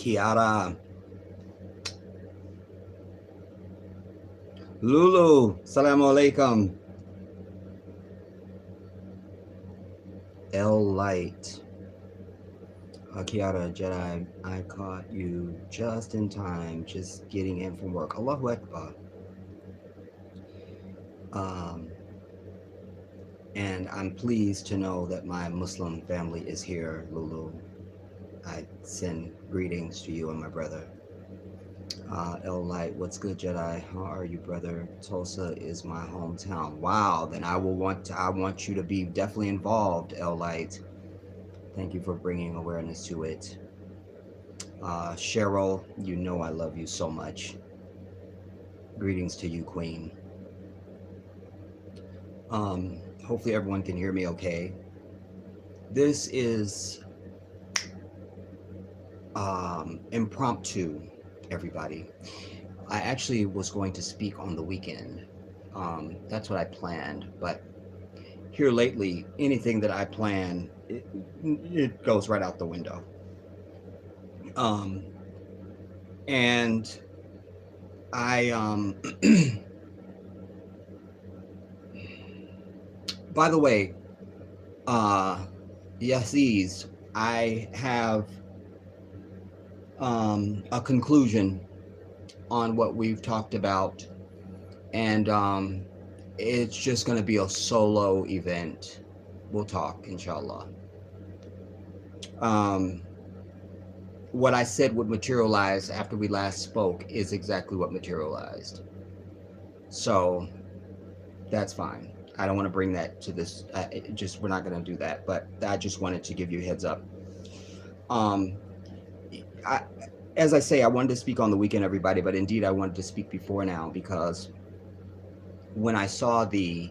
Kiara, Lulu, Salaam Alaikum. L Light, Kiara Jedi, I caught you just in time, just getting in from work. Allahu Akbar. And I'm pleased to know that my Muslim family is here, Lulu. I send greetings to you and my brother. L Light, what's good, Jedi? How are you, brother? Tulsa is my hometown. Wow, then I want you to be definitely involved, L Light. Thank you for bringing awareness to it. Cheryl, you know I love you so much. Greetings to you, Queen. Hopefully everyone can hear me okay. This is impromptu, everybody. I actually was going to speak on the weekend. That's what I planned, but here lately, anything that I plan, it goes right out the window. And I, by the way, Yaziz, I have a conclusion on what we've talked about, and it's just going to be a solo event. We'll talk, inshallah. What I said would materialize after we last spoke is exactly what materialized. So that's fine. I don't want to bring that to this. We're not going to do that. But I just wanted to give you a heads up. As I say, I wanted to speak on the weekend, everybody, but indeed I wanted to speak before now, because when I saw the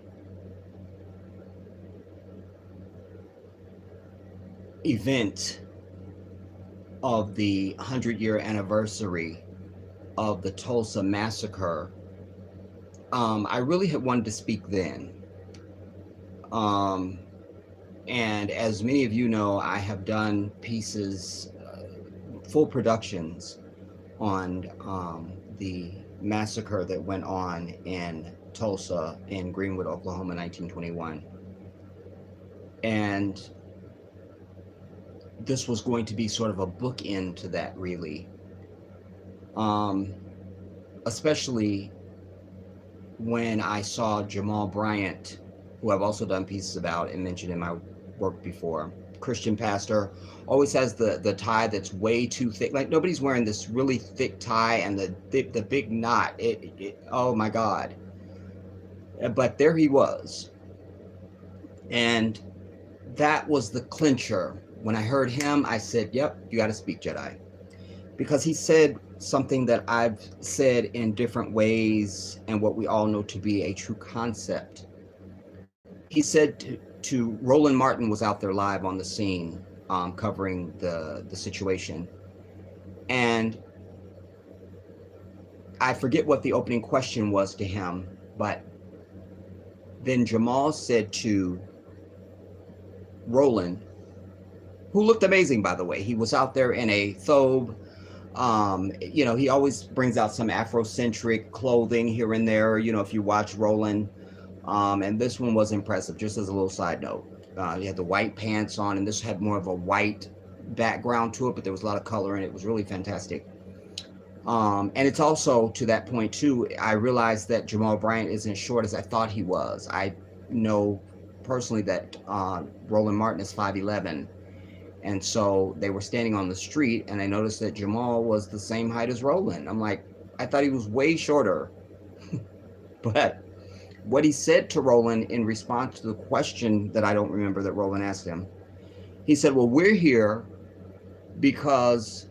event of the 100-year anniversary of the Tulsa Massacre, I really had wanted to speak then. And as many of you know, I have done pieces, full productions on the massacre that went on in Tulsa in Greenwood, Oklahoma, 1921. And this was going to be sort of a bookend to that, really. Especially when I saw Jamal Bryant, who I've also done pieces about and mentioned in my work before. Christian pastor, always has the tie that's way too thick. Like, nobody's wearing this really thick tie and the big knot. Oh my God. But there he was. And that was the clincher. When I heard him, I said, yep, you got to speak, Jedi. Because he said something that I've said in different ways, and what we all know to be a true concept. He said to Roland Martin was out there live on the scene, covering the situation. And I forget what the opening question was to him, but then Jamal said to Roland, who looked amazing, by the way. He was out there in a thobe. You know, he always brings out some Afrocentric clothing here and there, you know, if you watch Roland. And this one was impressive, just as a little side note. He had the white pants on, and this had more of a white background to it, but there was a lot of color in it. It was really fantastic. And it's also to that point too, I realized that Jamal Bryant isn't short as I thought he was. I know personally that Roland Martin is 5'11", and so they were standing on the street, and I noticed that Jamal was the same height as Roland. I'm like, I thought he was way shorter. But what he said to Roland in response to the question that I don't remember that Roland asked him, he said, well, we're here because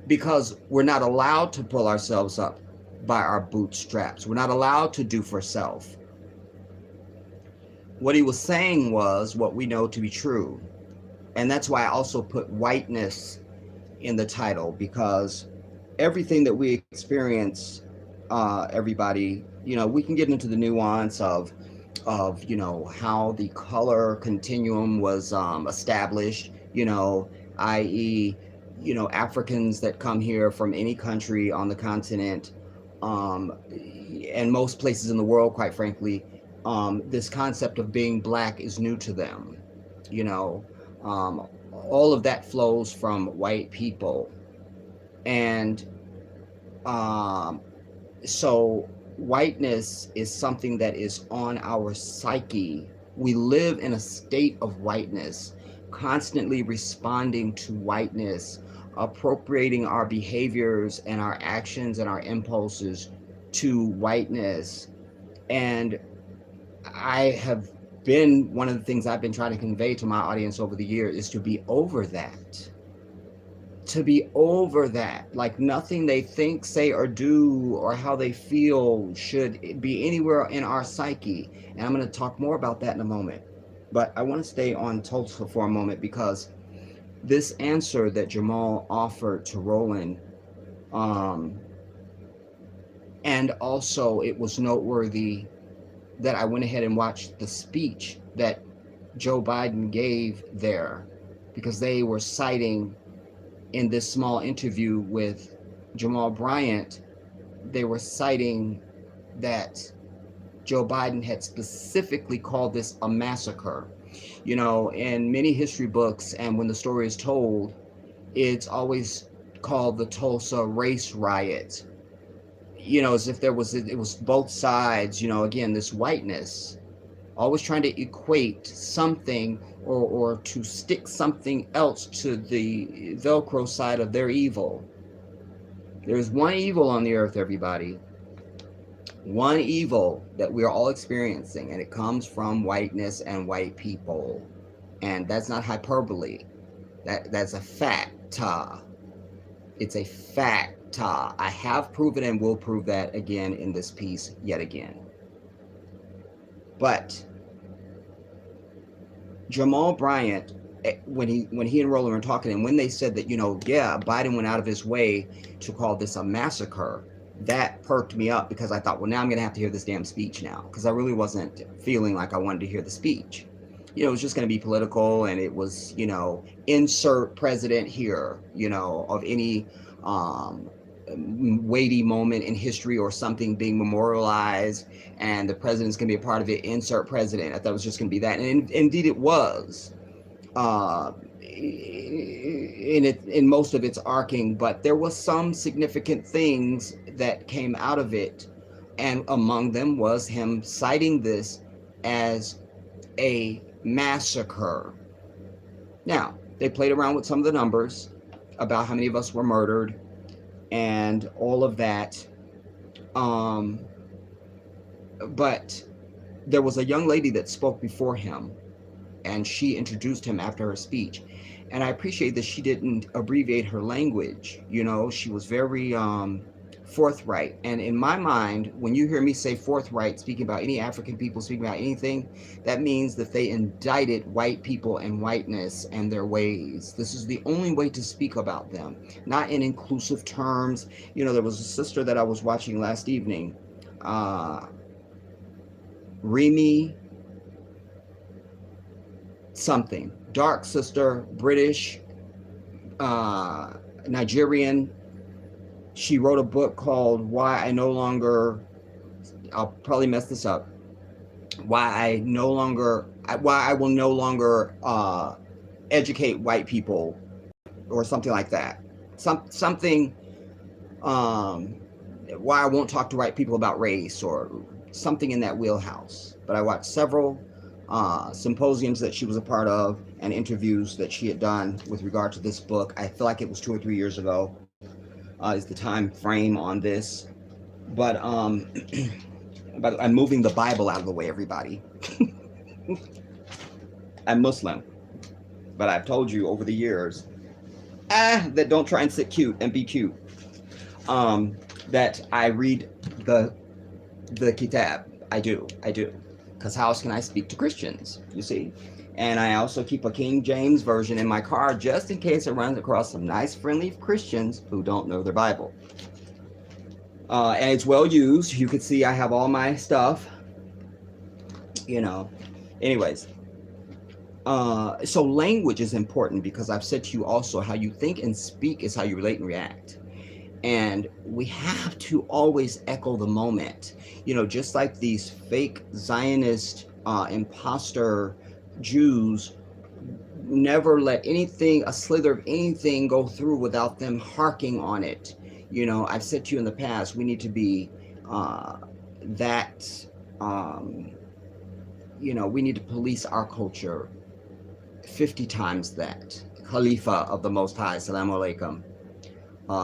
because we're not allowed to pull ourselves up by our bootstraps. We're not allowed to do for self. What he was saying was what we know to be true. And that's why I also put whiteness in the title, because everything that we experience, everybody, we can get into the nuance of how the color continuum was established, i.e., Africans that come here from any country on the continent, and most places in the world, quite frankly, this concept of being black is new to them. All of that flows from white people. And so whiteness is something that is on our psyche. We live in a state of whiteness, constantly responding to whiteness, appropriating our behaviors and our actions and our impulses to whiteness. And one of the things I've been trying to convey to my audience over the years is to be over that. To be over that. Like nothing they think, say, or do, or how they feel should be anywhere in our psyche. And I'm going to talk more about that in a moment. But I want to stay on Tulsa for a moment, because this answer that Jamal offered to Roland, and also it was noteworthy that I went ahead and watched the speech that Joe Biden gave there, because they were citing in this small interview with Jamal Bryant, they were citing that Joe Biden had specifically called this a massacre. In many history books, and when the story is told, it's always called the Tulsa race riot. As if it was both sides, again, this whiteness, always trying to equate something or to stick something else to the Velcro side of their evil. There's one evil on the earth, everybody. One evil that we're all experiencing, and it comes from whiteness and white people. And that's not hyperbole. That's a fact. It's a fact. I have proven and will prove that again in this piece yet again. But Jamal Bryant, when he and Roland were talking, and when they said that, Biden went out of his way to call this a massacre, that perked me up, because I thought, well, now I'm going to have to hear this damn speech now, because I really wasn't feeling like I wanted to hear the speech. It was just going to be political, and it was, insert president here, of any weighty moment in history or something being memorialized, and the president's going to be a part of it, insert president. I thought it was just going to be that, and indeed it was, in most of its arcing, but there was some significant things that came out of it, and among them was him citing this as a massacre. Now, they played around with some of the numbers about how many of us were murdered and all of that. But there was a young lady that spoke before him, and she introduced him after her speech. And I appreciate that she didn't abbreviate her language. She was very forthright. And in my mind, when you hear me say forthright, speaking about any African people, speaking about anything, that means that they indicted white people and whiteness and their ways. This is the only way to speak about them, not in inclusive terms. There was a sister that I was watching last evening, Remy something, dark sister, British, Nigerian, She wrote a book called Why I No Longer, I'll probably mess this up, Why I Will No Longer Educate White People, or something like that. Something, um, why I won't talk to white people about race, or something in that wheelhouse. But I watched several symposiums that she was a part of, and interviews that she had done with regard to this book. I feel like it was 2 or 3 years ago, is the time frame on this. But but I'm moving the Bible out of the way, everybody. I'm Muslim, but I've told you over the years, that don't try and sit cute and be cute. Um, that I read the Kitab. I do, because how else can I speak to Christians? You see, and I also keep a King James version in my car just in case it runs across some nice, friendly Christians who don't know their Bible. And it's well used. You can see I have all my stuff. You know. Anyways, so language is important, because I've said to you also, how you think and speak is how you relate and react. And we have to always echo the moment. Just like these fake Zionist imposter Jews never let anything, a slither of anything, go through without them harking on it. I've said to you in the past, we need to be that, um, we need to police our culture 50 times that. Khalifa of the Most High, Assalamu Alaikum.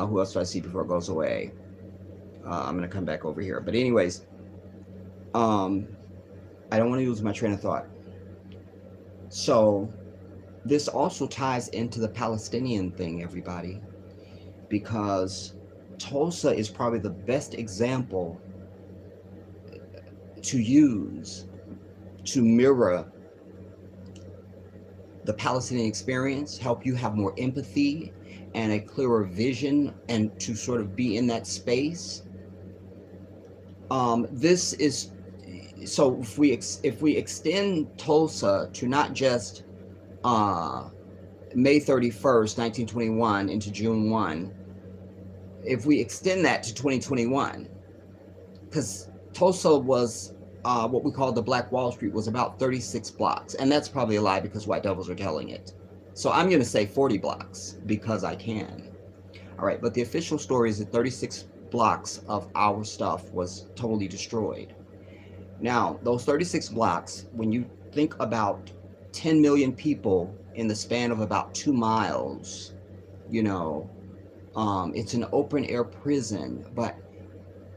Who else do I see before it goes away? I'm going to come back over here. But anyways, I don't want to lose my train of thought. So this also ties into the Palestinian thing, everybody, because Tulsa is probably the best example to use to mirror the Palestinian experience, help you have more empathy and a clearer vision, and to sort of be in that space. This is so if we extend Tulsa to not just May 31st, 1921 into June 1, if we extend that to 2021, because Tulsa was what we call the Black Wall Street, was about 36 blocks. And that's probably a lie, because white devils are telling it. So I'm going to say 40 blocks because I can. All right, but the official story is that 36 blocks of our stuff was totally destroyed. Now, those 36 blocks, when you think about 10 million people in the span of about 2 miles, it's an open air prison. But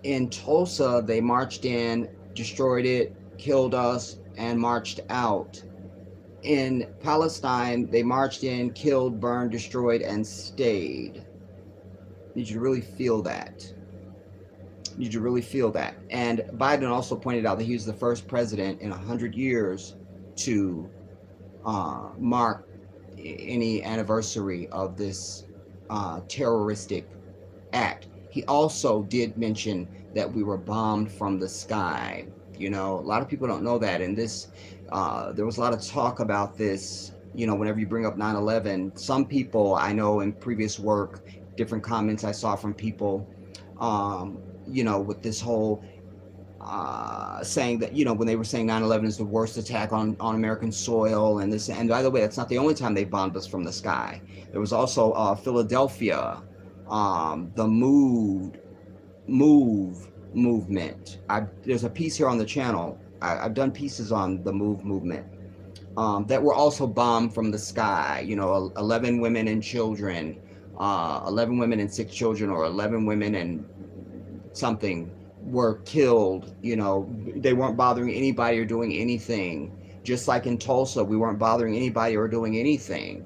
in Tulsa, they marched in, destroyed it, killed us, and marched out. In Palestine, they marched in, killed, burned, destroyed, and stayed. Need you to really feel that. Need you to really feel that. And Biden also pointed out that he was the first president in 100 years to mark any anniversary of this terroristic act. He also did mention that we were bombed from the sky. A lot of people don't know that. And this, there was a lot of talk about this, whenever you bring up 9/11. Some people I know in previous work, different comments I saw from people, with this whole saying that, when they were saying 9/11 is the worst attack on American soil, and this, and by the way, that's not the only time they bombed us from the sky. There was also Philadelphia, the Move movement. There's a piece here on the channel. I've done pieces on the Move movement, that were also bombed from the sky. 11 women and children, 11 women and 6 children, or 11 women and something were killed. They weren't bothering anybody or doing anything. Just like in Tulsa, we weren't bothering anybody or doing anything.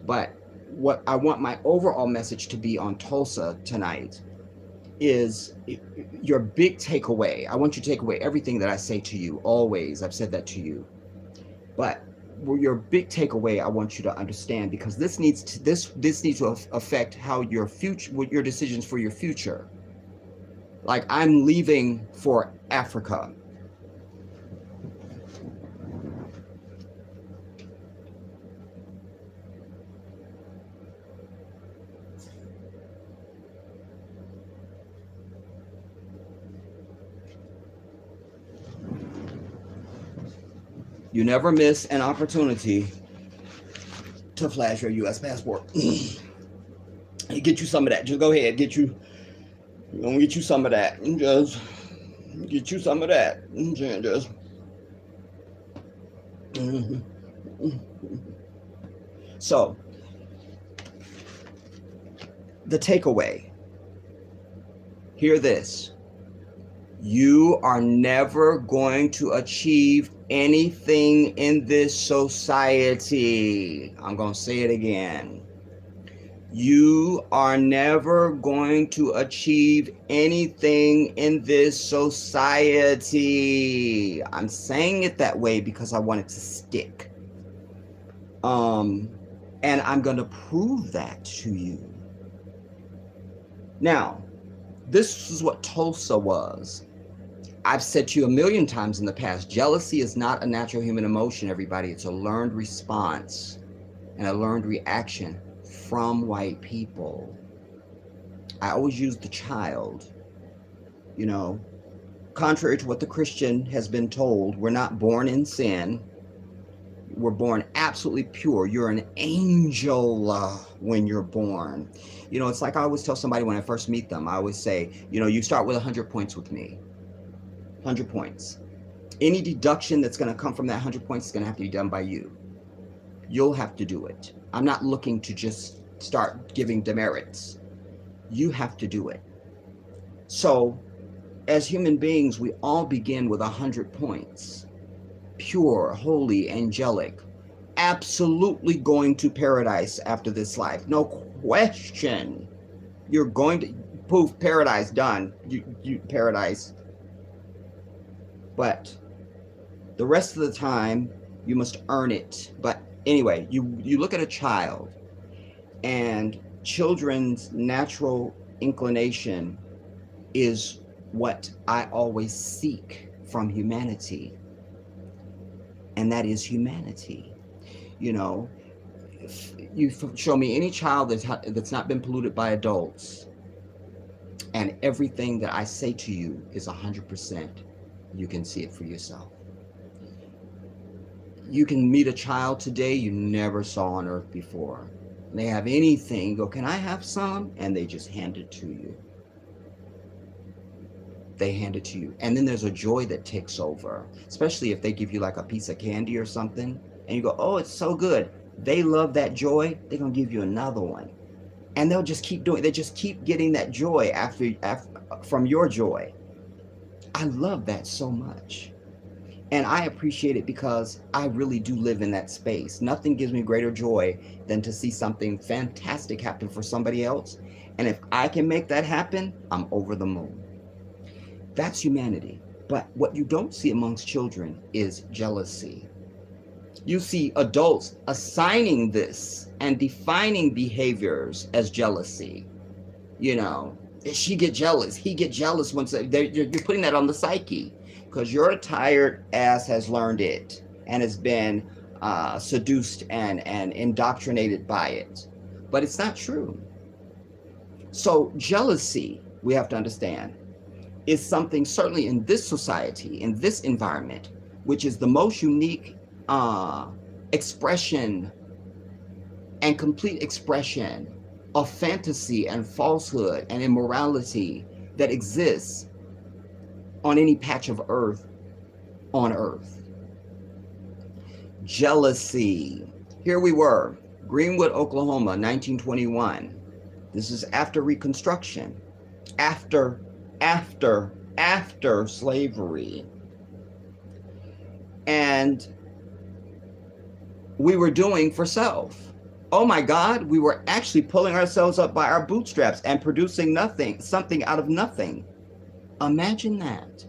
But what I want my overall message to be on Tulsa tonight is your big takeaway. I want you to take away everything that I say to you. Always, I've said that to you. But your big takeaway, I want you to understand, because this needs to affect how your future, your decisions for your future. Like, I'm leaving for Africa. You never miss an opportunity to flash your U.S. passport. Get you some of that. Just go ahead. I'm gonna get you some of that. Just get you some of that. Just. So, the takeaway. Hear this. You are never going to achieve anything in this society. I'm going to say it again. You are never going to achieve anything in this society. I'm saying it that way because I want it to stick. And I'm going to prove that to you. Now, this is what Tulsa was. I've said to you a million times in the past, jealousy is not a natural human emotion, everybody. It's a learned response and a learned reaction from white people. I always use the child. You know, contrary to what the Christian has been told, we're not born in sin. We're born absolutely pure. You're an angel when you're born. You know, it's like I always tell somebody when I first meet them, I always say, you know, you start with 100 points with me. 100 points. Any deduction that's going to come from that 100 points is going to have to be done by you. You'll have to do it. I'm not looking to just start giving demerits. You have to do it. So, as human beings, we all begin with 100 points. Pure, holy, angelic. Absolutely going to paradise after this life. No question. You're going to, poof, paradise, done. You paradise. But the rest of the time, you must earn it. But anyway, you look at a child, and children's natural inclination is what I always seek from humanity. And that is humanity. You know, if you show me any child that's not been polluted by adults, and everything that I say to you is 100%, you can see it for yourself. You can meet a child today you never saw on earth before. They have anything, you go, can I have some? And they just hand it to you. They hand it to you. And then there's a joy that takes over, especially if they give you like a piece of candy or something, and you go, oh, it's so good. They love that joy. They're going to give you another one. And they'll just keep doing it. They just keep getting that joy after from your joy. I love that so much. And I appreciate it because I really do live in that space. Nothing gives me greater joy than to see something fantastic happen for somebody else. And if I can make that happen, I'm over the moon. That's humanity. But what you don't see amongst children is jealousy. You see adults assigning this and defining behaviors as jealousy. You know, she get jealous, he get jealous once you're putting that on the psyche because your tired ass has learned it and has been seduced and indoctrinated by it. But it's not true. So jealousy, we have to understand, is something certainly in this society, in this environment, which is the most unique expression and complete expression of fantasy and falsehood and immorality that exists on any patch of earth on earth. Jealousy. Here we were, Greenwood, Oklahoma, 1921. This is after Reconstruction, after slavery. And we were doing for self. Oh my God, we were actually pulling ourselves up by our bootstraps and producing something out of nothing. Imagine that.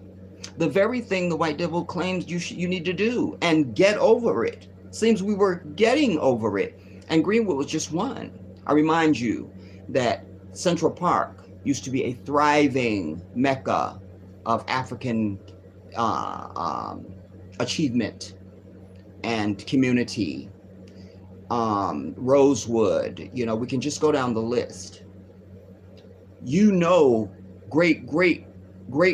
The very thing the white devil claims you need to do and get over it. Seems we were getting over it. And Greenwood was just one. I remind you that Central Park used to be a thriving mecca of African achievement and community. Rosewood, you know, we can just go down the list. You know, great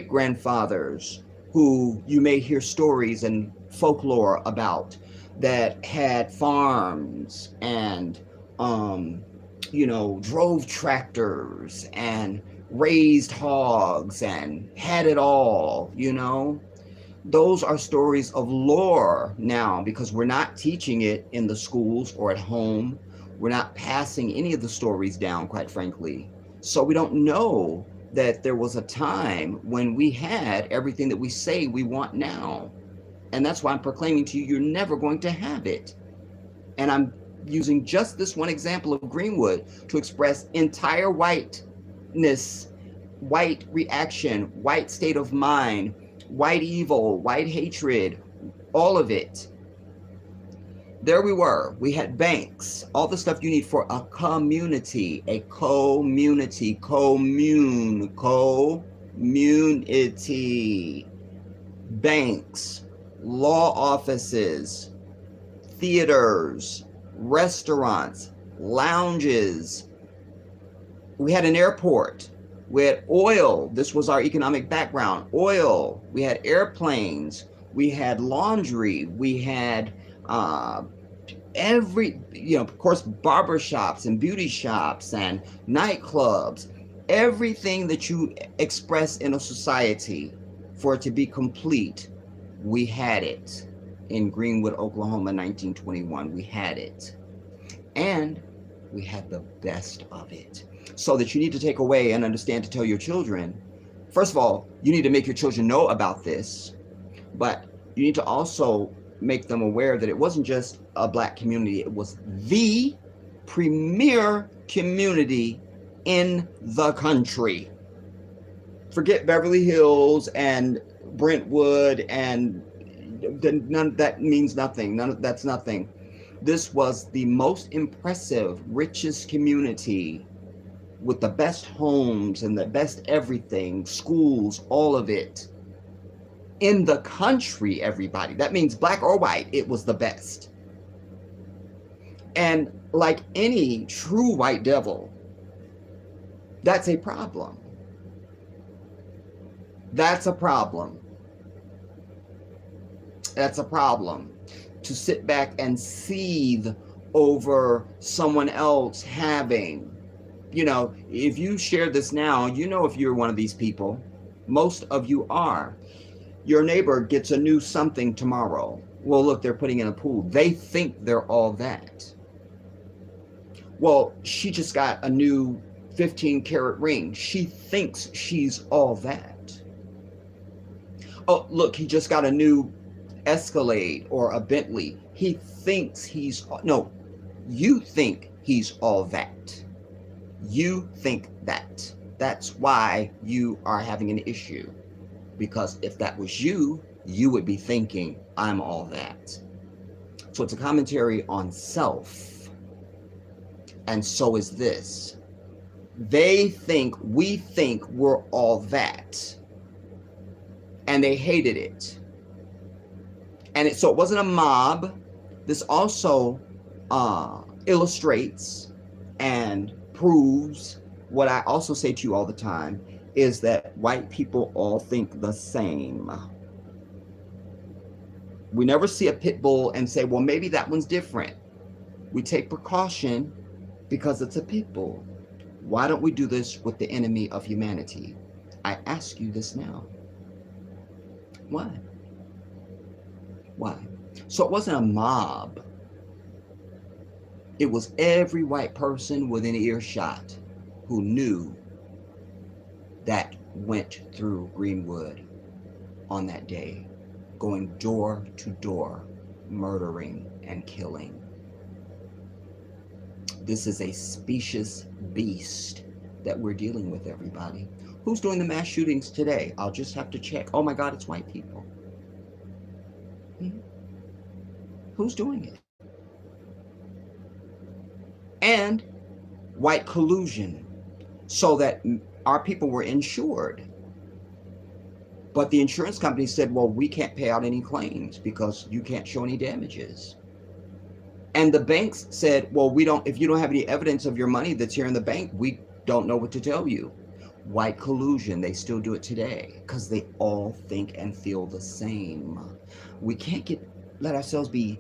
grandfathers who you may hear stories and folklore about, that had farms and, um, drove tractors and raised hogs and had it all, Those are stories of lore now, because we're not teaching it in the schools or at home. We're not passing any of the stories down, quite frankly. So we don't know that there was a time when we had everything that we say we want now. And that's why I'm proclaiming to you, you're never going to have it. And I'm using just this one example of Greenwood to express entire whiteness, white reaction, white state of mind, white evil, white hatred, all of it. There we were. We had banks, all the stuff you need for a community, community, banks, law offices, theaters, restaurants, lounges. We had an airport. We had oil. This was our economic background. Oil. We had airplanes. We had laundry. We had of course, barber shops and beauty shops and nightclubs. Everything that you express in a society for it to be complete, we had it in Greenwood, Oklahoma, 1921. We had it. And we had the best of it. So that you need to take away and understand to tell your children, first of all, you need to make your children know about this, but you need to also make them aware that it wasn't just a Black community, it was the premier community in the country. Forget Beverly Hills and Brentwood, and none that means nothing. That's nothing. This was the most impressive, richest community with the best homes and the best everything, schools, all of it. In the country, everybody. That means Black or white, it was the best. And like any true white devil, that's a problem. That's a problem. That's a problem. To sit back and seethe over someone else having, if you share this now, if you're one of these people, most of you are. Your neighbor gets a new something tomorrow. Well, look, they're putting in a pool. They think they're all that. Well, she just got a new 15-carat ring. She thinks she's all that. Oh, look, he just got a new Escalade or a Bentley. He thinks no, you think he's all that. You think that. That's why you are having an issue. Because if that was you, you would be thinking, I'm all that. So it's a commentary on self. And so is this. We think we're all that. And they hated it. And so it wasn't a mob. This also illustrates and proves what I also say to you all the time, is that white people all think the same. We never see a pit bull and say, well, maybe that one's different. We take precaution because it's a pit bull. Why don't we do this with the enemy of humanity? I ask you this now. Why? Why? So it wasn't a mob. It was every white person within earshot who knew that went through Greenwood on that day, going door to door, murdering and killing. This is a specious beast that we're dealing with, everybody. Who's doing the mass shootings today? I'll just have to check. Oh my God, it's white people. Who's doing it? And white collusion, so that our people were insured. But the insurance company said, well, we can't pay out any claims because you can't show any damages. And the banks said, well, if you don't have any evidence of your money that's here in the bank, we don't know what to tell you. White collusion, they still do it today because they all think and feel the same. We can't let ourselves be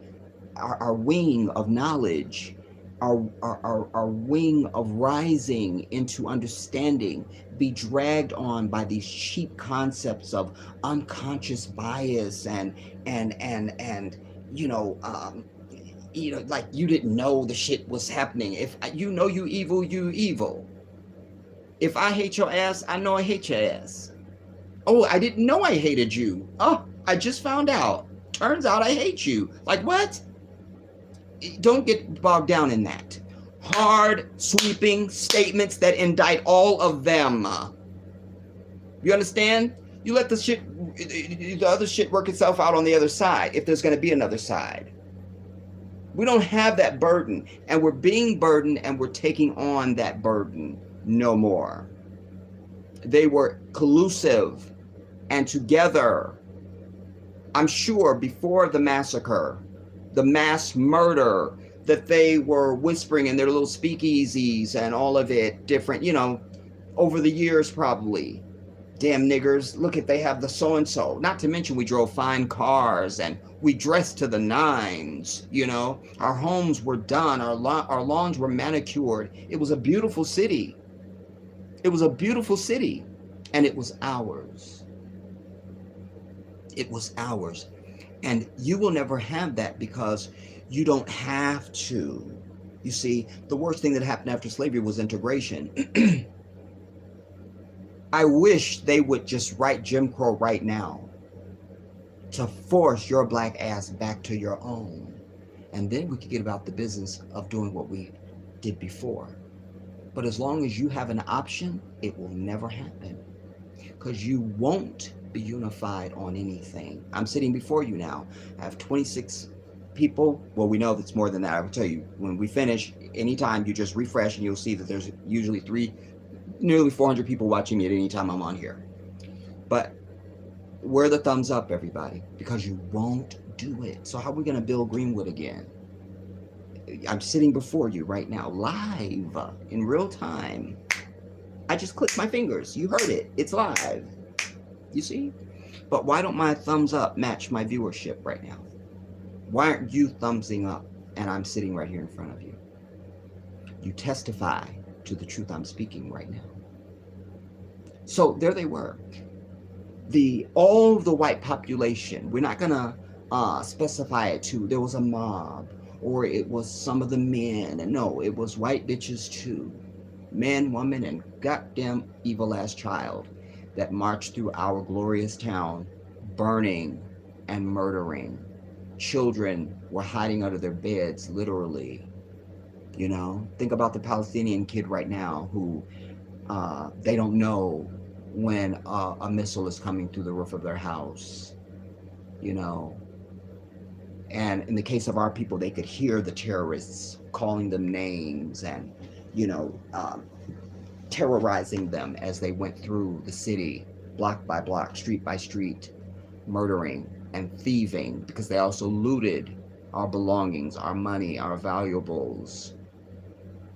our wing of knowledge, our wing of rising into understanding, be dragged on by these cheap concepts of unconscious bias and like you didn't know the shit was happening. If you know you evil, you evil. If I hate your ass, I know I hate your ass. Oh, I didn't know I hated you. Oh, I just found out. Turns out I hate you. Like what? Don't get bogged down in that. Hard, sweeping statements that indict all of them. You understand? You let the other shit work itself out on the other side, if there's going to be another side. We don't have that burden, and we're being burdened, and we're taking on that burden no more. They were collusive and together. I'm sure before the massacre, the mass murder, that they were whispering in their little speakeasies and all of it different, over the years probably. Damn niggers, look at, they have the so-and-so. Not to mention we drove fine cars and we dressed to the nines, Our homes were done, our lawns were manicured. It was a beautiful city. It was a beautiful city, and it was ours. It was ours. And you will never have that because you don't have to. You see, the worst thing that happened after slavery was integration. I wish they would just write Jim Crow right now to force your black ass back to your own. And then we could get about the business of doing what we did before. But as long as you have an option, it will never happen. Because you won't be unified on anything. I'm sitting before you now. I have 26 people. Well, we know that's more than that. I will tell you, when we finish, anytime you just refresh and you'll see that there's usually nearly 400 people watching me at any time I'm on here. But wear the thumbs up, everybody, because you won't do it. So how are we going to build Greenwood again? I'm sitting before you right now, live, in real time. I just clicked my fingers. You heard it. It's live. You see? But why don't my thumbs up match my viewership right now? Why aren't you thumbsing up and I'm sitting right here in front of you? You testify to the truth I'm speaking right now. So there they were. All of the white population, we're not going to specify it to, there was a mob, or it was some of the men. And no, it was white bitches too. Man, woman, and goddamn evil ass child that marched through our glorious town, burning and murdering. Children were hiding under their beds, literally. Think about the Palestinian kid right now who they don't know when a missile is coming through the roof of their house, And in the case of our people, they could hear the terrorists calling them names and, terrorizing them as they went through the city, block by block, street by street, murdering and thieving, because they also looted our belongings, our money, our valuables.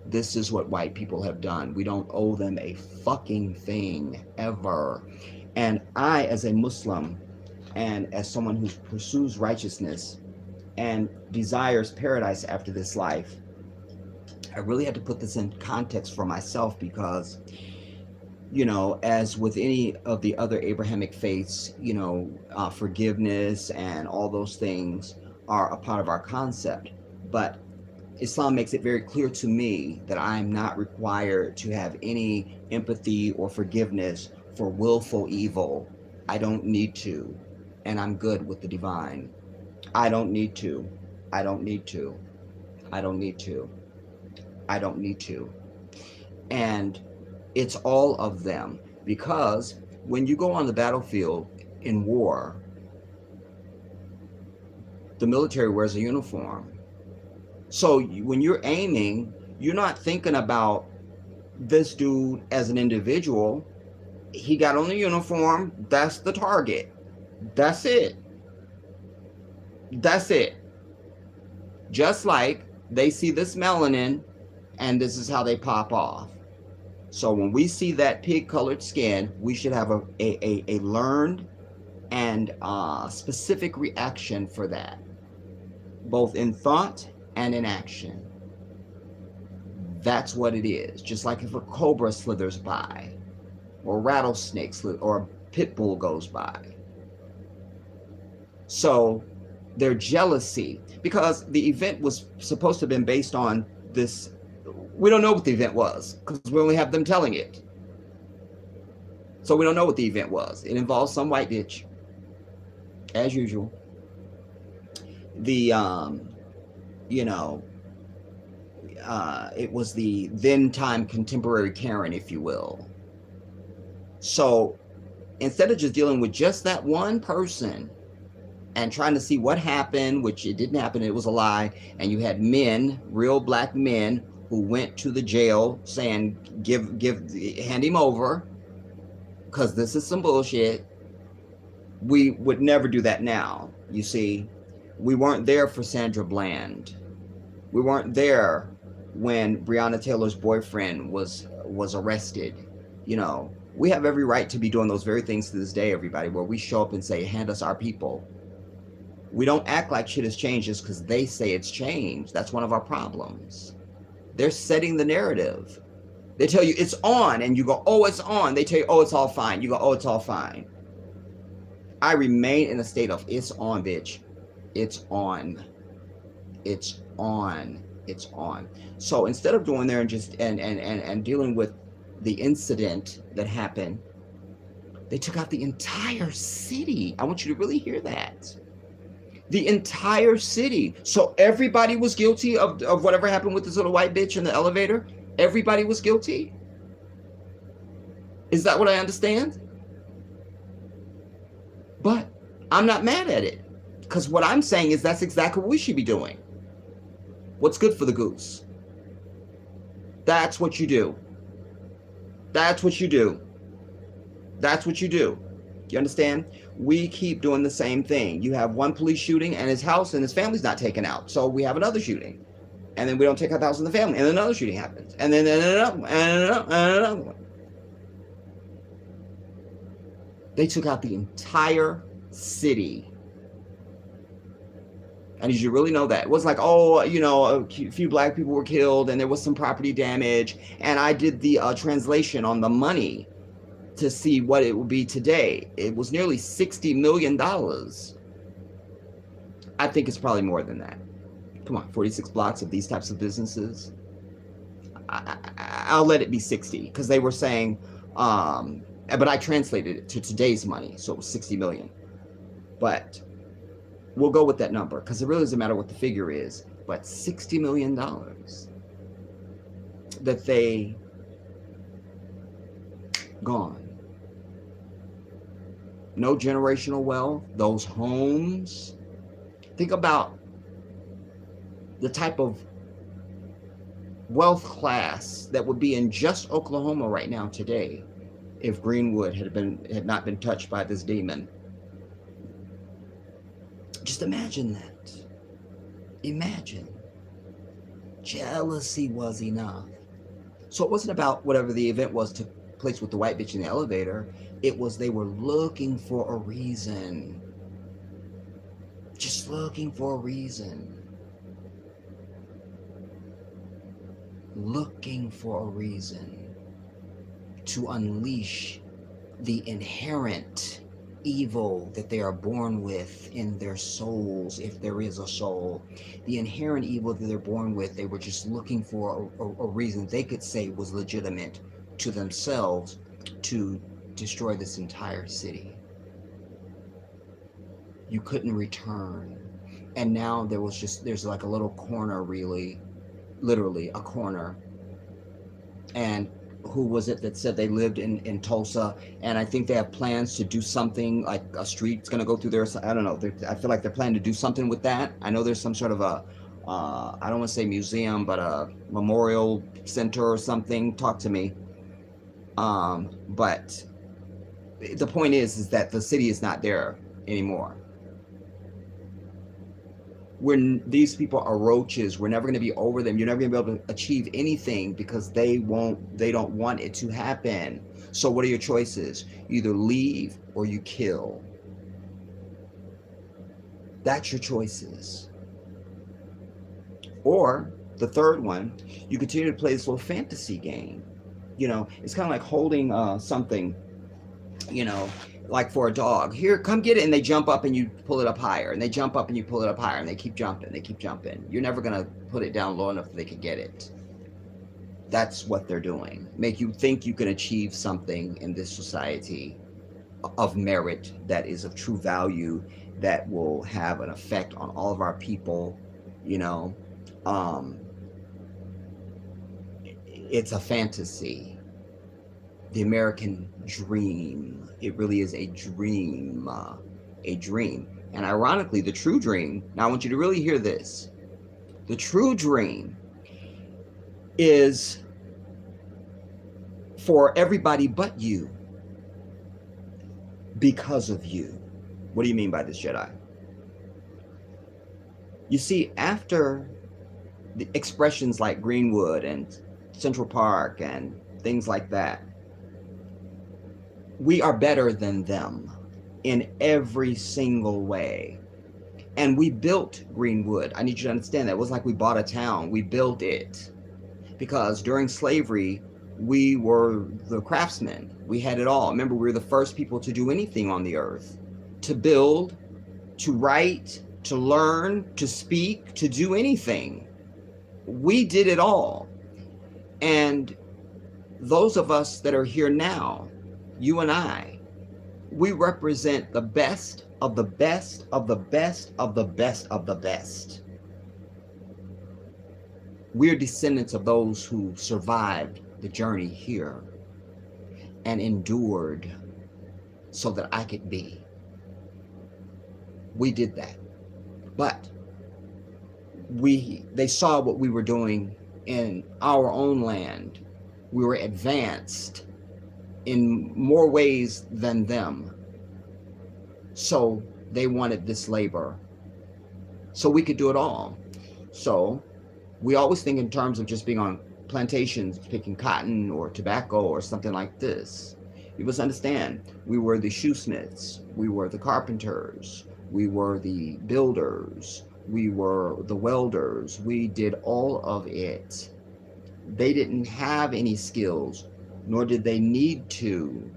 This is what white people have done. We don't owe them a fucking thing, ever. And I, as a Muslim, and as someone who pursues righteousness and desires paradise after this life, I really had to put this in context for myself because, as with any of the other Abrahamic faiths, forgiveness and all those things are a part of our concept. But Islam makes it very clear to me that I am not required to have any empathy or forgiveness for willful evil. I don't need to. And I'm good with the divine. I don't need to. I don't need to. I don't need to. I don't need to. And it's all of them. Because when you go on the battlefield in war, the military wears a uniform. So when you're aiming, you're not thinking about this dude as an individual. He got on the uniform. That's the target. That's it. That's it. Just like they see this melanin and this is how they pop off. So when we see that pig-colored skin, we should have a learned and specific reaction for that, both in thought and in action. That's what it is. Just like if a cobra slithers by, or a rattlesnake or a pit bull goes by. So their jealousy, because the event was supposed to have been based on this. We don't know what the event was because we only have them telling it. So we don't know what the event was. It involves some white bitch, as usual. The you know, it was the then time contemporary Karen, if you will. So instead of just dealing with just that one person and trying to see what happened, which it didn't happen, it was a lie, and you had men, real black men, who went to the jail saying, hand him over, because this is some bullshit. We would never do that now. You see, we weren't there for Sandra Bland. We weren't there when Breonna Taylor's boyfriend was arrested. You know, we have every right to be doing those very things to this day, everybody, where we show up and say, hand us our people. We don't act like shit has changed just because they say it's changed. That's one of our problems. They're setting the narrative. They tell you it's on, and you go, oh, it's on. They tell you, oh, it's all fine. You go, oh, it's all fine. I remain in a state of, it's on, bitch. It's on. It's on. It's on. So instead of going there and just and dealing with the incident that happened, they took out the entire city. I want you to really hear that. The entire city. So everybody was guilty of whatever happened with this little white bitch in the elevator. Everybody was guilty. Is that what I understand? But I'm not mad at it, because what I'm saying is that's exactly what we should be doing. What's good for the goose? That's what you do. That's what you do. That's what you do. You understand? We keep doing the same thing. You have one police shooting and his house and his family's not taken out. So we have another shooting. And then we don't take out the house and the family. And another shooting happens. And then another one, and another one. They took out the entire city. And did you really know that? It was like, oh, you know, a few black people were killed and there was some property damage. And I did the translation on the money to see what it would be today. It was nearly $60 million. I think it's probably more than that. Come on, 46 blocks of these types of businesses. I'll let it be 60, because they were saying, but I translated it to today's money, so it was 60 million. But we'll go with that number, because it really doesn't matter what the figure is. But $60 million that they gone. No generational wealth, those homes. Think about the type of wealth class that would be in just Oklahoma right now today if Greenwood had not been touched by this demon. Just imagine that. Imagine. Jealousy was enough. So it wasn't about whatever the event was took place with the white bitch in the elevator. It was they were looking for a reason. Just looking for a reason. Looking for a reason to unleash the inherent evil that they are born with in their souls, if there is a soul. The inherent evil that they're born with, they were just looking for a reason they could say was legitimate to themselves to destroy this entire city. You couldn't return. And now there's like a little corner, really, literally a corner. And who was it that said they lived in Tulsa? And I think they have plans to do something, like a street's going to go through there. I don't know. I feel like they're planning to do something with that. I know there's some sort of a, I don't want to say museum, but a memorial center or something. Talk to me. But the point is that the city is not there anymore. These people are roaches. We're never going to be over them. You're never going to be able to achieve anything because they don't want it to happen. So what are your choices? You either leave or you kill. That's your choices. Or the third one, you continue to play this little fantasy game. You know, it's kind of like holding something, you know, like for a dog. Here, come get it. And they jump up and you pull it up higher. And they jump up and you pull it up higher. And they keep jumping. They keep jumping. You're never going to put it down low enough that they can get it. That's what they're doing. Make you think you can achieve something in this society of merit that is of true value, that will have an effect on all of our people. You know, it's a fantasy. The American dream. It really is a dream. A dream. And ironically, the true dream, now I want you to really hear this. The true dream is for everybody but you, because of you. What do you mean by this, Jedi? You see, after the expressions like Greenwood and Central Park and things like that, we are better than them in every single way. And we built Greenwood. I need you to understand that. It wasn't like we bought a town. We built it. Because during slavery, we were the craftsmen. We had it all. Remember, we were the first people to do anything on the earth. To build, to write, to learn, to speak, to do anything. We did it all. And those of us that are here now, you and I, we represent the best of the best of the best of the best of the best. We're descendants of those who survived the journey here and endured so that I could be. We did that. But they saw what we were doing in our own land. We were advanced in more ways than them. So they wanted this labor so we could do it all. So we always think in terms of just being on plantations, picking cotton or tobacco or something like this. You must understand, we were the shoesmiths, we were the carpenters, we were the builders, we were the welders, we did all of it. They didn't have any skills, nor did they need to.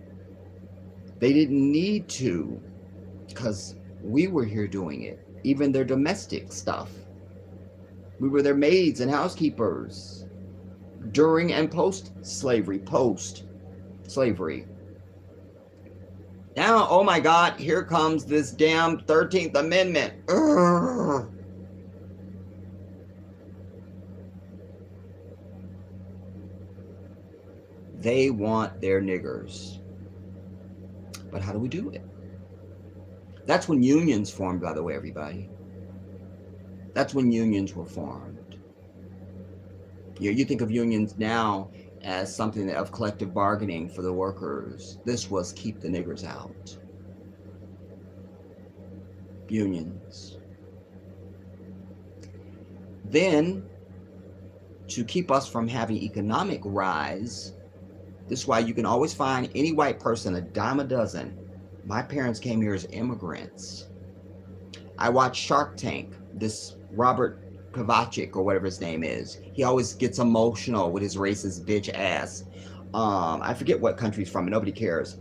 They didn't need to, because we were here doing it. Even their domestic stuff. We were their maids and housekeepers during and post-slavery, post-slavery. Now, oh my God, here comes this damn 13th Amendment. Urgh. They want their niggers. But how do we do it? That's when unions formed, by the way, everybody. That's when unions were formed. You think of unions now as something of collective bargaining for the workers. This was keep the niggers out. Unions. Then, to keep us from having economic rise, this is why you can always find any white person a dime a dozen. My parents came here as immigrants. I watched Shark Tank. This Robert Kovacic or whatever his name is. He always gets emotional with his racist bitch ass. I forget what country he's from, and nobody cares.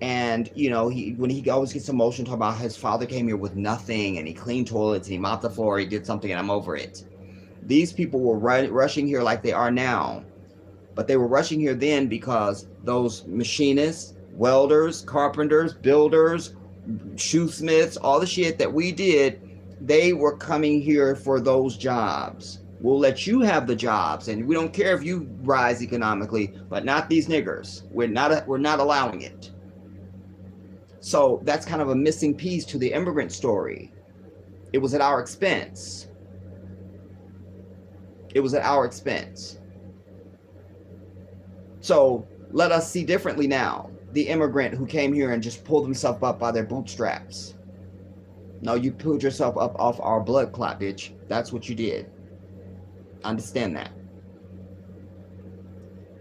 And you know, when he always gets emotional talking about his father came here with nothing, and he cleaned toilets, and he mopped the floor, he did something, and I'm over it. These people were rushing here like they are now, but they were rushing here then because those machinists, welders, carpenters, builders, shoesmiths, all the shit that we did, they were coming here for those jobs. We'll let you have the jobs, and we don't care if you rise economically, but not these niggers. We're not allowing it. So that's kind of a missing piece to the immigrant story. It was at our expense. It was at our expense. So let us see differently now. The immigrant who came here and just pulled himself up by their bootstraps. No, you pulled yourself up off our blood clot, bitch. That's what you did. Understand that.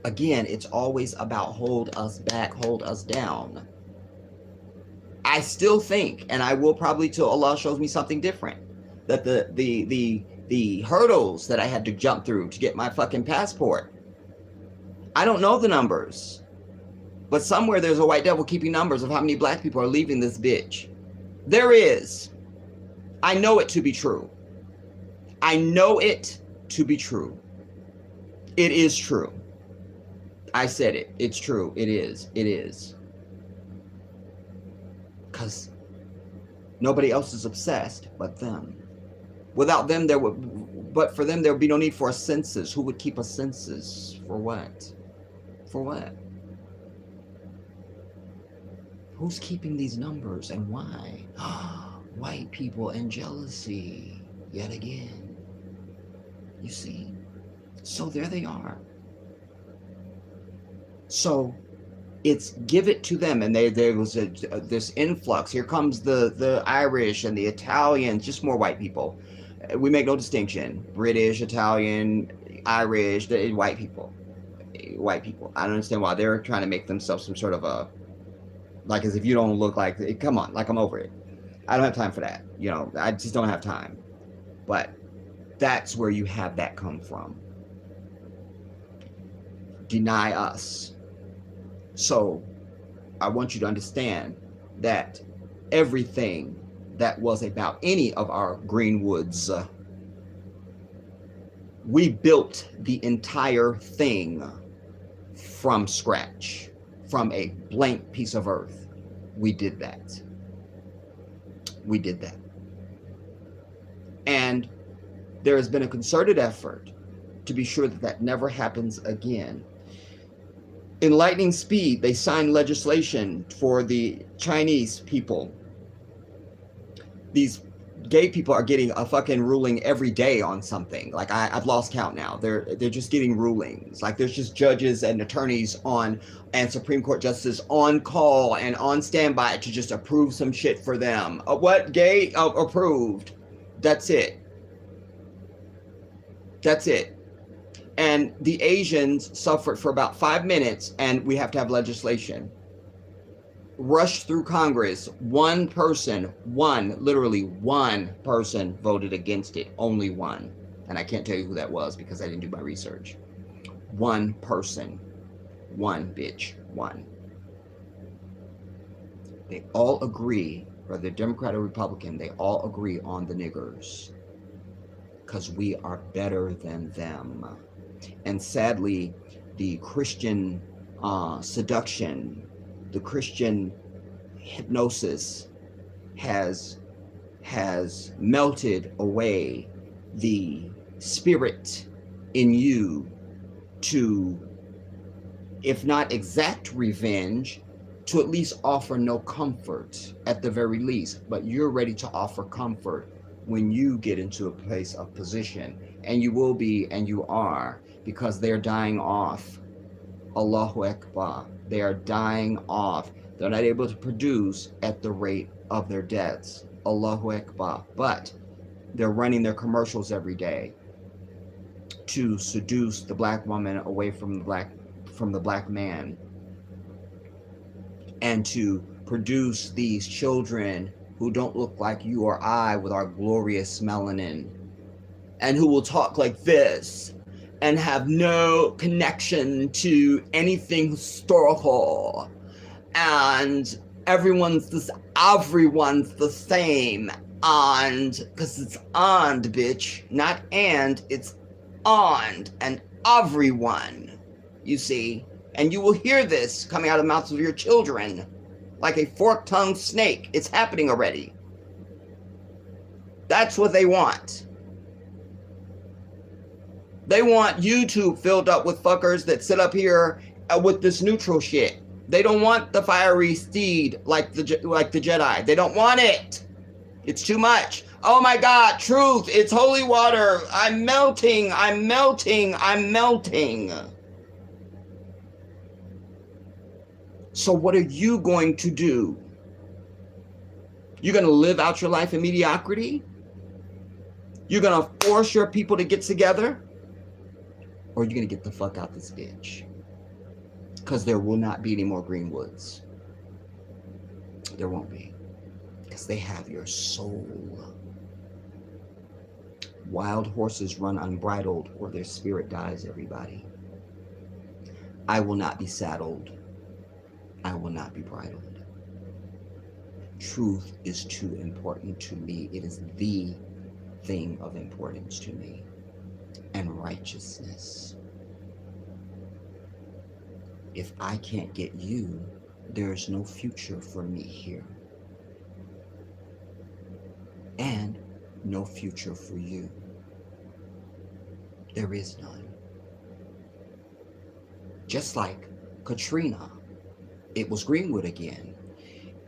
Again, it's always about hold us back, hold us down. I still think, and I will probably till Allah shows me something different, that the hurdles that I had to jump through to get my fucking passport, I don't know the numbers, but somewhere there's a white devil keeping numbers of how many black people are leaving this bitch. There is. I know it to be true. I know it to be true. It is true. I said it. It's true. It is. It is. Because nobody else is obsessed but them. Without them, but for them, there would be no need for a census. Who would keep a census? For what? For what? Who's keeping these numbers and why? White people and jealousy, yet again. You see? So there they are. So it's give it to them, and there was this influx. Here comes the Irish and the Italians, just more white people. We make no distinction. British, Italian, Irish, white people. White people. I don't understand why they're trying to make themselves some sort of a, like as if you don't look like, come on, like I'm over it. I don't have time for that. You know, I just don't have time. But that's where you have that come from. Deny us. So I want you to understand that everything that was about any of our Greenwoods, we built the entire thing from scratch, from a blank piece of earth. We did that. We did that. And there has been a concerted effort to be sure that that never happens again. In lightning speed, they signed legislation for the Chinese people. These gay people are getting a fucking ruling every day on something. Like I've lost count now. They're just getting rulings. Like there's just judges and attorneys on, and Supreme Court justices on call and on standby to just approve some shit for them. What? Gay? Approved. That's it. That's it. And the Asians suffered for about 5 minutes, and we have to have legislation. Rushed through Congress. One person, literally one person voted against it. Only one. And I can't tell you who that was because I didn't do my research. One person. One bitch. One. They all agree, whether Democrat or Republican, they all agree on the niggers. Because we are better than them. And sadly, the Christian seduction, the Christian hypnosis has melted away the spirit in you to, if not exact revenge, to at least offer no comfort at the very least. But you're ready to offer comfort when you get into a place of position. And you will be, and you are, because they're dying off. Allahu Akbar. They are dying off. They're not able to produce at the rate of their deaths. Allahu Akbar. But they're running their commercials every day to seduce the black woman away from the black man, and to produce these children who don't look like you or I with our glorious melanin, and who will talk like this and have no connection to anything historical, and everyone's the same, and because it's on, bitch, not and, it's on, and everyone, you see. And you will hear this coming out of the mouths of your children like a fork-tongued snake. It's happening already. That's what they want. They want YouTube filled up with fuckers that sit up here with this neutral shit. They don't want the fiery steed like the Jedi. They don't want it. It's too much. Oh my God, truth. It's holy water. I'm melting. I'm melting. I'm melting. So what are you going to do? You're going to live out your life in mediocrity? You're going to force your people to get together? Or you're going to get the fuck out this bitch? Because there will not be any more Greenwoods. There won't be. because they have your soul. Wild horses run unbridled or their spirit dies, everybody. I will not be saddled. I will not be bridled. Truth is too important to me. It is the thing of importance to me. And righteousness. If I can't get you, there is no future for me here. And no future for you. There is none. Just like Katrina, it was Greenwood again.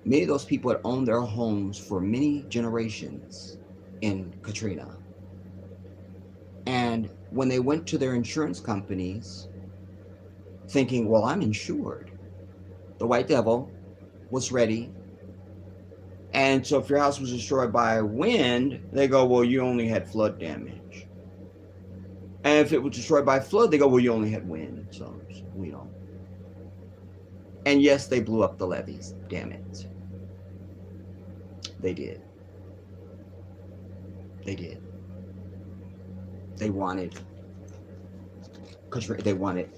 Many of those people had owned their homes for many generations in Katrina. And when they went to their insurance companies, thinking, well, I'm insured, the white devil was ready. And so if your house was destroyed by wind, they go, well, you only had flood damage. And if it was destroyed by flood, they go, well, you only had wind. So, we don't. And yes, they blew up the levees. Damn it. They did. They did. They wanted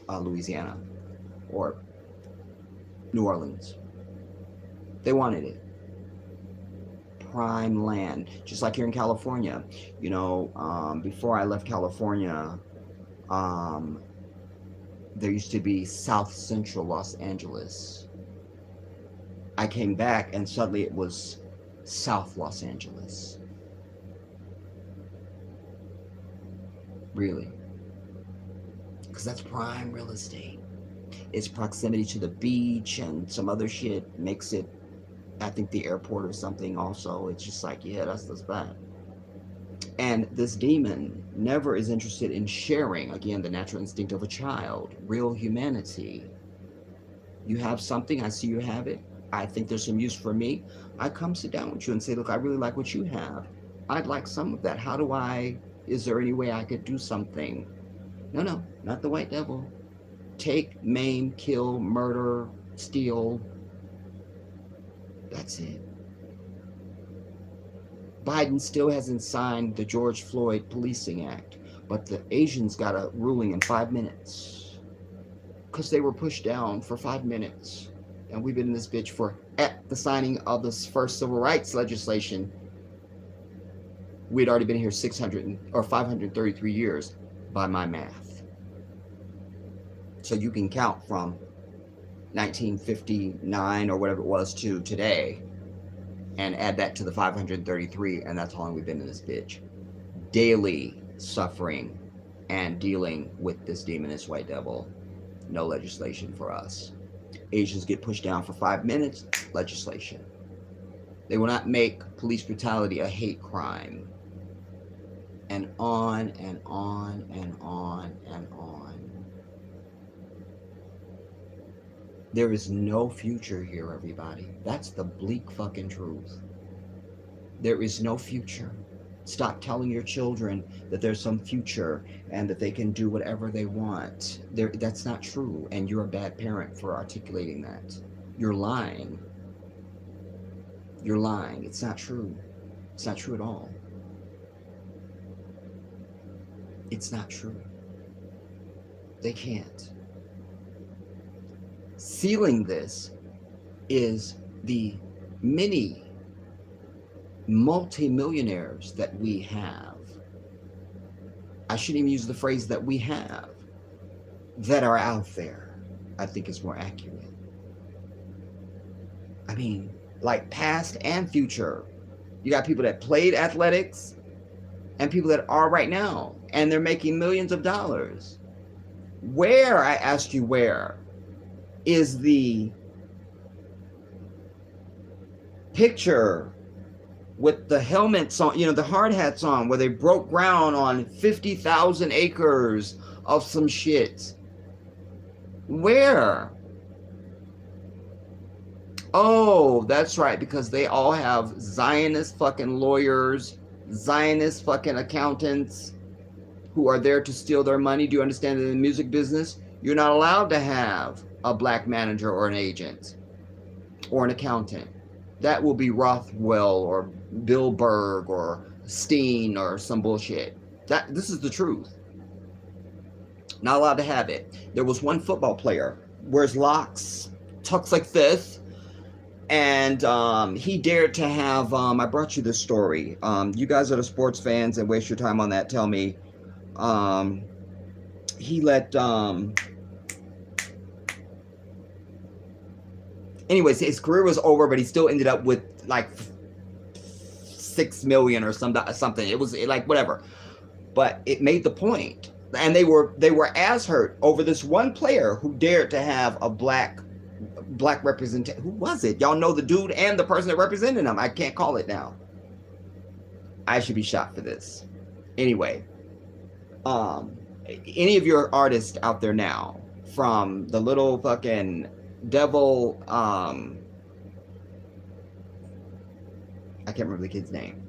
Louisiana or New Orleans. They wanted it. Prime land, just like here in California. You know, before I left California, there used to be South Central Los Angeles. I came back and suddenly it was South Los Angeles. Really. Because that's prime real estate. Its proximity to the beach and some other shit makes it, I think, the airport or something also. It's just like, yeah, that's bad. And this demon never is interested in sharing, again, the natural instinct of a child, real humanity. You have something, I see you have it. I think there's some use for me. I come sit down with you and say, look, I really like what you have. I'd like some of that. Is there any way I could do something? No, not the white devil. Take, maim, kill, murder, steal. That's it. Biden still hasn't signed the George Floyd Policing Act, but the Asians got a ruling in 5 minutes because they were pushed down for 5 minutes. And we've been in this bitch at the signing of this first civil rights legislation. We'd already been here 533 years by my math. So you can count from 1959 or whatever it was to today and add that to the 533, and that's how long we've been in this bitch. Daily suffering and dealing with this demoness white devil. No legislation for us. Asians get pushed down for 5 minutes, legislation. They will not make police brutality a hate crime. And on and on and on and on. There is no future here, everybody. That's the bleak fucking truth. There is no future. Stop telling your children that there's some future and that they can do whatever they want. That's not true, and you're a bad parent for articulating that. You're lying. You're lying. It's not true. It's not true at all. It's not true. They can't. Sealing this is the many multimillionaires that we have. I shouldn't even use the phrase that we have, that are out there. I think it's more accurate. I mean, like past and future. You got people that played athletics and people that are right now, and they're making millions of dollars. Where, I ask you, where is the picture with the helmets on, the hard hats on, where they broke ground on 50,000 acres of some shit? Where? Oh, that's right, because they all have Zionist fucking lawyers, Zionist fucking accountants who are there to steal their money. Do you understand that in the music business, you're not allowed to have a black manager or an agent or an accountant? That will be Rothwell or Bill Berg or Steen or some bullshit. This is the truth. Not allowed to have it. There was one football player, wears locks, tucks like this, and he dared to have, I brought you this story. You guys are the sports fans and waste your time on that. Tell me. He let, anyways, his career was over, but he still ended up with like 6 million or something. It was like whatever, but it made the point. And they were as hurt over this one player who dared to have a black representation. Who was it? Y'all know the dude and the person that represented him. I can't call it now. I should be shot for this. Anyway, any of your artists out there now, from the little fucking devil, I can't remember the kid's name,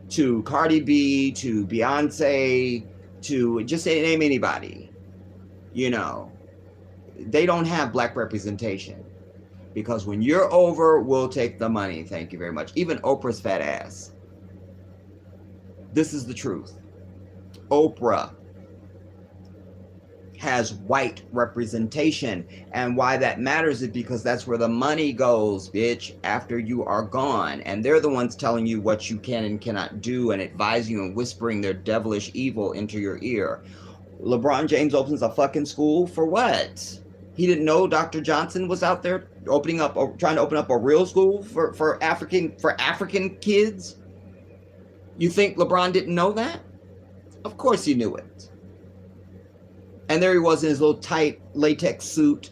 to Cardi B, to Beyonce, to just name anybody, you know, they don't have black representation. Because when you're over, we'll take the money. Thank you very much. Even Oprah's fat ass. This is the truth. Oprah has white representation. And why that matters is because that's where the money goes, bitch, after you are gone. And they're the ones telling you what you can and cannot do and advising you and whispering their devilish evil into your ear. LeBron James opens a fucking school for what? He didn't know Dr. Johnson was out there trying to open up a real school for African kids? You think LeBron didn't know that? Of course he knew it. And there he was in his little tight latex suit.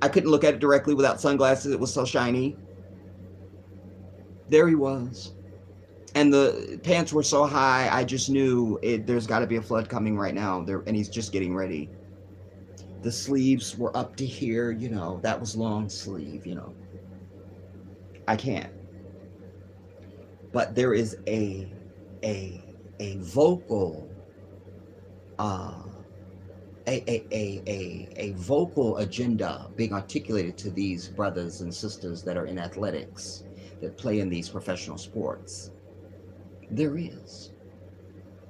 I couldn't look at it directly without sunglasses. It was so shiny. There he was. And the pants were so high, I just knew there's got to be a flood coming right now. And he's just getting ready. The sleeves were up to here, you know. That was long sleeve, you know. I can't. But there is a vocal a vocal agenda being articulated to these brothers and sisters that are in athletics, that play in these professional sports. There is.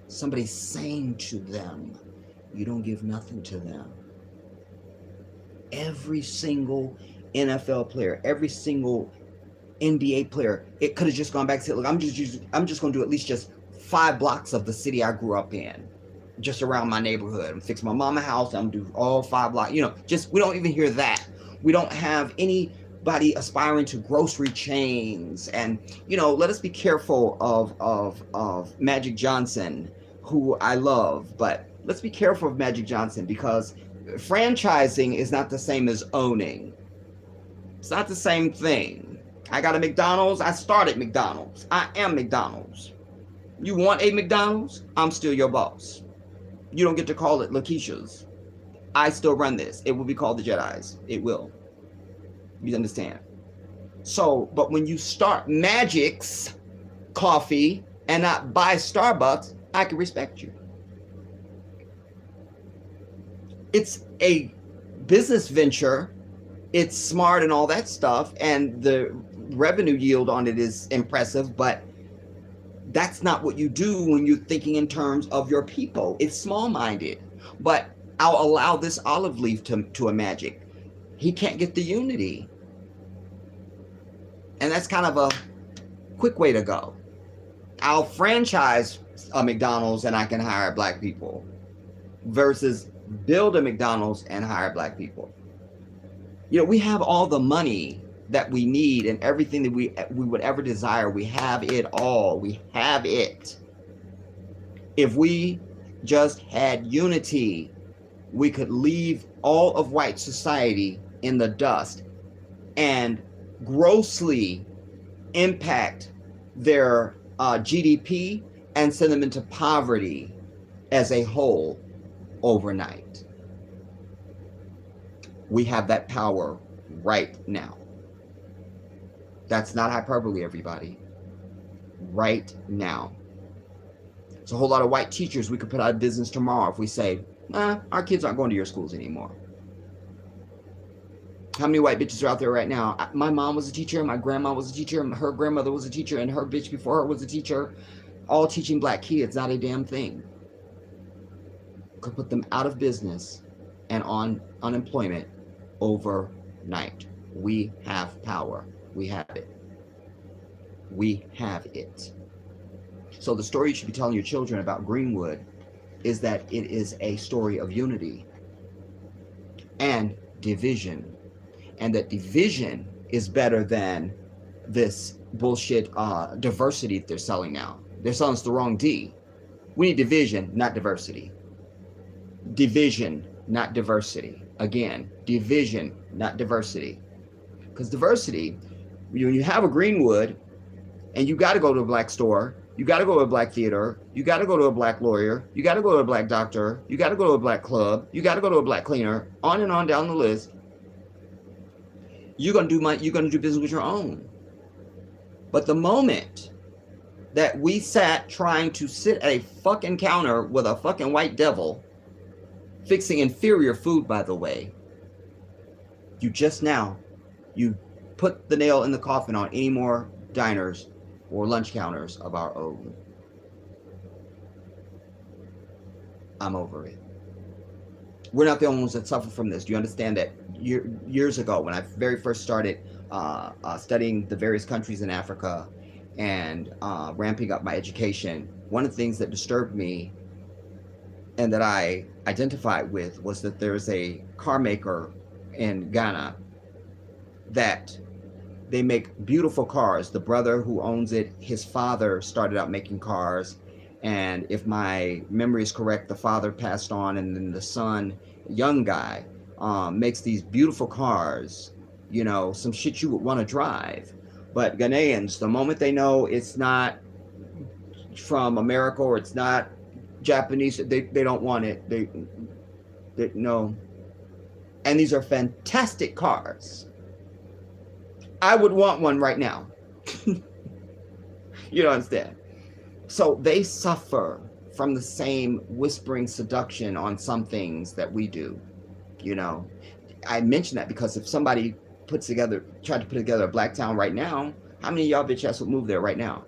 Somebody saying to them, you don't give nothing to them. Every single NFL player, every single NBA player, it could have just gone back and said, look, I'm just going to do at least just 5 blocks of the city I grew up in, just around my neighborhood, and fix my mama's house. I'm going to do all 5 blocks. You know, just, we don't even hear that. We don't have anybody aspiring to grocery chains. And, you know, let us be careful of Magic Johnson, who I love, but let's be careful of Magic Johnson, because franchising is not the same as owning. It's not the same thing. I got a McDonald's. I started McDonald's. I am McDonald's. You want a McDonald's? I'm still your boss. You don't get to call it Lakeisha's. I still run this. It will be called the Jedi's. It will. You understand? So, but when you start Magic's coffee and not buy Starbucks, I can respect you. It's a business venture. It's smart and all that stuff, and the revenue yield on it is impressive, but that's not what you do when you're thinking in terms of your people. It's small-minded. But I'll allow this olive leaf to a Magic. He can't get the unity. And that's kind of a quick way to go. I'll franchise a McDonald's and I can hire black people, versus build a McDonald's and hire black people. You know, we have all the money that we need and everything that we would ever desire. We have it all. We have it. If we just had unity, we could leave all of white society in the dust and grossly impact their GDP and send them into poverty as a whole overnight. We have that power right now. That's not hyperbole, everybody. Right now. It's a whole lot of white teachers we could put out of business tomorrow if we say, our kids aren't going to your schools anymore. How many white bitches are out there right now? My mom was a teacher, my grandma was a teacher, her grandmother was a teacher, and her bitch before her was a teacher. All teaching black kids, not a damn thing. Could put them out of business and on unemployment overnight. We have power. We have it. We have it. So the story you should be telling your children about Greenwood is that it is a story of unity and division. And that division is better than this bullshit diversity that they're selling now. They're selling us the wrong D. We need division, not diversity. Division, not diversity. Again, division, not diversity. Because diversity, when you have a Greenwood and you got to go to a black store, you got to go to a black theater, you got to go to a black lawyer, you got to go to a black doctor, you got to go to a black club, you got to go to a black cleaner, on and on down the list. You're gonna do business with your own. But the moment that we sat trying to sit at a fucking counter with a fucking white devil, fixing inferior food, by the way, you put the nail in the coffin on any more diners or lunch counters of our own. I'm over it. We're not the only ones that suffer from this. Do you understand that years ago, when I very first started studying the various countries in Africa and ramping up my education, one of the things that disturbed me and that I identified with was that there's a car maker in Ghana that they make beautiful cars. The brother who owns it, his father started out making cars. And if my memory is correct, the father passed on, and then the son, young guy, makes these beautiful cars, you know, some shit you would want to drive. But Ghanaians, the moment they know it's not from America or it's not Japanese, they don't want it. They no. And these are fantastic cars. I would want one right now. You don't understand. So they suffer from the same whispering seduction on some things that we do, you know. I mention that because if somebody tried to put together a black town right now, how many of y'all bitch ass would move there right now?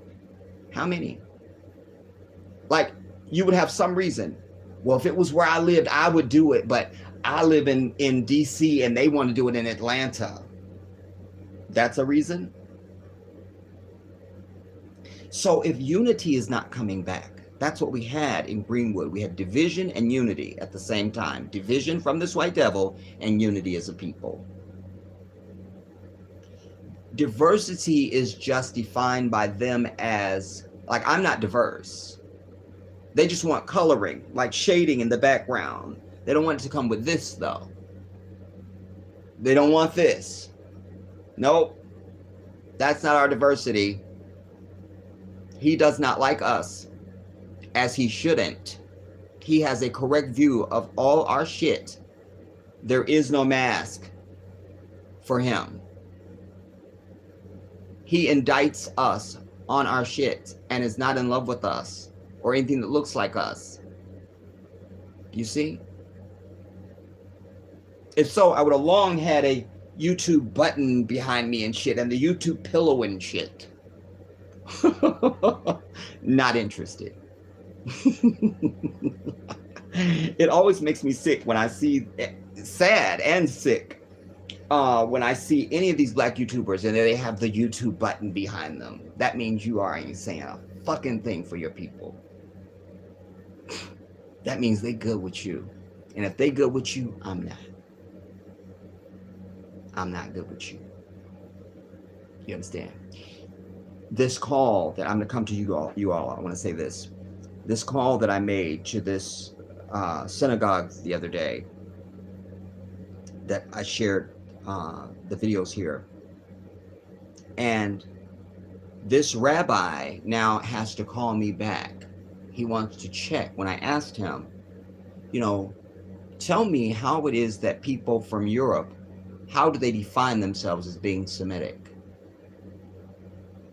How many? Like, you would have some reason. Well, if it was where I lived, I would do it, but I live in DC and they want to do it in Atlanta. That's a reason. So if unity is not coming back, that's what we had in Greenwood. We had division and unity at the same time. Division from this white devil and unity as a people. Diversity is just defined by them as, like, I'm not diverse. They just want coloring, like shading in the background. They don't want it to come with this, though. They don't want this. Nope. That's not our diversity. He does not like us, as he shouldn't. He has a correct view of all our shit. There is no mask for him. He indicts us on our shit and is not in love with us or anything that looks like us. You see? If so, I would have long had a YouTube button behind me and shit, and the YouTube pillow and shit. Not interested. It always makes me sick when I see, sad and sick, when I see any of these black YouTubers and they have the YouTube button behind them. That means you ain't saying a fucking thing for your people. That means they good with you. And if they good with you, I'm not. I'm not good with you. You understand? This call that I'm going to come to you all, I want to say this. This call that I made to this synagogue the other day, that I shared the videos here. And this rabbi now has to call me back. He wants to check. When I asked him, you know, tell me how it is that people from Europe, how do they define themselves as being Semitic?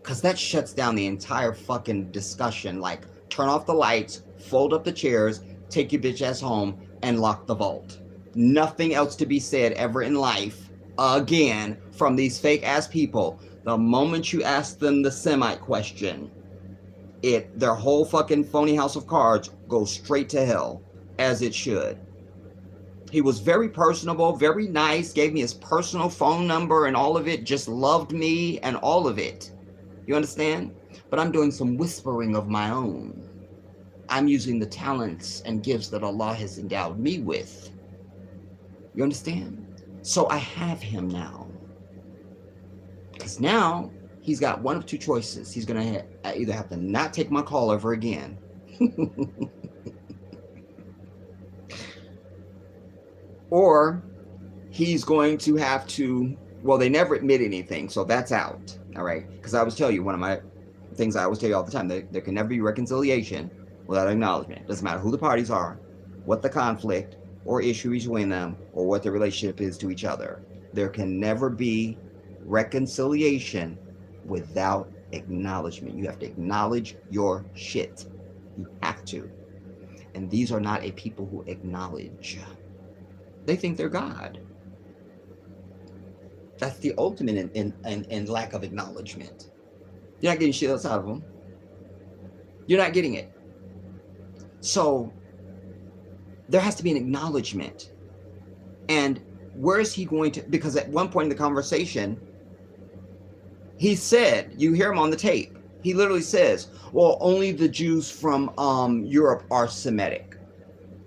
Because that shuts down the entire fucking discussion. Like, turn off the lights, fold up the chairs, take your bitch ass home, and lock the vault. Nothing else to be said ever in life again from these fake ass people. The moment you ask them the Semite question, their whole fucking phony house of cards goes straight to hell, as it should. He was very personable, very nice, gave me his personal phone number and all of it, just loved me and all of it. You understand? But I'm doing some whispering of my own. I'm using the talents and gifts that Allah has endowed me with. You understand? So I have him now. Because now he's got one of two choices. He's going to either have to not take my call ever again. Or he's going to have to, well, they never admit anything, so that's out. All right? Because I always tell you, one of my things I always tell you all the time, there can never be reconciliation without acknowledgement. It doesn't matter who the parties are, what the conflict or issue between them, or what the relationship is to each other. There can never be reconciliation without acknowledgement. You have to acknowledge your shit. You have to. And these are not a people who acknowledge. They think they're God. That's the ultimate in lack of acknowledgement. You're not getting shit else out of them. You're not getting it. So there has to be an acknowledgement. And where is he going to, because at one point in the conversation, he said, you hear him on the tape, he literally says, well, only the Jews from Europe are Semitic.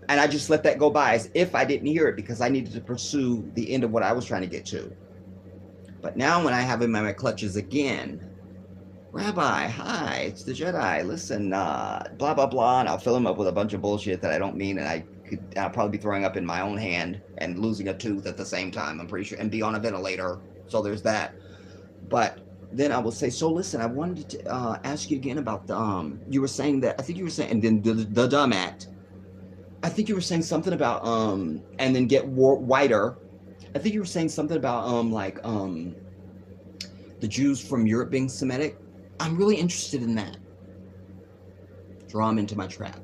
And I just let that go by as if I didn't hear it, because I needed to pursue the end of what I was trying to get to. But now when I have him in my clutches again, Rabbi, hi, it's the Jedi. Listen, blah, blah, blah. And I'll fill him up with a bunch of bullshit that I don't mean. And I'll probably be throwing up in my own hand and losing a tooth at the same time, I'm pretty sure, and be on a ventilator. So there's that. But then I will say, so listen, I wanted to ask you again about the, you were saying that, I think you were saying, and then the dumb act. I think you were saying something about, and then get whiter. I think you were saying something about, the Jews from Europe being Semitic. I'm really interested in that. Draw him into my trap.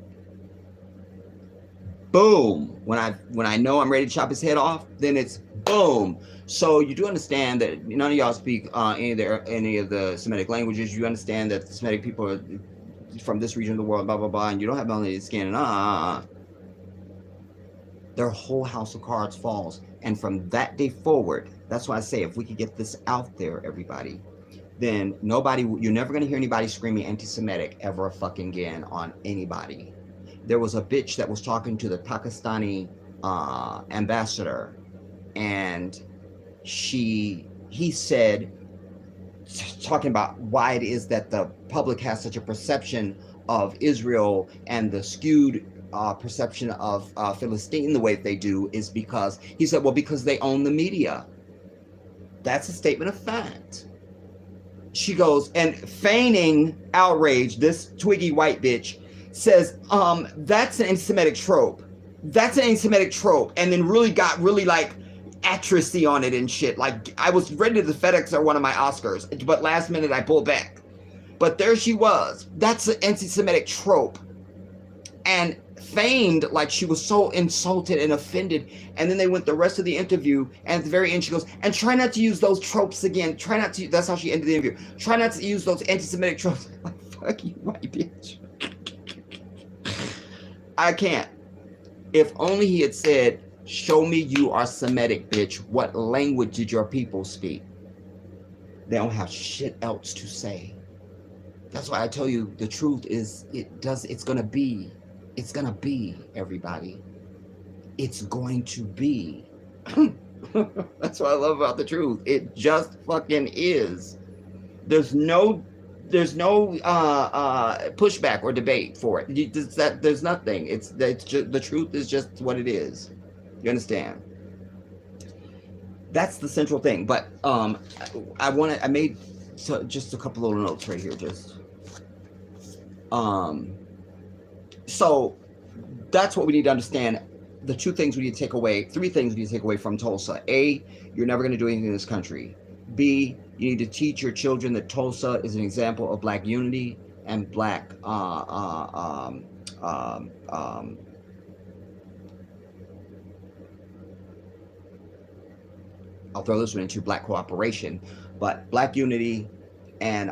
Boom. When I know I'm ready to chop his head off, then it's boom. So you do understand that none of y'all speak any of the Semitic languages. You understand that the Semitic people are from this region of the world, blah, blah, blah, and you don't have melanated skin, and their whole house of cards falls. And from that day forward, that's why I say, if we could get this out there, everybody, then you're never going to hear anybody screaming anti-Semitic ever fucking again on anybody. There was a bitch that was talking to the Pakistani ambassador, and he said, talking about why it is that the public has such a perception of Israel and the skewed perception of Philistine the way they do, is because, he said, well, because they own the media. That's a statement of fact. She goes, and feigning outrage, this twiggy white bitch says, that's an anti-Semitic trope. That's an anti-Semitic trope. And then got like actressy on it and shit. Like, I was ready to FedEx her one of my Oscars, but last minute I pulled back. But there she was. That's an anti-Semitic trope. And feigned like she was so insulted and offended. And then they went the rest of the interview, and at the very end she goes, and try not to use those tropes again. Try not to, that's how she ended the interview. Try not to use those anti-Semitic tropes. Like, fuck you, white bitch. I can't. If only he had said, show me you are Semitic, bitch. What language did your people speak? They don't have shit else to say. That's why I tell you, the truth is, it's gonna be, everybody. It's going to be. That's what I love about the truth. It just fucking is. There's no pushback or debate for it. There's nothing. It's just, the truth is just what it is. You understand? That's the central thing. But I made just a couple little notes right here. So that's what we need to understand. The two things we need to take away, three things we need to take away from Tulsa. A, you're never going to do anything in this country. B, you need to teach your children that Tulsa is an example of Black unity and Black I'll throw this one into Black cooperation, but Black unity and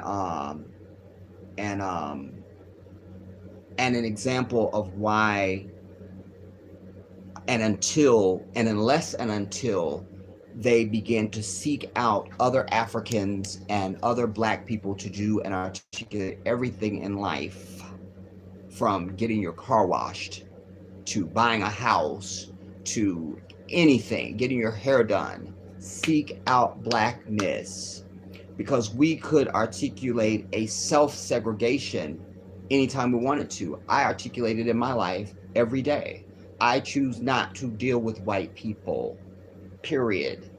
and um and an example of why and unless and until they begin to seek out other Africans and other Black people to do and articulate everything in life, from getting your car washed to buying a house to anything, getting your hair done. Seek out Blackness, because we could articulate a self-segregation anytime we wanted to. I articulate it in my life every day. I choose not to deal with white people, period.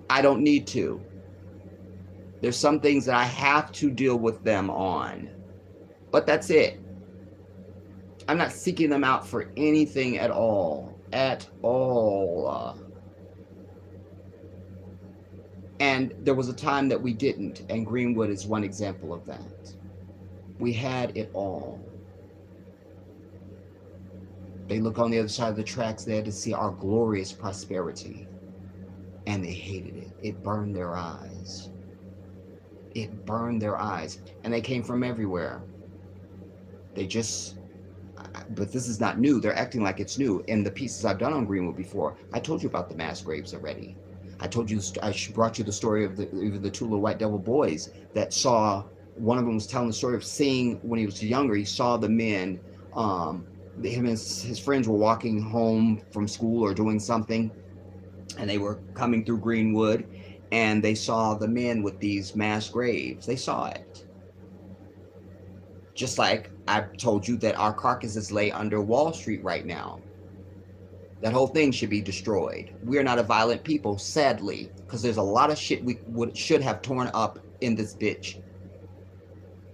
I don't need to. There's some things that I have to deal with them on, but that's it. I'm not seeking them out for anything at all. At all. And there was a time that we didn't, and Greenwood is one example of that. We had it all. They look on the other side of the tracks there to see our glorious prosperity, and they hated it. It burned their eyes. It burned their eyes. And they came from everywhere. But this is not new. They're acting like it's new. In the pieces I've done on Greenwood before, I told you about the mass graves already. I brought you the story of the two little white devil boys that saw, one of them was telling the story of seeing, when he was younger, he saw the men, him and his friends were walking home from school or doing something, and they were coming through Greenwood, and they saw the men with these mass graves. They saw it. Just like I told you that our carcasses lay under Wall Street right now. That whole thing should be destroyed. We are not a violent people, sadly, because there's a lot of shit we should have torn up in this bitch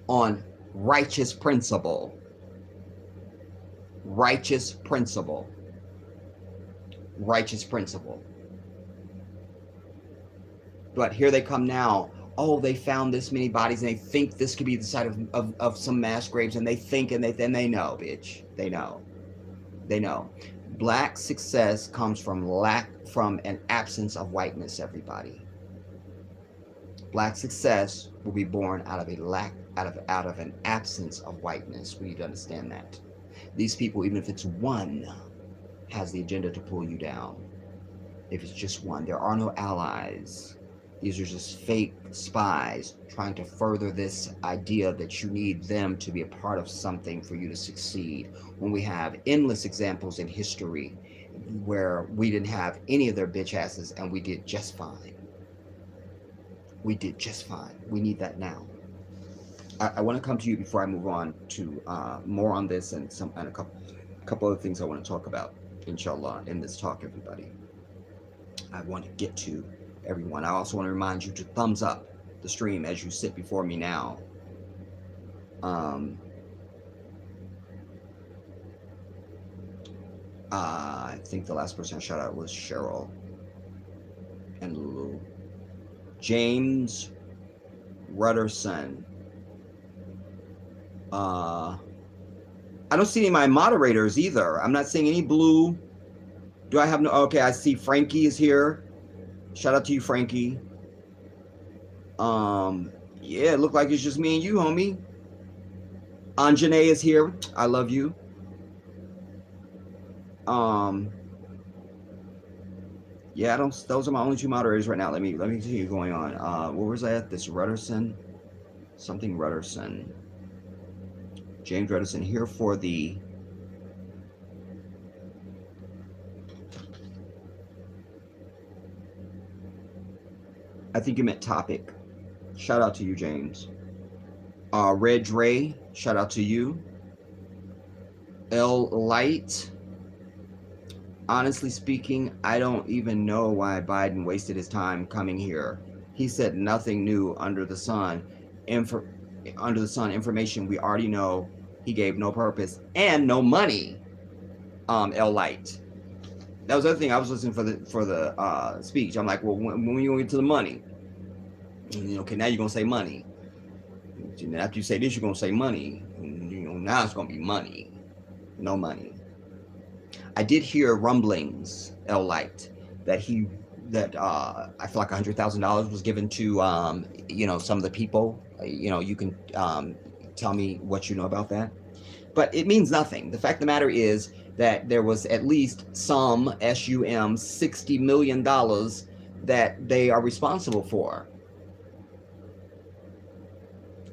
on righteous principle. Righteous principle. Righteous principle. But here they come now. Oh, they found this many bodies, and they think this could be the site of some mass graves, and they think, and they know, bitch. They know. They know. Black success comes from an absence of whiteness, everybody. Black success will be born out of an absence of whiteness. We need to understand that. These people, even if it's one, has the agenda to pull you down. If it's just one, there are no allies. These are just fake spies trying to further this idea that you need them to be a part of something for you to succeed, when we have endless examples in history where we didn't have any of their bitch asses and we did just fine. We did just fine. We need that now. I want to come to you before I move on to more on this and a couple other things I want to talk about, inshallah, in this talk, everybody. I want to get to everyone. I also want to remind you to thumbs up the stream as you sit before me now. I think the last person I shout out was Cheryl and Lulu. James Rudderson. I don't see any of my moderators either. I'm not seeing any blue. Do I have no? Okay, I see Frankie is here. Shout out to you, Frankie. Yeah, it looked like it's just me and you, homie. Anjane is here. I love you. Yeah, those are my only two moderators right now. Let me continue going on. Where was I at? This Rudderson. Something Rudderson. James Rudderson here for the I think you meant topic. Shout out to you, James. Red Dre, shout out to you. L Light. Honestly speaking, I don't even know why Biden wasted his time coming here. He said nothing new under the sun. Information we already know. He gave no purpose and no money. L Light. That was the other thing. I was listening for the speech. I'm like, well, when you gonna get to the money? And, okay, now you're gonna say money. And after you say this, you're gonna say money. And, now it's gonna be money. No money. I did hear rumblings, L Light, that he that I feel like $100,000 was given to some of the people. You can tell me what you know about that. But it means nothing. The fact of the matter is that there was at least some $60 million that they are responsible for.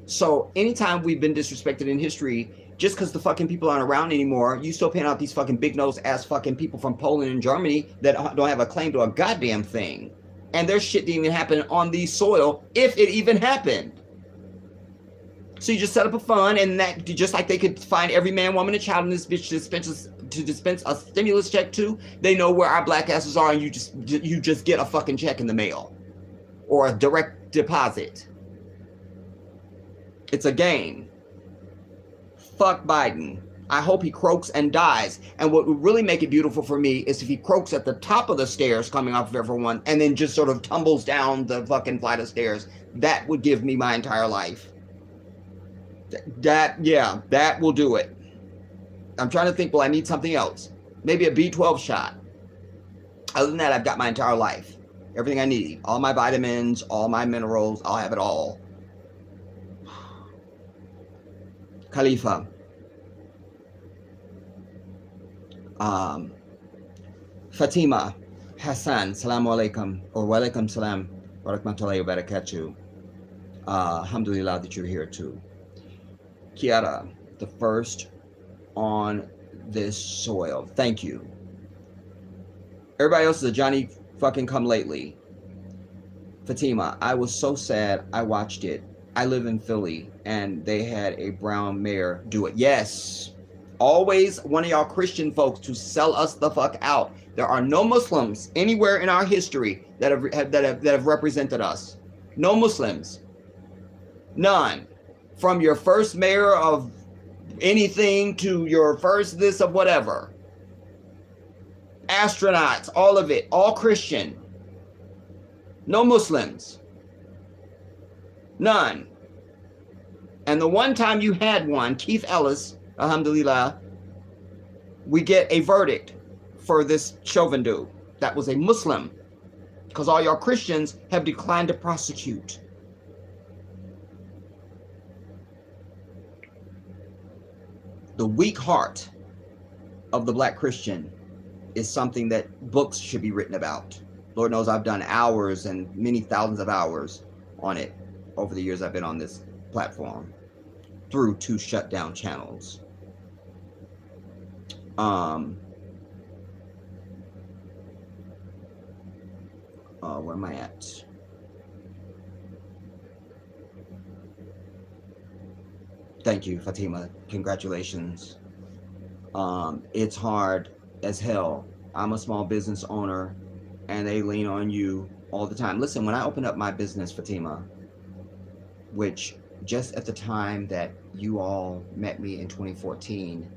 So anytime we've been disrespected in history, just because the fucking people aren't around anymore, you still paying out these fucking big nose ass fucking people from Poland and Germany that don't have a claim to a goddamn thing. And their shit didn't even happen on the soil, if it even happened. So you just set up a fund, and that, just like they could find every man, woman, and child in this bitch to dispense a stimulus check to, they know where our black asses are, and you just get a fucking check in the mail or a direct deposit. It's a game. Fuck Biden. I hope he croaks and dies. And what would really make it beautiful for me is if he croaks at the top of the stairs coming off of everyone and then just sort of tumbles down the fucking flight of stairs. That would give me my entire life. That will do it. I'm trying to think, well, I need something else. Maybe a B12 shot. Other than that, I've got my entire life. Everything I need. All my vitamins, all my minerals, I'll have it all. Khalifa. Fatima Hassan, salamu alaikum, or wa alaikum salam, wa rahmatullahi wa barakatuh. Alhamdulillah that you're here too. Kiara, the first on this soil. Thank you. Everybody else is a Johnny fucking come lately. Fatima, I was so sad I watched it. I live in Philly and they had a brown mayor do it. Yes. Always one of y'all Christian folks to sell us the fuck out. There are no Muslims anywhere in our history that have represented us. No Muslims. None. From your first mayor of anything to your first this of whatever. Astronauts, all of it, all Christian. No Muslims. None. And the one time you had one, Keith Ellis, alhamdulillah, we get a verdict for this Chauvin dude. That was a Muslim. Because all y'all Christians have declined to prosecute. The weak heart of the black Christian is something that books should be written about. Lord knows I've done hours and many thousands of hours on it over the years I've been on this platform through 2 shutdown channels. Where am I at? Thank you, Fatima. Congratulations. It's hard as hell. I'm a small business owner and they lean on you all the time. Listen, when I opened up my business, Fatima, which just at the time that you all met me in 2014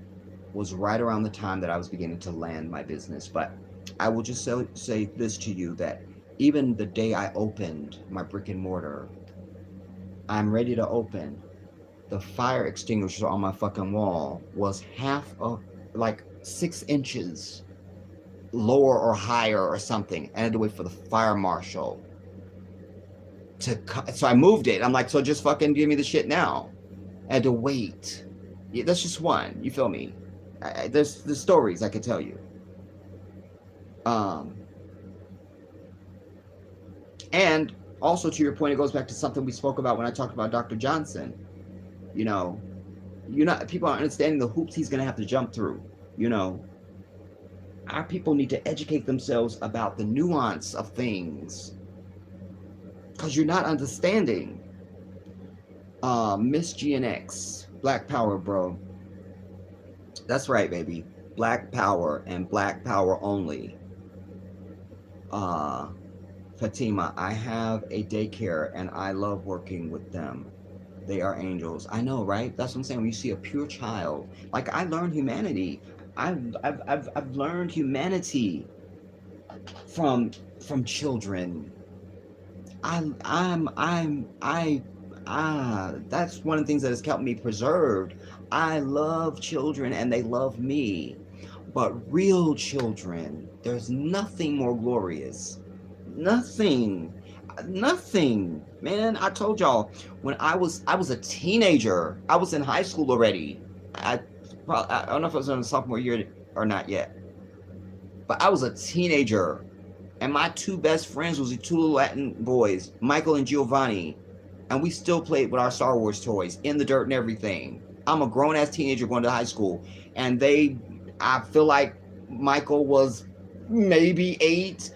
was right around the time that I was beginning to land my business. But I will just say this to you, that even the day I opened my brick and mortar, I'm ready to open. The fire extinguisher on my fucking wall was like 6 inches lower or higher or something. I had to wait for the fire marshal to so I moved it. I'm like, so just fucking give me the shit now. I had to wait. Yeah, that's just one. You feel me? There's stories I could tell you. And also to your point, it goes back to something we spoke about when I talked about Dr. Johnson. You know, people aren't understanding the hoops he's going to have to jump through. You know, our people need to educate themselves about the nuance of things, because you're not understanding. Miss GNX, Black Power, bro. That's right, baby. Black Power and Black Power only. Fatima, I have a daycare and I love working with them. They are angels. I know, right? That's what I'm saying. When you see a pure child, like I learned humanity. I've learned humanity from children. That's one of the things that has kept me preserved. I love children and they love me. But real children, there's nothing more glorious Nothing. Nothing. Man, I told y'all when I was a teenager. I was in high school already. I I don't know if I was in the sophomore year or not yet. But I was a teenager, and my two best friends was the two little Latin boys, Michael and Giovanni, and we still played with our Star Wars toys in the dirt and everything. I'm a grown ass teenager going to high school, and I feel like Michael was maybe 8,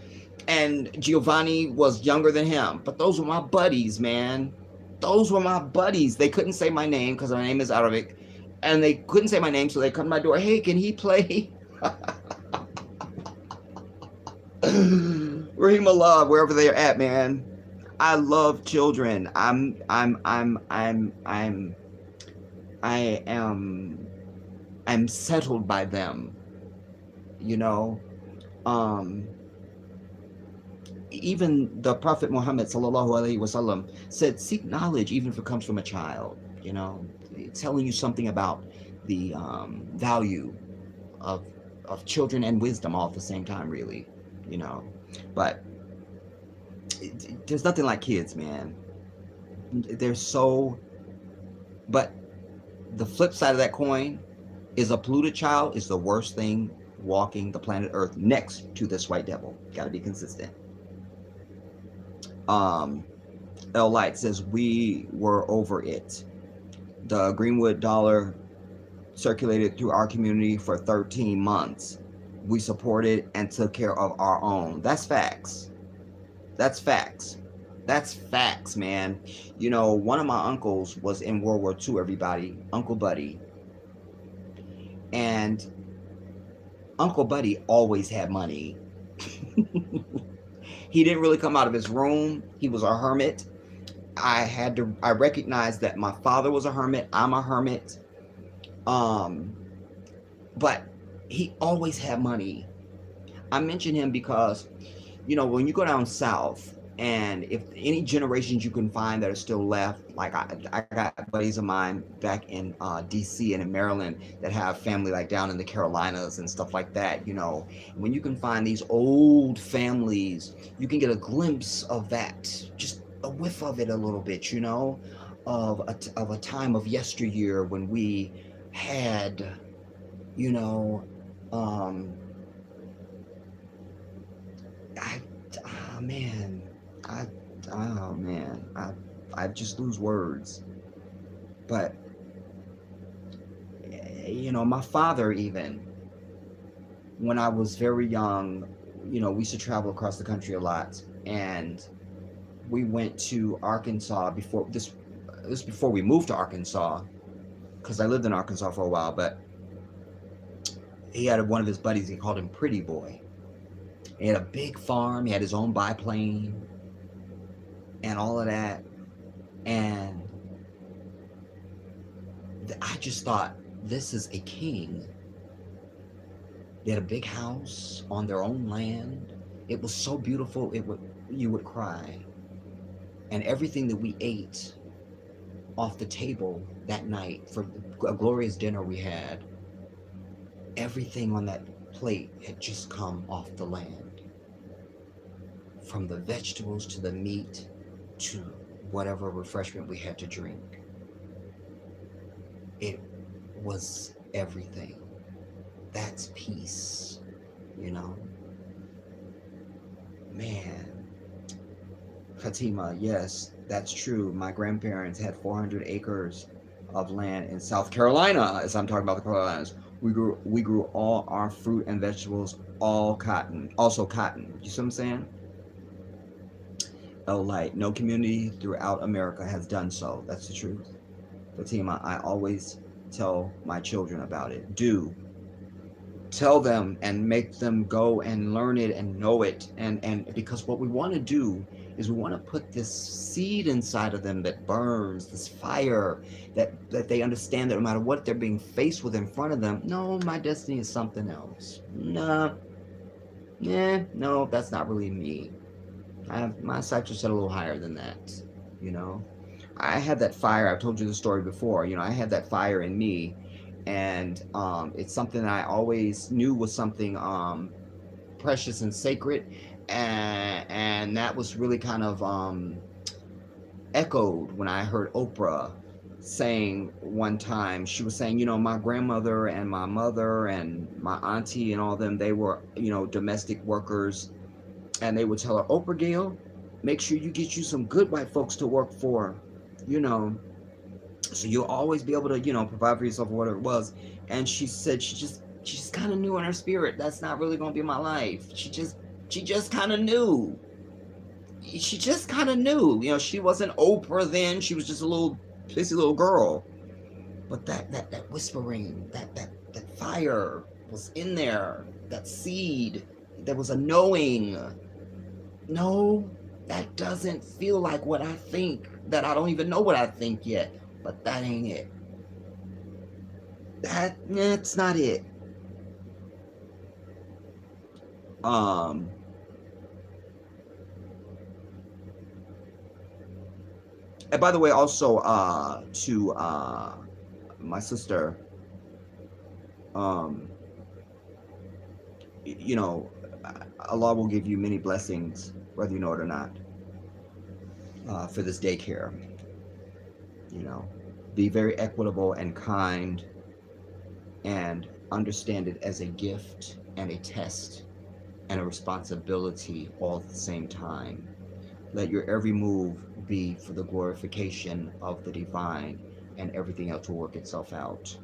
and Giovanni was younger than him. But those were my buddies, man. Those were my buddies. They couldn't say my name because my name is Arabic, and they couldn't say my name, so they come to my door. Hey, can he play? Raheem Allah, wherever they're at, man. I love children. I am I'm settled by them, you know. Um Even the Prophet Muhammad sallallahu alaihi wasallam said, seek knowledge even if it comes from a child, you know, telling you something about the value of children and wisdom all at the same time, really, you know. But there's nothing like kids, man. They're so. But the flip side of that coin is a polluted child is the worst thing walking the planet Earth next to this white devil. Got to be consistent. L Light says we were over it. The Greenwood dollar circulated through our community for 13 months. We supported and took care of our own. That's facts. That's facts. That's facts, man. You know, one of my uncles was in World War II, everybody. Uncle Buddy. And Uncle Buddy always had money. He didn't really come out of his room. He was a hermit. I recognized that my father was a hermit. I'm a hermit. But he always had money. I mention him because, you know, when you go down south, and if any generations you can find that are still left, like I got buddies of mine back in DC and in Maryland that have family like down in the Carolinas and stuff like that, you know, when you can find these old families, you can get a glimpse of that, just a whiff of it a little bit, you know, of a time of yesteryear when we had, you know, man, I just lose words. But you know, my father, even when I was very young, you know, we used to travel across the country a lot, and we went to Arkansas before this. This was before we moved to Arkansas, because I lived in Arkansas for a while. But he had one of his buddies. He called him Pretty Boy. He had a big farm. He had his own biplane and all of that. And I just thought, this is a king. They had a big house on their own land. It was so beautiful, you would cry. And everything that we ate off the table that night for a glorious dinner we had, everything on that plate had just come off the land. From the vegetables to the meat to whatever refreshment we had to drink. It was everything. That's peace, you know? Man. Fatima, yes, that's true. My grandparents had 400 acres of land in South Carolina, as I'm talking about the Carolinas. We grew all our fruit and vegetables, all cotton. Also cotton. You see what I'm saying? Oh, light. No community throughout America has done so. That's the truth. Fatima, I always tell my children about it. Do. Tell them and make them go and learn it and know it. And because what we want to do is we want to put this seed inside of them that burns, this fire, that they understand that no matter what they're being faced with in front of them, no, my destiny is something else. No, that's not really me. My sights are set a little higher than that, you know. I had that fire. I've told you the story before. You know, I had that fire in me, and it's something that I always knew was something precious and sacred. and that was really kind of echoed when I heard Oprah saying one time. She was saying, my grandmother and my mother and my auntie and all them, they were, domestic workers, and they would tell her, Oprah Gail, make sure you get you some good white folks to work for, you know, so you'll always be able to, provide for yourself or whatever it was. And she said she just kind of knew in her spirit that's not really gonna be my life. She just kind of knew. She just kind of knew. She wasn't Oprah then. She was just a little pissy little girl. But that whispering, that fire was in there. That seed. There was a knowing. No, that doesn't feel like what I think. That I don't even know what I think yet. But that ain't it. That's not it. And by the way, also to my sister, um, you know, Allah will give you many blessings, whether you know it or not, for this daycare. Be very equitable and kind, and understand it as a gift and a test and a responsibility all at the same time. Let your every move be for the glorification of the divine, and everything else will work itself out.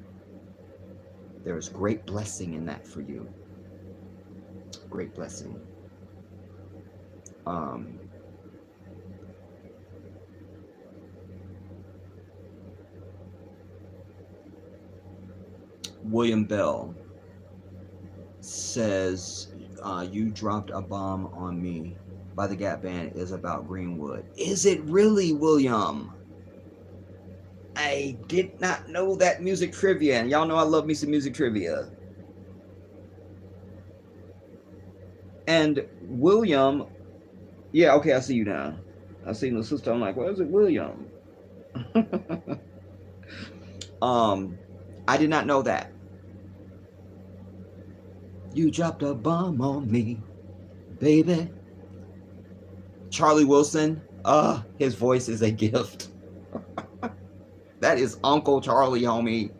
There is great blessing in that for you. Great blessing. William Bell says, You Dropped a Bomb on Me by the Gap Band is about Greenwood. Is it really, William? I did not know that music trivia, and y'all know I love me some music trivia. And William, yeah, okay, I see you now. I see the sister. I'm like, what is it, William? I did not know that. You dropped a bomb on me, baby. Charlie Wilson, his voice is a gift. That is Uncle Charlie, homie.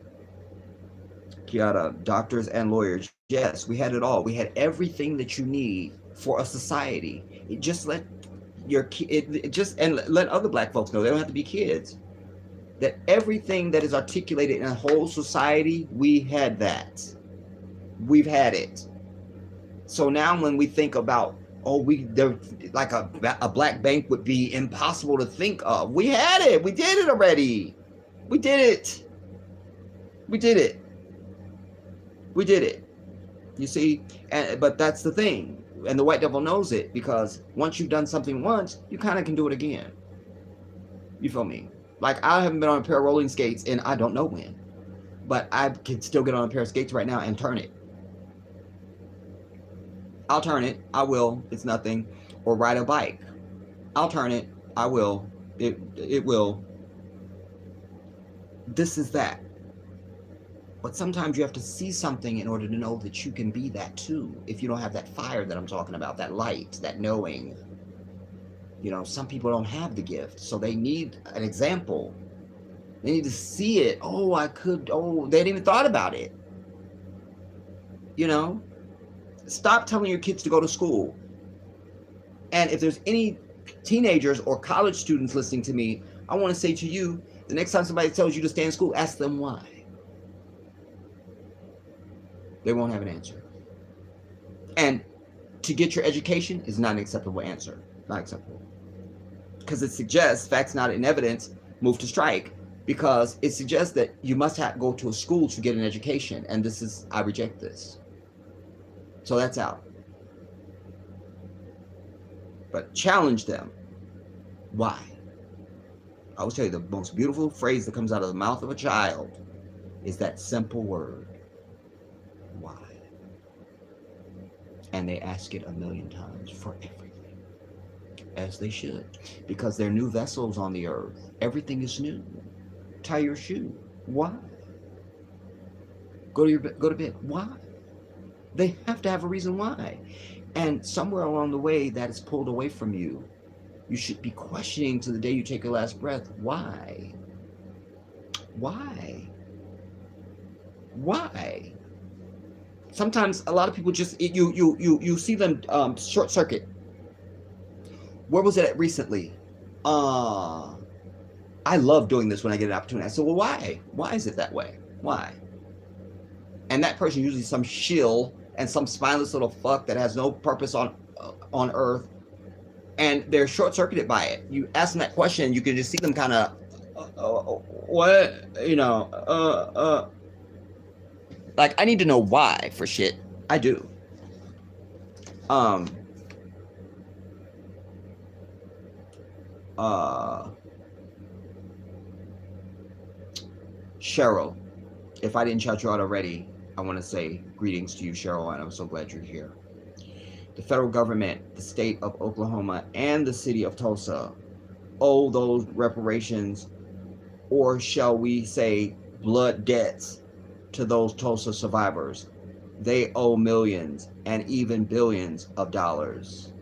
Kiara, doctors and lawyers. Yes, we had it all. We had everything that you need for a society. Just let your and let other black folks know, they don't have to be kids, that everything that is articulated in a whole society, we had that. We've had it. So now when we think about, like a black bank would be impossible to think of. We had it. We did it already. We did it. We did it. We did it. You see, but that's the thing. And the white devil knows it, because once you've done something once, you kind of can do it again. You feel me? Like, I haven't been on a pair of rolling skates in I don't know when, but I can still get on a pair of skates right now and turn it. I'll turn it. I will. It's nothing. Or ride a bike. I'll turn it. I will. It will. This is that. But sometimes you have to see something in order to know that you can be that too. If you don't have that fire that I'm talking about, that light, that knowing. Some people don't have the gift, so they need an example. They need to see it. They hadn't even thought about it. Stop telling your kids to go to school. And if there's any teenagers or college students listening to me, I want to say to you, the next time somebody tells you to stay in school, ask them why. They won't have an answer. And to get your education is not an acceptable answer. Not acceptable. Because it suggests, facts not in evidence, move to strike. Because it suggests that you must go to a school to get an education. And I reject this. So that's out. But challenge them. Why? I will tell you, the most beautiful phrase that comes out of the mouth of a child is that simple word. Why? And they ask it 1,000,000 times for everything. As they should. Because they're new vessels on the earth. Everything is new. Tie your shoe. Why? Go to bed. Why? They have to have a reason why. And somewhere along the way, that is pulled away from you. You should be questioning to the day you take your last breath. Why? Why? Why? Sometimes a lot of people just you see them short circuit. Where was it at recently? Uh I love doing this when I get an opportunity. I said, well, why? Why is it that way? Why? And that person usually some shill and some spineless little fuck that has no purpose on earth, and they're short circuited by it. You ask them that question, you can just see them kind of, what, like I need to know why for shit. I do. Um. Cheryl, if I didn't shout you out already, I want to say greetings to you, Cheryl, and I'm so glad you're here. The federal government, the state of Oklahoma, and the city of Tulsa owe those reparations, or shall we say blood debts, to those Tulsa survivors. They owe millions and even billions of dollars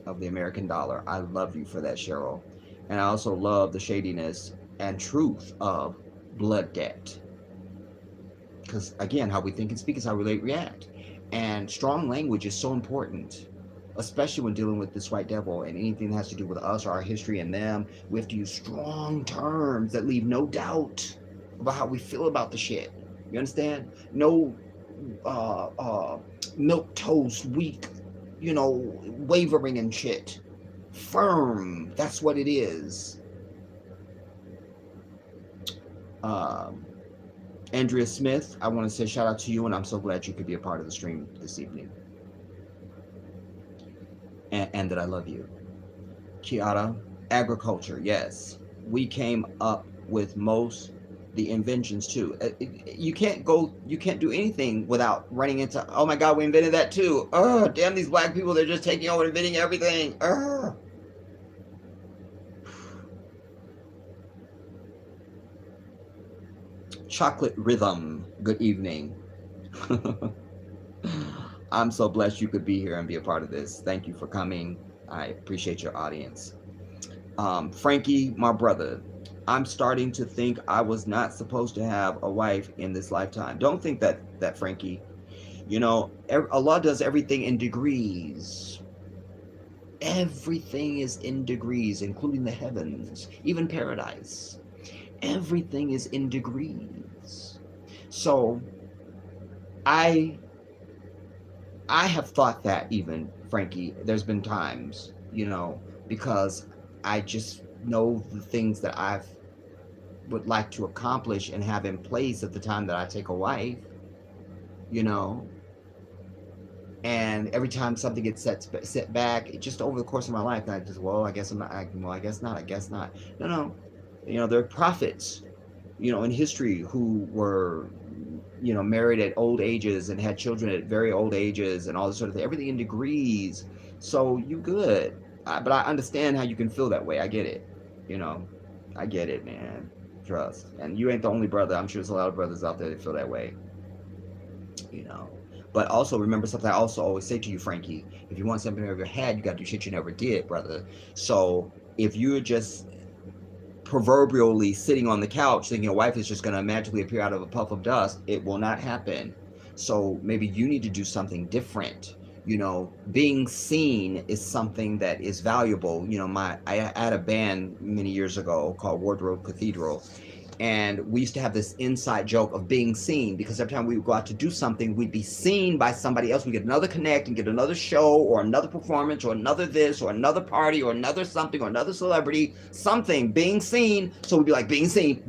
of the American dollar. I love you for that, Cheryl. And I also love the shadiness and truth of blood debt. Because again, how we think and speak is how we react. And strong language is so important, especially when dealing with this white devil and anything that has to do with us or our history and them. We have to use strong terms that leave no doubt about how we feel about the shit. You understand? No milk toast, weak, wavering and shit. Firm. That's what it is. Andrea Smith, I want to say shout out to you, and I'm so glad you could be a part of the stream this evening. And that I love you. Kiara, agriculture, yes. We came up with most the inventions too. You can't do anything without running into, oh my God, we invented that too. Oh, damn these black people, they're just taking over, inventing everything. Chocolate Rhythm, good evening. I'm so blessed you could be here and be a part of this. Thank you for coming. I appreciate your audience. Frankie, my brother, I'm starting to think I was not supposed to have a wife in this lifetime. Don't think that Frankie. Allah does everything in degrees. Everything is in degrees, including the heavens, even paradise. Everything is in degrees. So I have thought that, even Frankie, there's been times, because I just know the things that I would like to accomplish and have in place at the time that I take a wife, and every time something gets set back, just over the course of my life, I just, I guess I'm not, I guess not. No. There are prophets, in history who were, married at old ages and had children at very old ages and all this sort of thing, everything in degrees. So you good. But I understand how you can feel that way. I get it. I get it, man. Trust. And you ain't the only brother. I'm sure there's a lot of brothers out there that feel that way. But also remember something I also always say to you, Frankie. If you want something over your head, you got to do shit you never did, brother. So if you're just proverbially sitting on the couch thinking your wife is just going to magically appear out of a puff of dust, it will not happen. So maybe you need to do something different. Being seen is something that is valuable. I had a band many years ago called Wardrobe Cathedral, and we used to have this inside joke of being seen, because every time we would go out to do something, we'd be seen by somebody else. We get another connect and get another show or another performance or another this or another party or another something or another celebrity, something being seen. So we'd be like, being seen.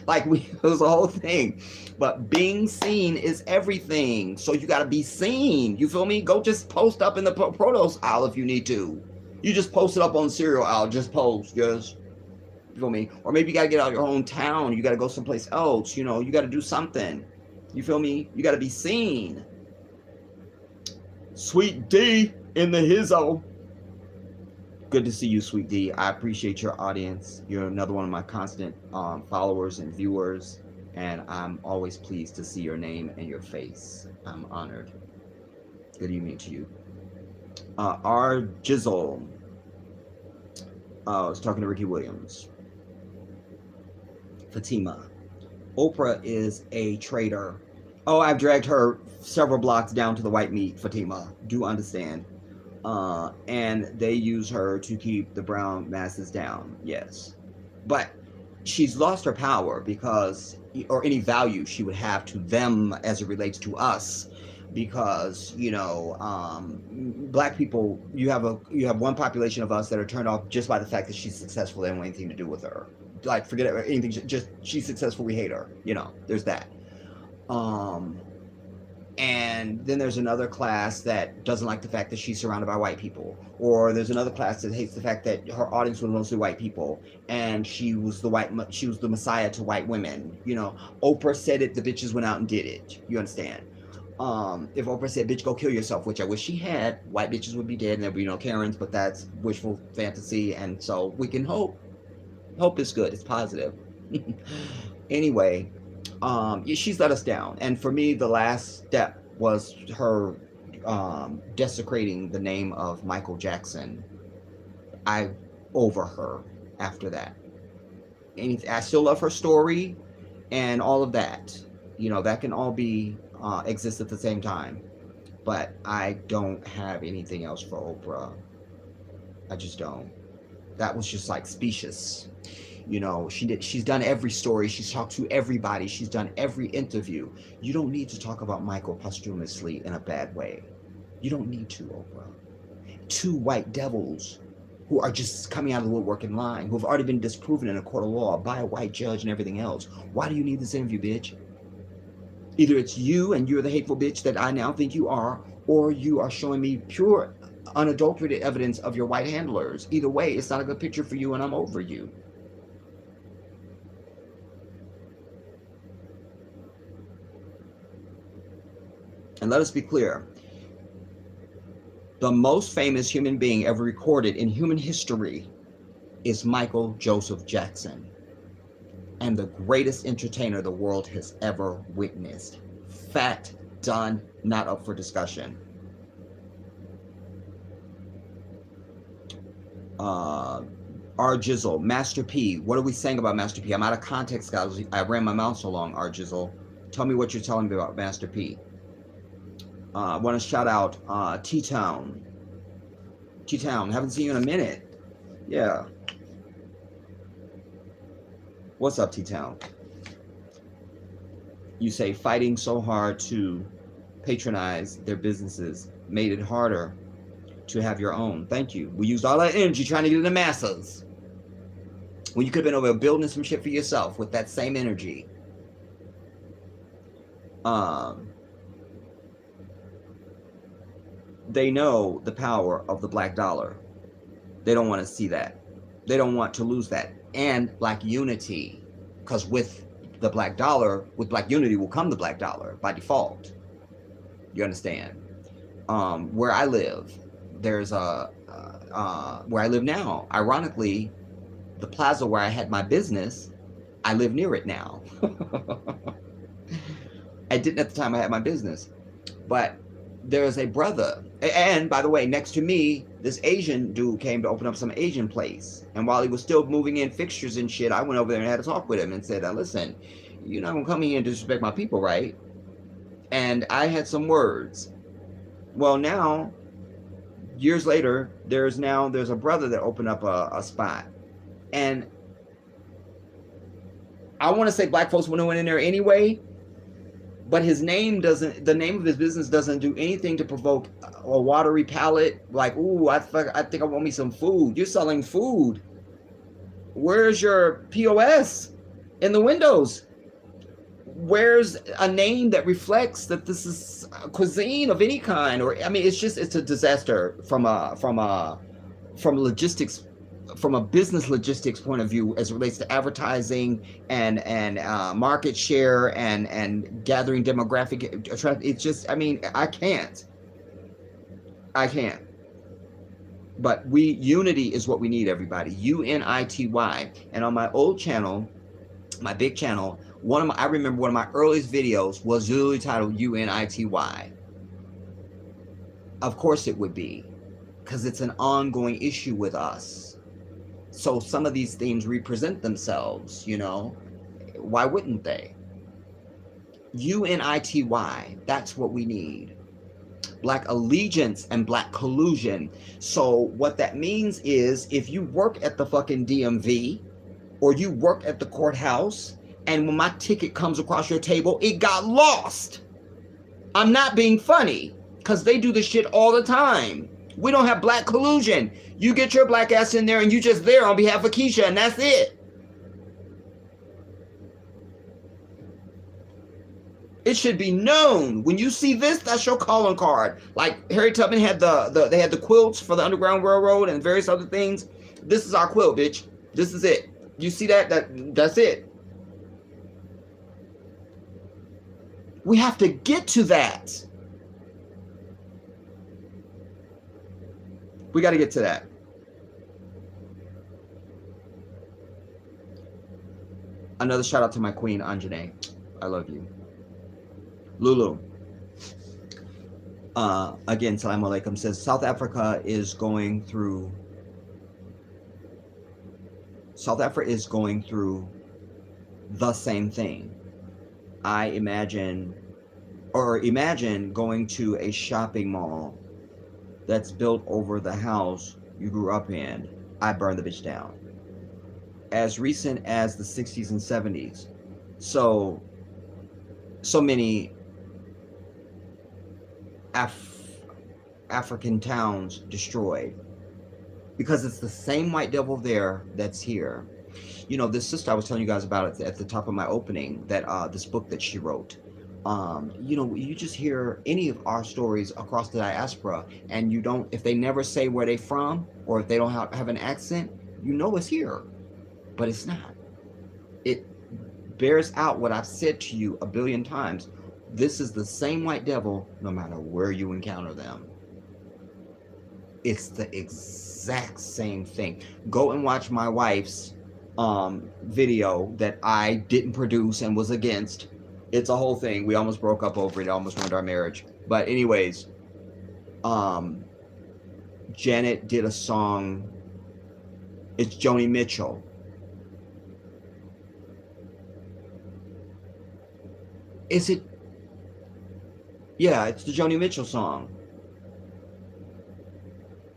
Like it was a whole thing. But being seen is everything. So you got to be seen. You feel me? Go just post up in the produce aisle if you need to. You just post it up on the cereal aisle. Just post. Just. You feel me? Or maybe you got to get out of your own town. You got to go someplace else. You got to do something. You feel me? You got to be seen. Sweet D in the hizzo. Good to see you, Sweet D. I appreciate your audience. You're another one of my constant followers and viewers. And I'm always pleased to see your name and your face. I'm honored. Good evening to you. R. Jizzle. I was talking to Ricky Williams. Fatima. Oprah is a traitor. Oh, I've dragged her several blocks down to the white meat, Fatima. Do understand. And they use her to keep the brown masses down. Yes. But she's lost her power because, or any value she would have to them as it relates to us, because black people, you have one population of us that are turned off just by the fact that she's successful. They don't want anything to do with her. Like, forget anything. Just she's successful. We hate her. There's that. And then there's another class that doesn't like the fact that she's surrounded by white people, or there's another class that hates the fact that her audience was mostly white people, and she was the messiah to white women. Oprah said it, the bitches went out and did it. You understand? If Oprah said, "Bitch, go kill yourself," which I wish she had, white bitches would be dead and there'd be no Karens, but that's wishful fantasy, and so we can hope. Hope is good. It's positive. Anyway. She's let us down, and for me the last step was her desecrating the name of Michael Jackson. I over her after that. I still love her story and all of that. That can all be exist at the same time, but I don't have anything else for Oprah. I just don't. That was just like specious. She's done every story. She's talked to everybody. She's done every interview. You don't need to talk about Michael posthumously in a bad way. You don't need to, Oprah. Two white devils who are just coming out of the woodwork in line, who have already been disproven in a court of law by a white judge and everything else. Why do you need this interview, bitch? Either it's you and you're the hateful bitch that I now think you are, or you are showing me pure, unadulterated evidence of your white handlers. Either way, it's not a good picture for you, and I'm over you. And let us be clear, the most famous human being ever recorded in human history is Michael Joseph Jackson, and the greatest entertainer the world has ever witnessed. Fact, done, not up for discussion. R. Jizzle, Master P. What are we saying about Master P? I'm out of context, guys. I ran my mouth so long, R. Jizzle. Tell me what you're telling me about Master P. I want to shout out T-Town. T-Town, haven't seen you in a minute. Yeah. What's up, T-Town? You say fighting so hard to patronize their businesses made it harder to have your own. Thank you. We used all that energy trying to get in the masses, when you could have been over building some shit for yourself with that same energy. They know the power of the black dollar. They don't want to see that. They don't want to lose that. And black unity, because with the black dollar, with black unity will come the black dollar by default. You understand? Where I live, there's where I live now, ironically, the plaza where I had my business, I live near it now. I didn't at the time I had my business, but there's a brother, and by the way, next to me, this Asian dude came to open up some Asian place, and while he was still moving in fixtures and shit, I went over there and had a talk with him and said, listen, you're not gonna come here and disrespect my people, right? And I had some words. Well, now, years later, there's a brother that opened up a spot, and I want to say black folks went in there anyway, but the name of his business doesn't do anything to provoke a watery palate. Like, ooh, I think I want me some food. You're selling food. Where's your POS in the windows? Where's a name that reflects that this is a cuisine of any kind? Or, I mean, it's a disaster from a business logistics point of view as it relates to advertising and market share and gathering demographic. It's just, I mean, I can't. But unity is what we need, everybody. UNITY. And on my old channel, my big channel, I remember one of my earliest videos was literally titled UNITY. Of course it would be, because it's an ongoing issue with us. So some of these themes represent themselves, you know. Why wouldn't they? UNITY, that's what we need. Black allegiance and black collusion. So what that means is, if you work at the fucking DMV or you work at the courthouse, and when my ticket comes across your table, it got lost. I'm not being funny, because they do this shit all the time. We don't have black collusion. You get your black ass in there and you just there on behalf of Keisha, and that's it. It should be known. When you see this, that's your calling card. Like Harry Tubman had they had the quilts for the Underground Railroad and various other things. This is our quilt, bitch. This is it. You see that? That's it. We have to get to that. We got to get to that. Another shout out to my queen, Anjane. I love you. Lulu. Again, Salam Alaikum says South Africa is going through the same thing. I imagine going to a shopping mall that's built over the house you grew up in. I burn the bitch down. As recent as the 60s and 70s. So many African towns destroyed, because it's the same white devil there that's here. You know, this sister I was telling you guys about at the top of my opening, that this book that she wrote. You know, you just hear any of our stories across the diaspora, and you don't, if they never say where they from, or if they don't have an accent, you know it's here, but it's not. It bears out what I've said to you a billion times. This is the same white devil no matter where you encounter them. It's the exact same thing. Go and watch my wife's video that I didn't produce and was against. It's a whole thing. We almost broke up over it. It almost ruined our marriage. But anyways, Janet did a song. It's Joni Mitchell. Is it? Yeah, it's the Joni Mitchell song.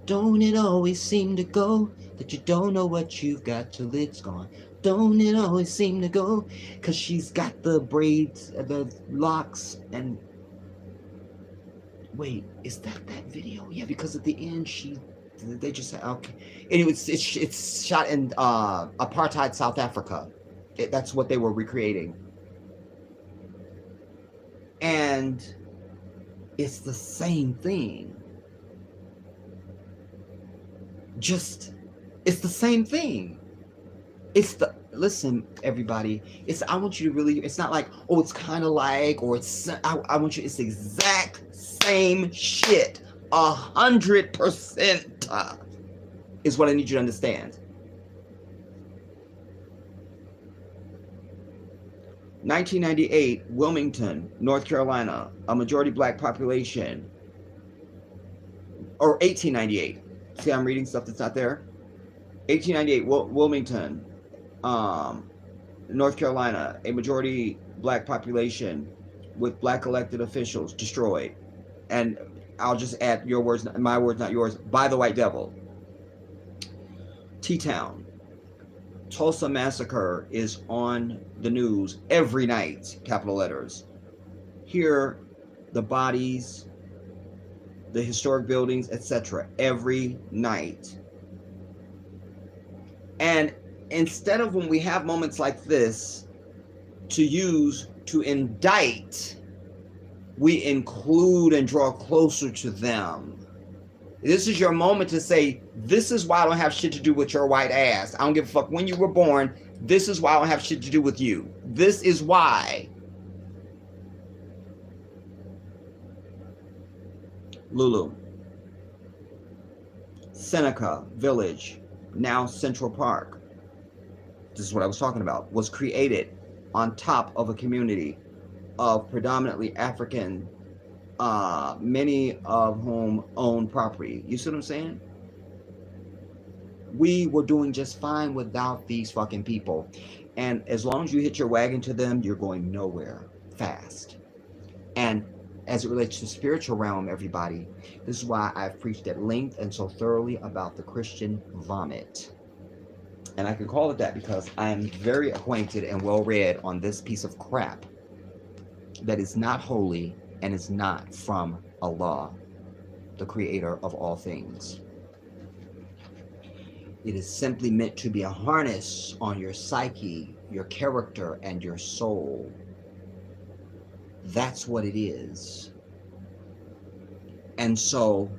Don't it always seem to go that you don't know what you've got till it's gone? Don't it always seem to go? Because she's got the braids, the locks, and... Wait, is that video? Yeah, because at the end, they just said, okay. Anyways, it's shot in apartheid South Africa. That's what they were recreating. And it's the same thing. It's the same thing. Listen, everybody, I want you to really, it's not like, oh, it's kind of like, or I want you, it's the exact same shit. 100% is what I need you to understand. 1998, Wilmington, North Carolina, a majority black population. Or 1898. See, I'm reading stuff that's not there. 1898, Wilmington, North Carolina, a majority black population with black elected officials destroyed. And I'll just add your words, my words, not yours, by the white devil. T-Town. Tulsa Massacre is on the news every night, capital letters. Here, the bodies, the historic buildings, etc., every night. And instead of, when we have moments like this to use to indict, we include and draw closer to them. This is your moment to say, this is why I don't have shit to do with your white ass. I don't give a fuck when you were born. This is why I don't have shit to do with you. This is why. Lulu. Seneca Village, now Central Park. This is what I was talking about. Was created on top of a community of predominantly African many of whom own property. You see what I'm saying? We were doing just fine without these fucking people. And as long as you hit your wagon to them, you're going nowhere fast. And as it relates to the spiritual realm, everybody, this is why I've preached at length and so thoroughly about the Christian vomit. And I can call it that because I am very acquainted and well read on this piece of crap that is not holy and is not from Allah, the creator of all things. It is simply meant to be a harness on your psyche, your character, and your soul. That's what it is. And so,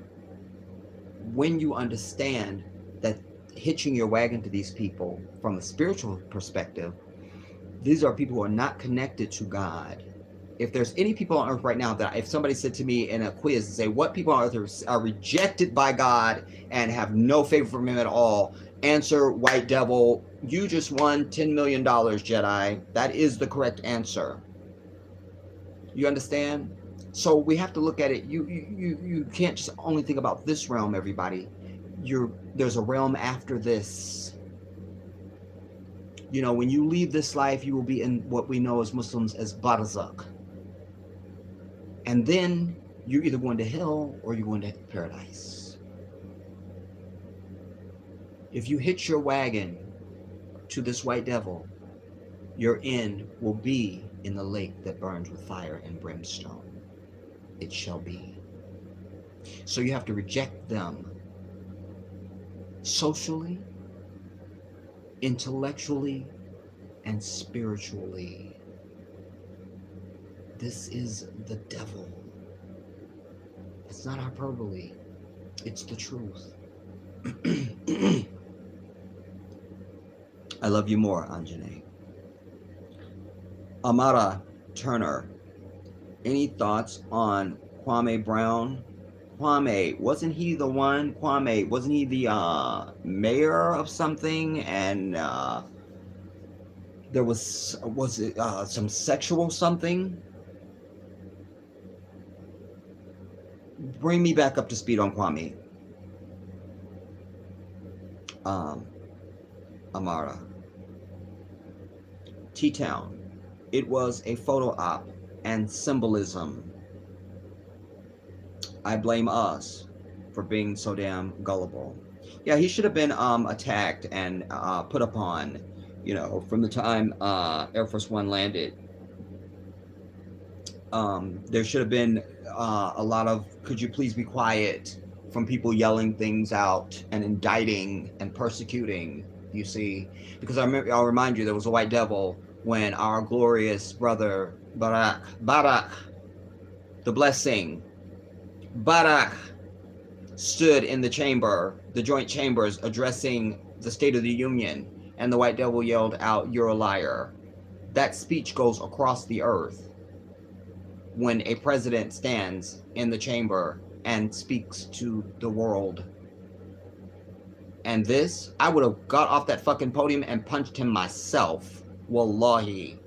when you understand that hitching your wagon to these people from a spiritual perspective, these are people who are not connected to God. If there's any people on earth right now that if somebody said to me in a quiz and say, what people on earth are rejected by God and have no favor from him at all, answer white devil. You just won $10 million, Jedi. That is the correct answer. You understand? So we have to look at it. You can't just only think about this realm, everybody. There's a realm after this. You know, when you leave this life, you will be in what we know as Muslims as barzakh. And then you're either going to hell or you're going to paradise. If you hitch your wagon to this white devil, your end will be in the lake that burns with fire and brimstone. It shall be. So you have to reject them socially, intellectually, and spiritually. This is the devil. It's not hyperbole. It's the truth. I love you more, Anjane. Amara Turner. Any thoughts on Kwame Brown? Kwame, wasn't he the one? Kwame, wasn't he the mayor of something? And there was it some sexual something? Bring me back up to speed on Kwame. Amara. T-Town. It was a photo op and symbolism. I blame us for being so damn gullible. Yeah, he should have been attacked and put upon, you know, from the time Air Force One landed. There should have been a lot of, could you please be quiet, from people yelling things out and indicting and persecuting, you see. Because I'll remind you, there was a white devil when our glorious brother Barak, the blessing, Barak stood in the chamber, the joint chambers, addressing the State of the Union, and the white devil yelled out, "You're a liar." That speech goes across the earth when a president stands in the chamber and speaks to the world. And this, I would have got off that fucking podium and punched him myself. Wallahi.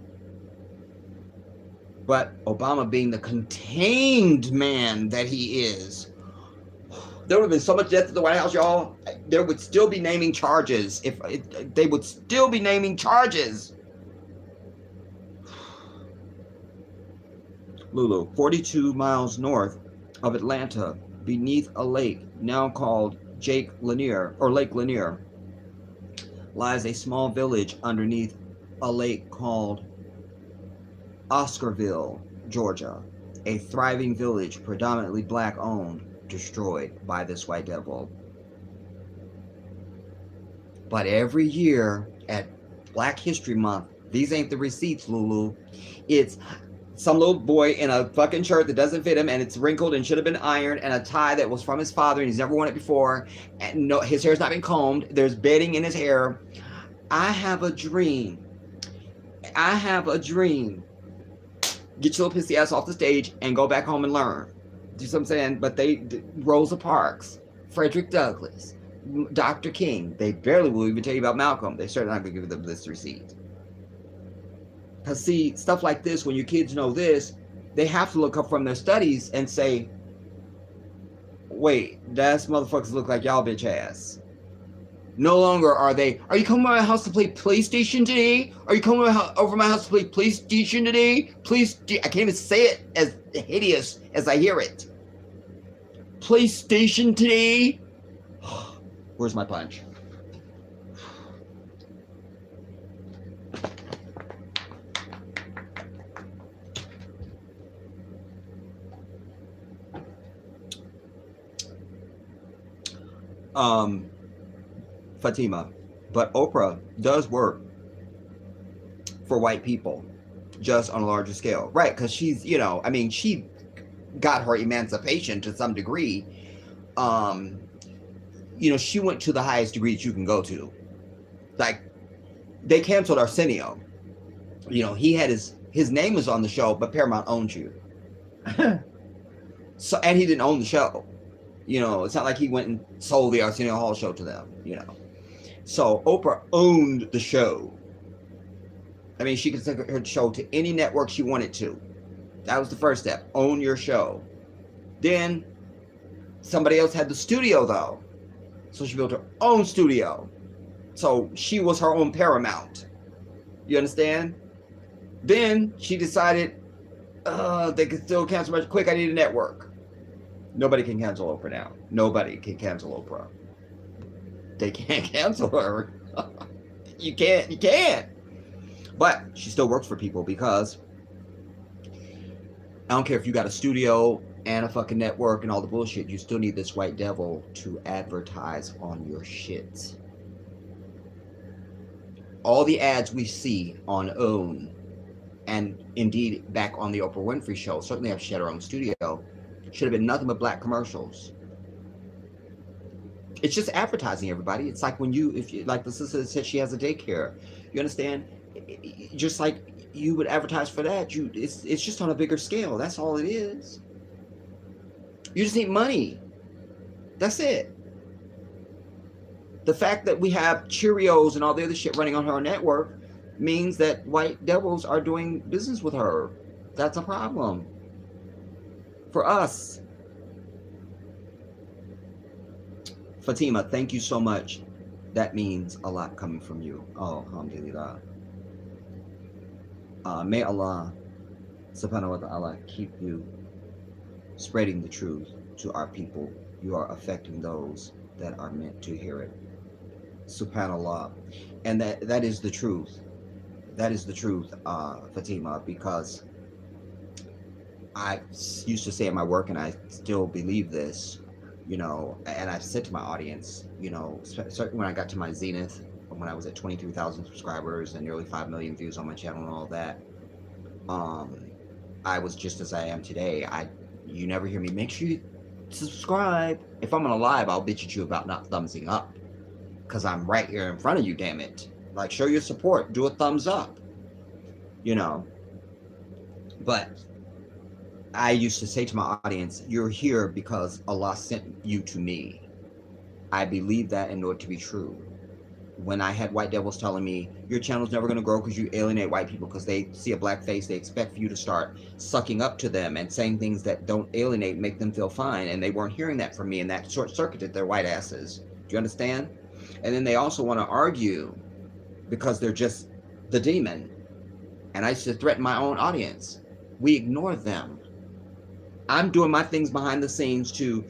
But Obama, being the contained man that he is, there would have been so much death at the White House, y'all. There would still be naming charges. They would still be naming charges. Lulu, 42 miles north of Atlanta, beneath a lake now called Lake Lanier, lies a small village underneath a lake called Oscarville, Georgia, a thriving village predominantly black owned, destroyed by this white devil. But every year at Black History Month, these ain't the receipts, Lulu. It's some little boy in a fucking shirt that doesn't fit him and it's wrinkled and should have been ironed, and a tie that was from his father and he's never worn it before, and no, his hair's not been combed, there's bedding in his hair. I have a dream. Get your little pissy ass off the stage and go back home and learn. Do you see what I'm saying? But Rosa Parks, Frederick Douglass, Dr. King, they barely will even tell you about Malcolm. They're certainly not going to give you this receipt. Because see, stuff like this, when your kids know this, they have to look up from their studies and say, wait, that's motherfuckers look like y'all bitch ass. No longer are they, are you coming to my house to play PlayStation today? Are you coming over my house to play PlayStation today? I can't even say it as hideous as I hear it. PlayStation today? Where's my punch? Fatima, but Oprah does work for white people, just on a larger scale, right? Because she's, you know, I mean, she got her emancipation to some degree. You know, she went to the highest degree that you can go to. Like, they canceled Arsenio. You know, he had his name was on the show, but Paramount owned you. So, and he didn't own the show. You know, it's not like he went and sold the Arsenio Hall show to them, you know. So Oprah owned the show. I mean, she could take her show to any network she wanted to. That was the first step. Own your show. Then somebody else had the studio, though. So she built her own studio. So she was her own Paramount. You understand? Then she decided, they could still cancel much quick. I need a network. Nobody can cancel Oprah now. Nobody can cancel Oprah. They can't cancel her. You can't. But she still works for people because I don't care if you got a studio and a fucking network and all the bullshit, you still need this white devil to advertise on your shit. All the ads we see on OWN and indeed back on the Oprah Winfrey Show, certainly if she had her own studio, should have been nothing but black commercials. It's just advertising, everybody. It's like if you, like the sister said, she has a daycare. You understand? Just like you would advertise for that, it's just on a bigger scale. That's all it is. You just need money. That's it. The fact that we have Cheerios and all the other shit running on her network means that white devils are doing business with her. That's a problem for us. Fatima, thank you so much. That means a lot coming from you. Oh, alhamdulillah. May Allah subhanahu wa ta'ala keep you spreading the truth to our people. You are affecting those that are meant to hear it. Subhanallah. And that is the truth. That is the truth, Fatima, because I used to say at my work, and I still believe this, you know, and I've said to my audience, you know, certainly when I got to my zenith, when I was at 23,000 subscribers and nearly 5 million views on my channel and all that, I was just as I am today. You never hear me, make sure you subscribe. If I'm on a live, I'll bitch at you about not thumbsing up, because I'm right here in front of you, damn it. Like, show your support, do a thumbs up, you know. But I used to say to my audience, you're here because Allah sent you to me. I believe that in order to be true. When I had white devils telling me, your channel's never going to grow because you alienate white people, because they see a black face, they expect for you to start sucking up to them and saying things that don't alienate, make them feel fine. And they weren't hearing that from me, and that short-circuited their white asses. Do you understand? And then they also want to argue because they're just the demon. And I used to threaten my own audience. We ignore them. I'm doing my things behind the scenes to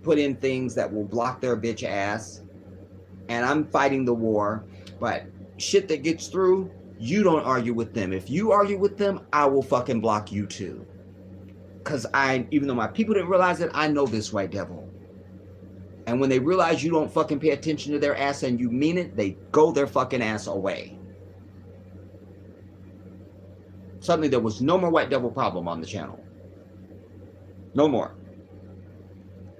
put in things that will block their bitch ass, and I'm fighting the war. But shit that gets through, you don't argue with them. If you argue with them, I will fucking block you too. Because even though my people didn't realize it, I know this white devil. And when they realize you don't fucking pay attention to their ass and you mean it, they go their fucking ass away. Suddenly there was no more white devil problem on the channel. No more.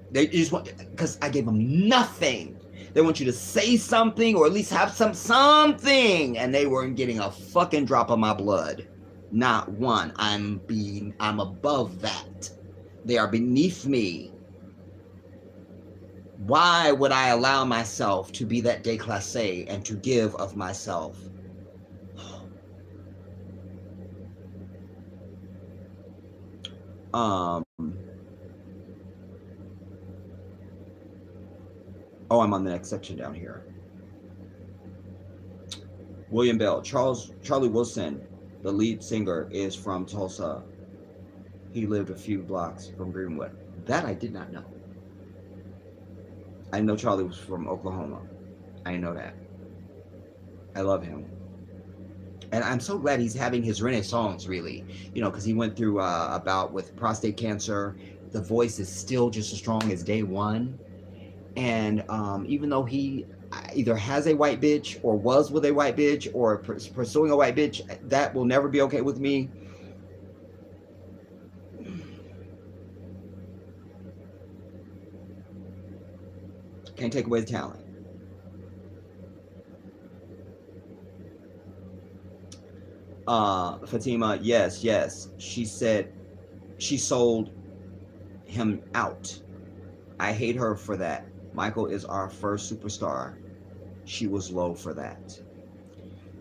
They just want, because I gave them nothing. They want you to say something or at least have something, and they weren't getting a fucking drop of my blood. Not one. I'm above that. They are beneath me. Why would I allow myself to be that déclassé and to give of myself? Um, oh, I'm on the next section down here. William Bell. Charlie Wilson, the lead singer, is from Tulsa. He lived a few blocks from Greenwood. That I did not know. I know Charlie was from Oklahoma. I know that. I love him. And I'm so glad he's having his renaissance, really. Because he went through a bout with prostate cancer. The voice is still just as strong as day one. And even though he either has a white bitch or was with a white bitch or pursuing a white bitch, that will never be okay with me. Can't take away the talent. Fatima, yes. She said she sold him out. I hate her for that. Michael is our first superstar. She was low for that.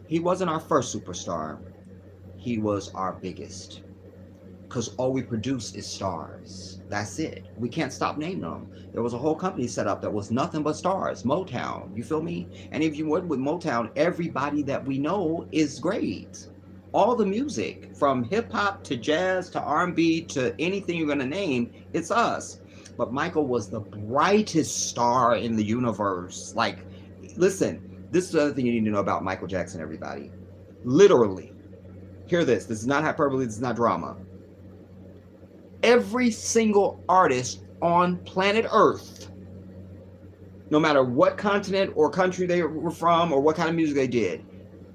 He wasn't our first superstar. He was our biggest. Because all we produce is stars. That's it. We can't stop naming them. There was a whole company set up that was nothing but stars. Motown. You feel me? And if you went with Motown, everybody that we know is great. All the music, from hip hop to jazz to R&B to anything you're going to name, it's us. But Michael was the brightest star in the universe. Like, listen, this is the other thing you need to know about Michael Jackson, everybody. Literally. Hear this. This is not hyperbole. This is not drama. Every single artist on planet Earth, no matter what continent or country they were from or what kind of music they did,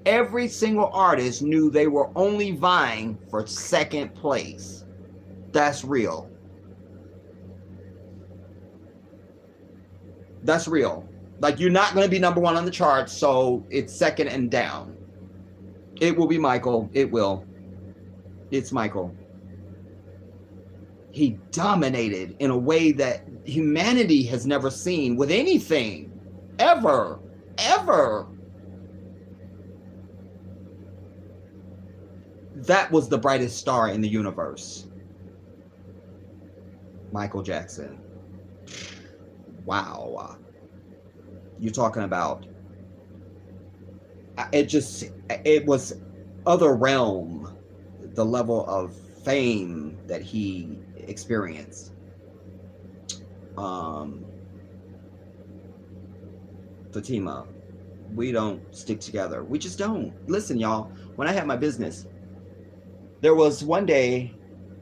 every single artist knew they were only vying for second place. That's real. That's real. Like, you're not going to be number one on the charts, so it's second and down. It will be Michael. It will. It's Michael. He dominated in a way that humanity has never seen with anything. Ever. Ever. That was the brightest star in the universe. Michael Jackson. Wow. You're talking about, it was other realm, the level of fame that he experienced. Fatima, we don't stick together. We just don't. Listen, y'all, when I had my business, there was one day,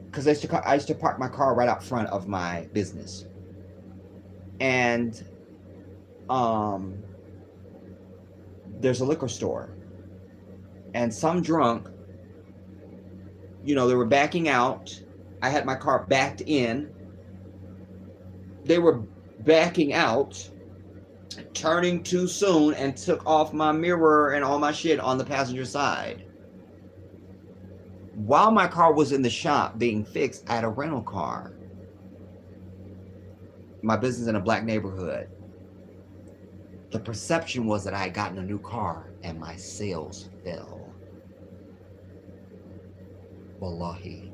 because I used to park my car right out front of my business. And there's a liquor store. And some drunk, they were backing out. I had my car backed in. They were backing out, turning too soon, and took off my mirror and all my shit on the passenger side. While my car was in the shop being fixed, I had a rental car. My business in a black neighborhood. The perception was that I had gotten a new car and my sales fell. Wallahi.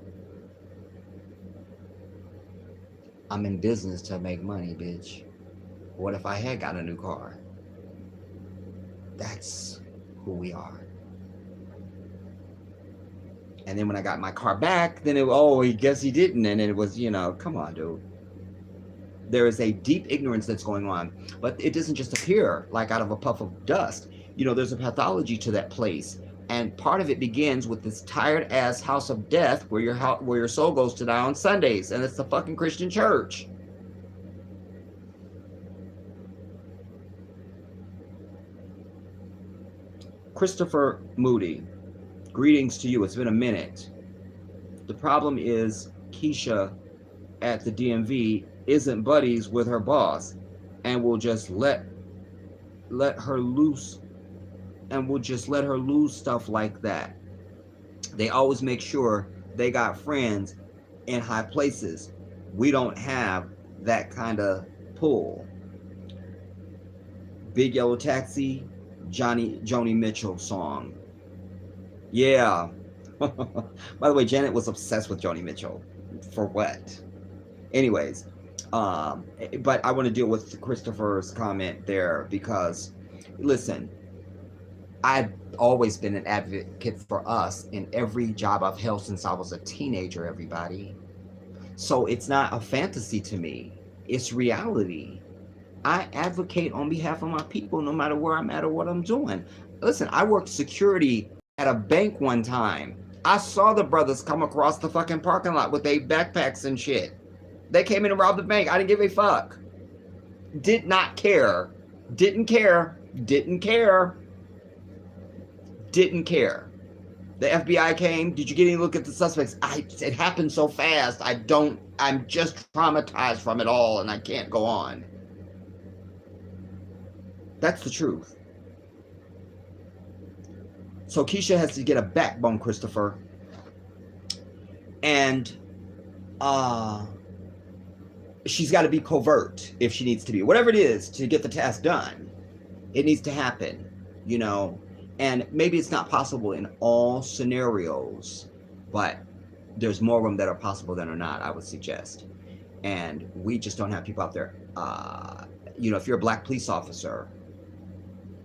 I'm in business to make money, bitch. What if I had got a new car? That's who we are. And then when I got my car back, then he guess he didn't. And it was, come on, dude. There is a deep ignorance that's going on, but it doesn't just appear like out of a puff of dust. There's a pathology to that place. And part of it begins with this tired ass house of death where your soul goes to die on Sundays. And it's the fucking Christian church. Christopher Moody, greetings to you. It's been a minute. The problem is Keisha at the DMV isn't buddies with her boss and will just let her loose stuff like that. They always make sure they got friends in high places. We don't have that kind of pull. Big Yellow Taxi, Joni Mitchell song. Yeah. By the way, Janet was obsessed with Joni Mitchell. For what? Anyways, but I want to deal with Christopher's comment there because, listen, I've always been an advocate for us in every job I've held since I was a teenager, everybody. So it's not a fantasy to me, it's reality. I advocate on behalf of my people no matter where I'm at or what I'm doing. Listen, I worked security at a bank one time. I saw the brothers come across the fucking parking lot with their backpacks and shit. They came in and robbed the bank. I didn't give a fuck. Did not care. Didn't care. Didn't care. Didn't care. The FBI came. Did you get any look at the suspects? It happened so fast. I'm just traumatized from it all and I can't go on. That's the truth. So Keisha has to get a backbone, Christopher. And she's got to be covert if she needs to be. Whatever it is to get the task done, it needs to happen, you know. And maybe it's not possible in all scenarios, but there's more of them that are possible than are not, I would suggest. And we just don't have people out there. You know, if you're a black police officer,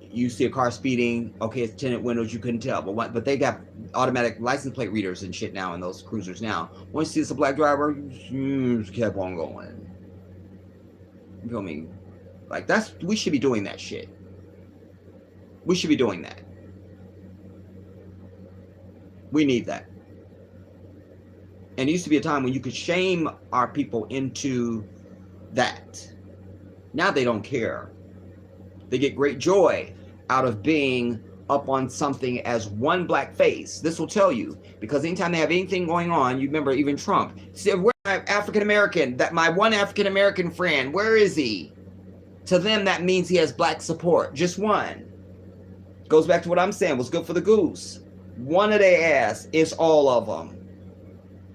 you see a car speeding, okay, it's tinted windows, you couldn't tell. But they got automatic license plate readers and shit now in those cruisers now. Once you see it's a black driver, you just kept on going. You feel me? Like, we should be doing that shit. We should be doing that. We need that. And it used to be a time when you could shame our people into that. Now they don't care. They get great joy out of being up on something as one black face. This will tell you, because anytime they have anything going on, you remember even Trump. See, where's my African American? That my one African American friend, where is he? To them, that means he has black support. Just one. Goes back to what I'm saying. What's good for the goose? One of their ass. It's all of them.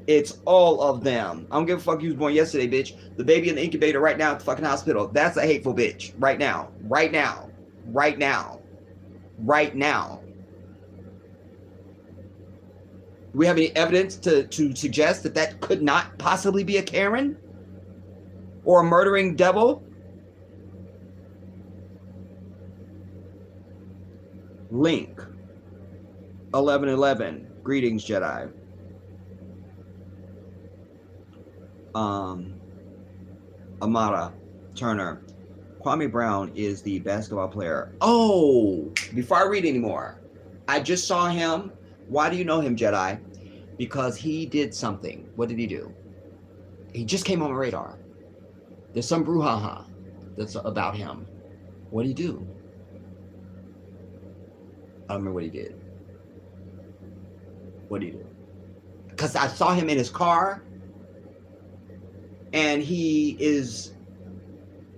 It's all of them. I don't give a fuck you was born yesterday, bitch. The baby in the incubator right now at the fucking hospital. That's a hateful bitch. Right now. Right now. Right now. Right now. Do we have any evidence to suggest that that could not possibly be a Karen? Or a murdering devil? Link. 1111. Greetings, Jedi. Amara Turner. Kwame Brown is the basketball player. Oh, before I read anymore, I just saw him. Why do you know him, Jedi? Because he did something. What did he do? He just came on my radar. There's some brouhaha that's about him. What did he do? I don't remember what he did. What did he do? Because I saw him in his car. And he is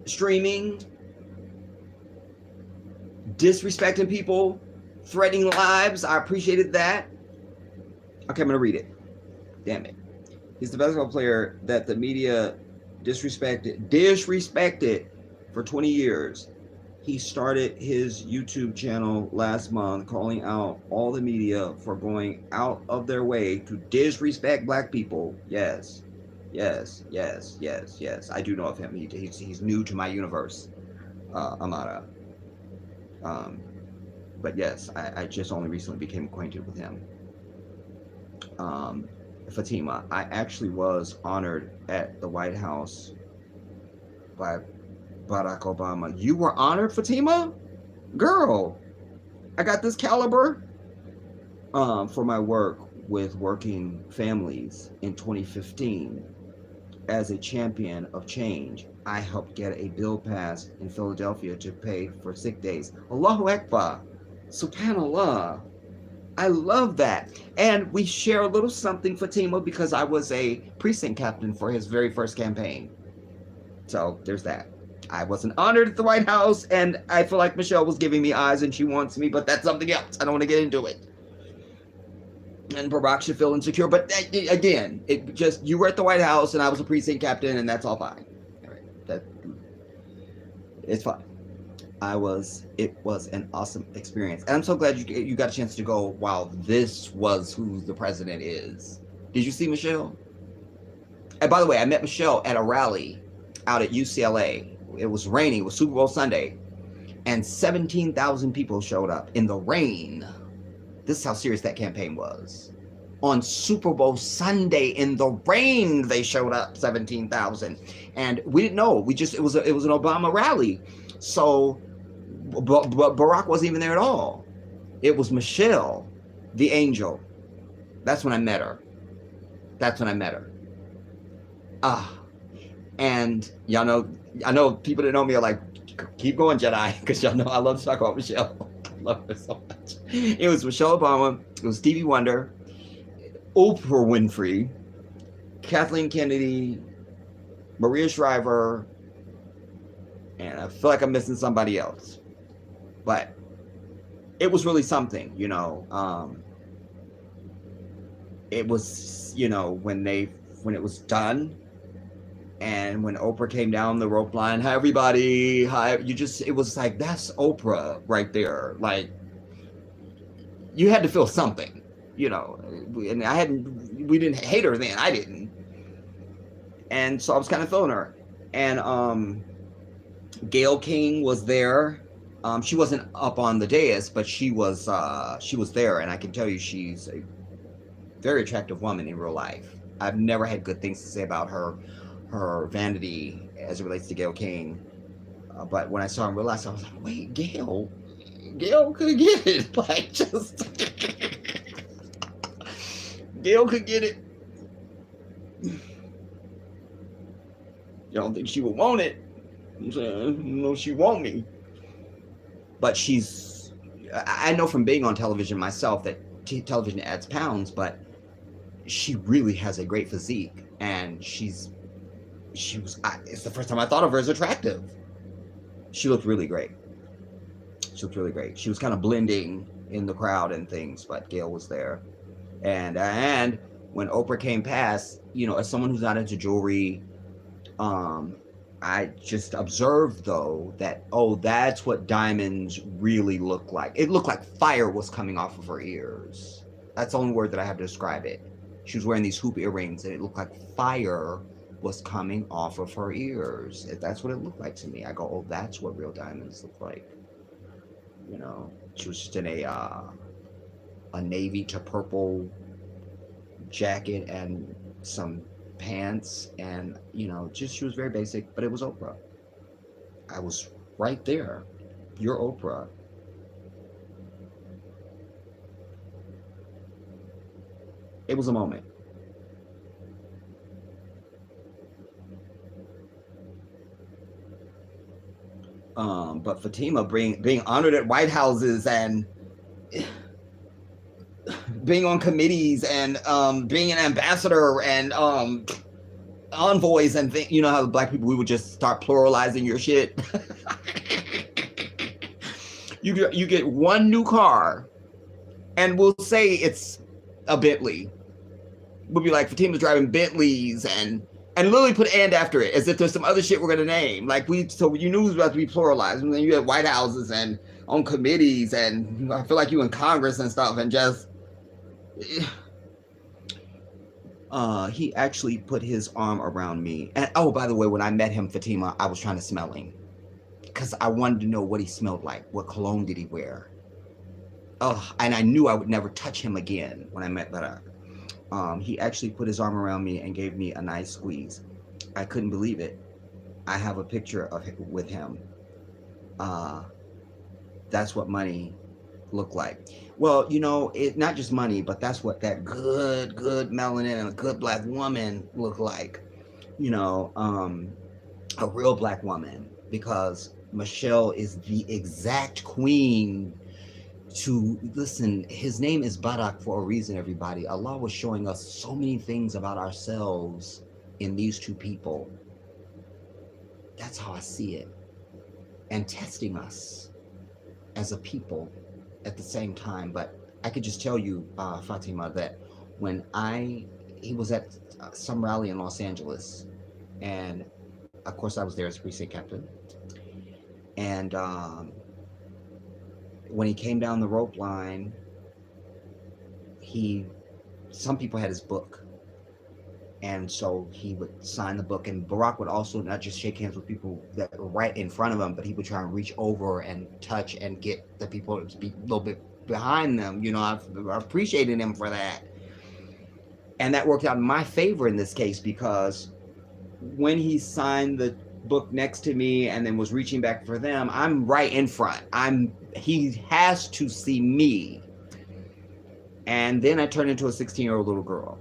streaming, disrespecting people, threatening lives. I appreciated that. Okay, I'm going to read it. Damn it. He's the basketball player that the media disrespected for 20 years. He started his YouTube channel last month calling out all the media for going out of their way to disrespect black people. Yes. Yes. I do know of him. He's new to my universe, Amara. But yes, I just only recently became acquainted with him. Fatima, I actually was honored at the White House by Barack Obama. You were honored, Fatima? Girl, I got this caliber for my work with working families in 2015. As a champion of change, I helped get a bill passed in Philadelphia to pay for sick days. Allahu Akbar. Subhanallah. I love that. And we share a little something, Fatima, because I was a precinct captain for his very first campaign. So there's that. I wasn't honored at the White House, and I feel like Michelle was giving me eyes and she wants me, but that's something else. I don't want to get into it. And Barack should feel insecure, but again, it just, you were at the White House and I was a precinct captain, and that's all fine. All right, it's fine. It was an awesome experience, and I'm so glad you got a chance to go while this was who the president is. Did you see Michelle? And by the way, I met Michelle at a rally out at UCLA. It was raining. It was Super Bowl Sunday, and 17,000 people showed up in the rain. This is how serious that campaign was. On Super Bowl Sunday in the rain, they showed up 17,000, and we didn't know. It was an Obama rally, so but Barack wasn't even there at all. It was Michelle, the angel. That's when I met her. And y'all know, I know people that know me are like, keep going, Jedi, because y'all know I love to talk about Michelle. I love her so much. It was Michelle Obama, it was Stevie Wonder, Oprah Winfrey, Kathleen Kennedy, Maria Shriver, and I feel like I'm missing somebody else. But it was really something, you know. It was, you know, when it was done, and when Oprah came down the rope line, hi everybody, hi, it was like, that's Oprah right there. Like, you had to feel something, you know. And we didn't hate her then, I didn't. And so I was kind of feeling her. And Gayle King was there. She wasn't up on the dais, but she was there, and I can tell you she's a very attractive woman in real life. I've never had good things to say about her vanity as it relates to Gayle King. But when I saw her in real life, I was like, wait, Gayle could get it. Like, just Gayle could get it. You don't think she would want it? I'm saying, no, she won't me. But I know from being on television myself that television adds pounds, but she really has a great physique, and it's the first time I thought of her as attractive. She looked really great. She was kind of blending in the crowd and things, but Gayle was there. And when Oprah came past, you know, as someone who's not into jewelry, I just observed, though, that, that's what diamonds really look like. It looked like fire was coming off of her ears. That's the only word that I have to describe it. She was wearing these hoop earrings, and it looked like fire was coming off of her ears. That's what it looked like to me. I go, that's what real diamonds look like. You know, she was just in a navy to purple jacket and some pants, and you know, she was very basic, but it was Oprah. I was right there. You're Oprah. It was a moment. But Fatima being honored at White Houses and being on committees and being an ambassador and envoys and you know how Black people, we would just start pluralizing your shit. you get one new car, and we'll say it's a Bentley. We'll be like, Fatima's driving Bentleys, and literally put "and" after it, as if there's some other shit we're gonna name. Like, so you knew it was about to be pluralized, and then you had White Houses and on committees, and I feel like you in Congress and stuff, and just. He actually put his arm around me, and by the way, when I met him, Fatima, I was trying to smell him because I wanted to know what he smelled like. What cologne did he wear? And I knew I would never touch him again when I met Barack. He actually put his arm around me and gave me a nice squeeze. I couldn't believe it. I have a picture of him with him. That's what money looked like. Well, you know, it not just money, but that's what that good melanin and a good Black woman look like. You know, a real Black woman, because Michelle is the exact queen to listen. His name is Barack for a reason, everybody. Allah was showing us so many things about ourselves in these two people. That's how I see it. And testing us as a people at the same time. But I could just tell you, Fatima, that when he was at some rally in Los Angeles, and of course I was there as precinct captain, and when he came down the rope line, some people had his book, And so he would sign the book, and Barack would also not just shake hands with people that were right in front of him, but he would try and reach over and touch and get the people to be a little bit behind them. I appreciated him for that. And that worked out in my favor in this case, because when he signed the book next to me and then was reaching back for them, I'm right in front. He has to see me. And then I turned into a 16-year-old little girl.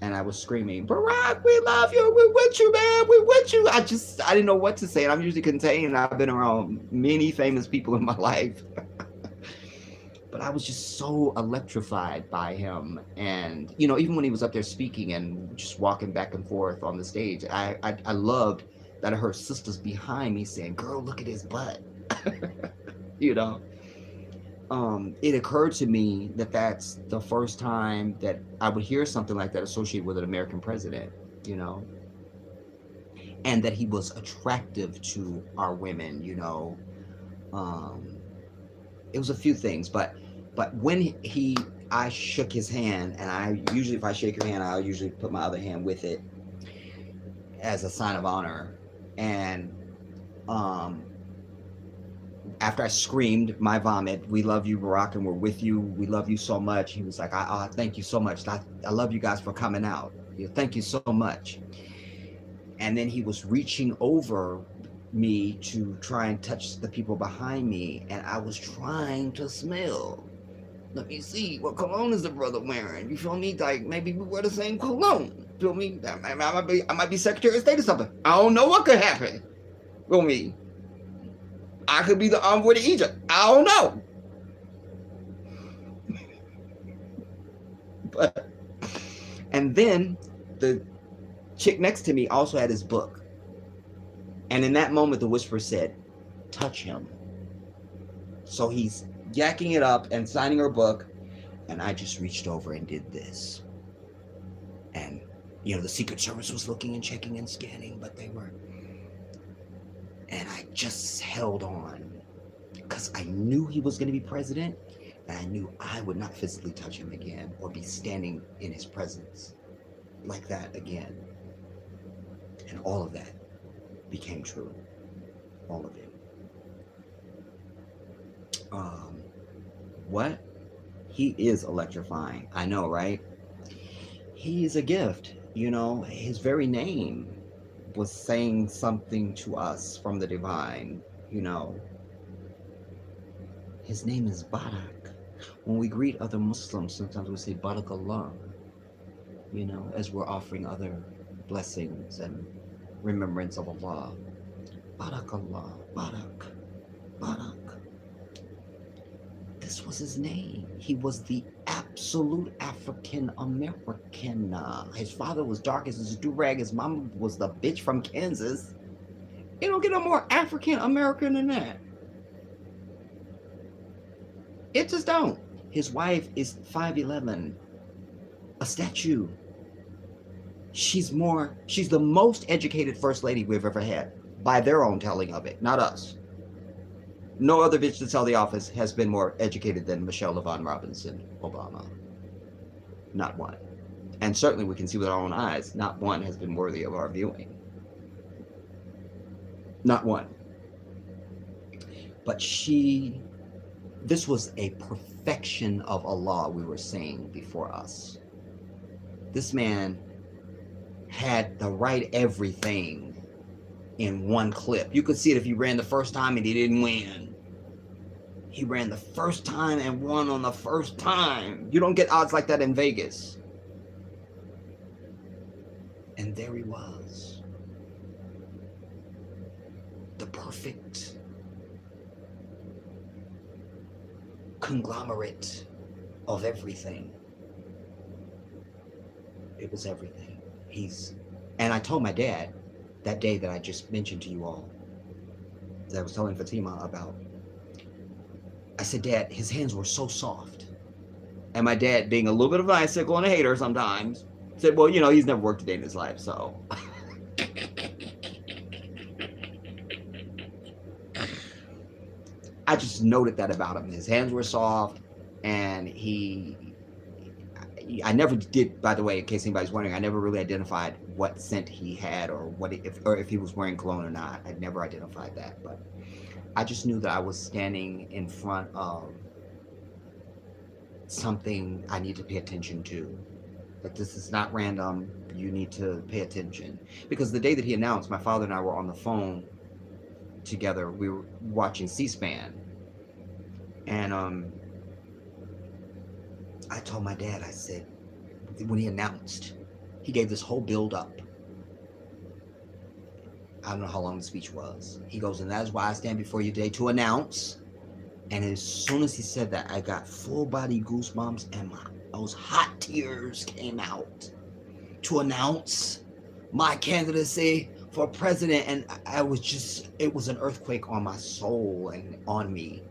And I was screaming, Barack, we love you. We're with you, man. We're with you. I didn't know what to say. And I'm usually contained. I've been around many famous people in my life. But I was just so electrified by him. And, even when he was up there speaking and just walking back and forth on the stage, I loved that I heard sisters behind me saying, girl, look at his butt. you know? It occurred to me that that's the first time that I would hear something like that associated with an American president, and that he was attractive to our women, It was a few things, but when I shook his hand, and I usually, if I shake your hand, I'll usually put my other hand with it as a sign of honor. And after I screamed my vomit, we love you, Barack, and we're with you. We love you so much. He was like, I thank you so much. I love you guys for coming out. Thank you so much. And then he was reaching over me to try and touch the people behind me, and I was trying to smell. Let me see, what cologne is the brother wearing? You feel me? Like, maybe we wear the same cologne. Feel me? I might be Secretary of State or something. I don't know what could happen. Feel me? I could be the envoy to Egypt. I don't know. And then the chick next to me also had his book. And in that moment, the whisper said, touch him. So he's yakking it up and signing her book. And I just reached over and did this. And, the Secret Service was looking and checking and scanning, but they were. And I just held on because I knew he was going to be president, and I knew I would not physically touch him again or be standing in his presence like that again. And all of that became true. All of it. What? He is electrifying. I know, right? He's a gift. His very name was saying something to us from the divine. His name is Barak. When we greet other Muslims, sometimes we say Barakallah, as we're offering other blessings and remembrance of Allah. Barakallah, Barak, Barak. This was his name. He was the absolute African American. His father was dark as his do-rag. His mom was the bitch from Kansas. You don't get no more African American than that. It just don't. His wife is 5'11", a statue. She's the most educated first lady we've ever had, by their own telling of it, not us. No other bitch to tell the office has been more educated than Michelle LaVaughn Robinson Obama. Not one. And certainly we can see with our own eyes, not one has been worthy of our viewing. Not one. But this was a perfection of Allah we were seeing before us. This man had the right everything in one clip. You could see it if he ran the first time and he didn't win. He ran the first time and won on the first time. You don't get odds like that in Vegas. And there he was. The perfect conglomerate of everything. It was everything. And I told my dad that day that I just mentioned to you all, that I was telling Fatima about. I said, Dad, his hands were so soft. And my dad, being a little bit of an icicle and a hater sometimes, said, well, he's never worked a day in his life, so. I just noted that about him. His hands were soft, and I never did, by the way, in case anybody's wondering, I never really identified what scent he had or if he was wearing cologne or not. I never identified that, but I just knew that I was standing in front of something I need to pay attention to. Like, this is not random. You need to pay attention. Because the day that he announced, my father and I were on the phone together. We were watching C-SPAN. And I told my dad, I said, when he announced, he gave this whole build up. I don't know how long the speech was. He goes, and that is why I stand before you today to announce. And as soon as he said that, I got full body goosebumps and those hot tears came out to announce my candidacy for president. And I was just, it was an earthquake on my soul and on me.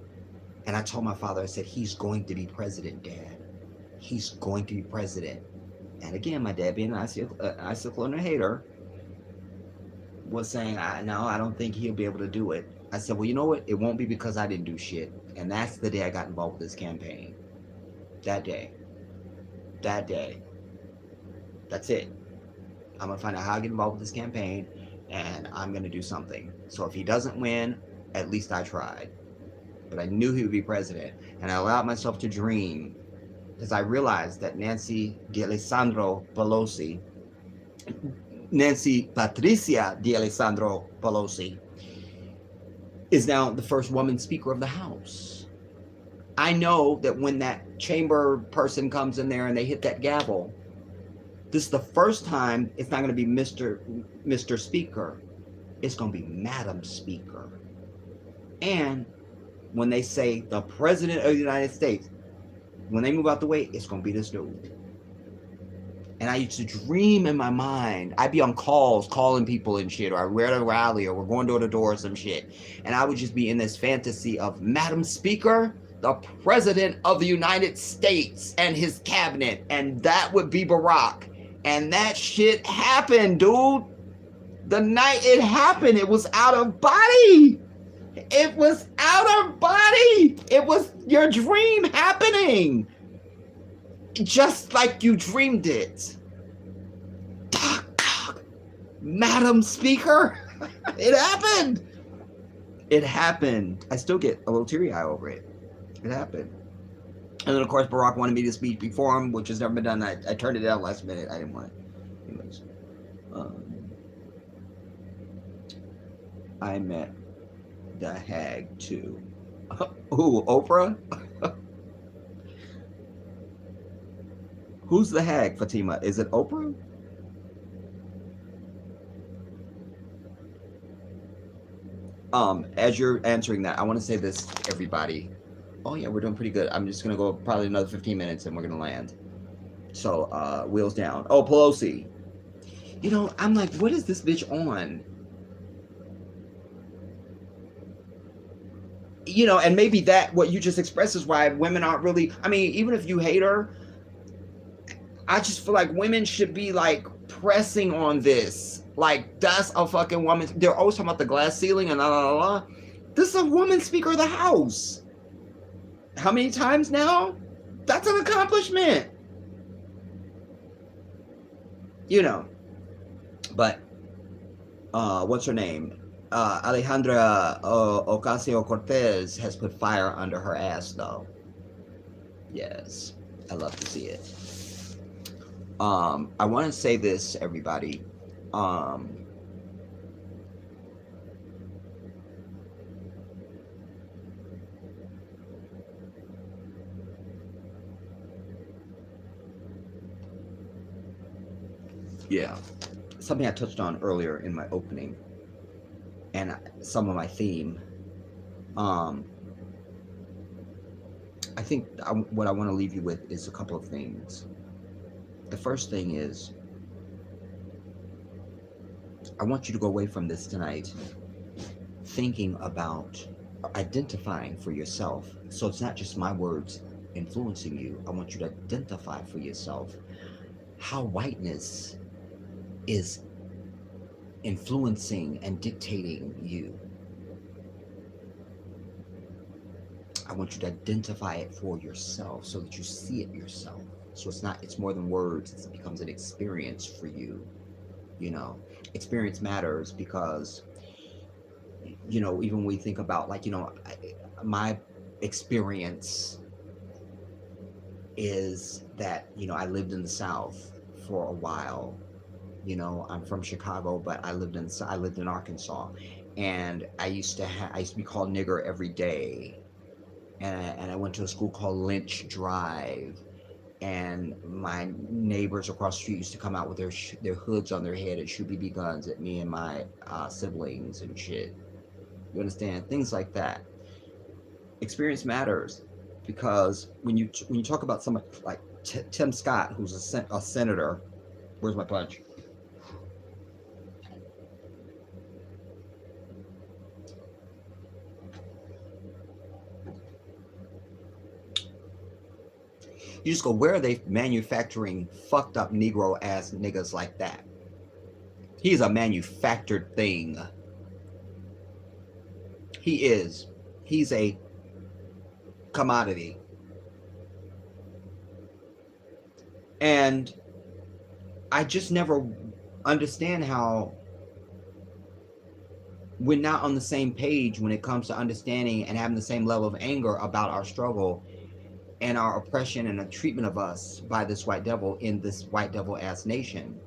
And I told my father, I said, he's going to be president, Dad. He's going to be president. And again, my dad, being an icicle and a hater, was saying, no, I don't think he'll be able to do it. I said, well, you know what? It won't be because I didn't do shit. And that's the day I got involved with this campaign. That day. That day. That's it. I'm going to find out how I get involved with this campaign, and I'm going to do something. So if he doesn't win, at least I tried. But I knew he would be president, and I allowed myself to dream, because I realized that Nancy Pelosi, Nancy Patricia D'Alessandro Pelosi, is now the first woman Speaker of the House. I know that when that chamber person comes in there and they hit that gavel, this is the first time it's not going to be Mr. Speaker. It's going to be Madam Speaker. And when they say the President of the United States, when they move out the way, it's going to be this dude. And I used to dream in my mind. I'd be on calls, calling people and shit, or we're at a rally, or we're going door to door or some shit. And I would just be in this fantasy of Madam Speaker, the President of the United States and his cabinet. And that would be Barack. And that shit happened, dude. The night it happened, it was out of body. It was out of body. It was your dream happening. Just like you dreamed it. Madam Speaker, it happened. It happened. I still get a little teary-eyed over it. It happened. And then, of course, Barack wanted me to speak before him, which has never been done. I turned it down last minute. I didn't want it. Anyways. I met the hag, too. Who, Oprah? Who's the hag, Fatima? Is it Oprah? As you're answering that, I want to say this to everybody. Oh yeah, we're doing pretty good. I'm just gonna go probably another 15 minutes and we're gonna land. So, wheels down. Oh, Pelosi. You know, I'm like, what is this bitch on? You know, and maybe that, what you just expressed is why women aren't really, I mean, even if you hate her, I just feel like women should be like pressing on this. Like, that's a fucking woman. They're always talking about the glass ceiling and la la la. This is a woman Speaker of the House. How many times now? That's an accomplishment. You know. But, what's her name? Alejandra Ocasio-Cortez has put fire under her ass, though. Yes. I love to see it. I want to say this, everybody. Yeah, something I touched on earlier in my opening and some of my theme. I think what I want to leave you with is a couple of things. The first thing is, I want you to go away from this tonight thinking about identifying for yourself. So it's not just my words influencing you. I want you to identify for yourself how whiteness is influencing and dictating you. I want you to identify it for yourself so that you see it yourself. So it's more than words. It becomes an experience for you. You know, experience matters because, even when we think about, like, my experience is that, I lived in the South for a while. I'm from Chicago, but I lived in Arkansas, and I used to be called nigger every day, and I went to a school called Lynch Drive, and my neighbors across the street used to come out with their hoods on their head and shoot BB guns at me and my siblings and shit. You understand? Things like that. Experience matters because when you talk about somebody like Tim Scott, who's a senator. Where's my punch? You just go, where are they manufacturing fucked up Negro ass niggas like that? He's a manufactured thing. He is. He's a commodity. And I just never understand how we're not on the same page when it comes to understanding and having the same level of anger about our struggle and our oppression and the treatment of us by this white devil in this white devil ass nation.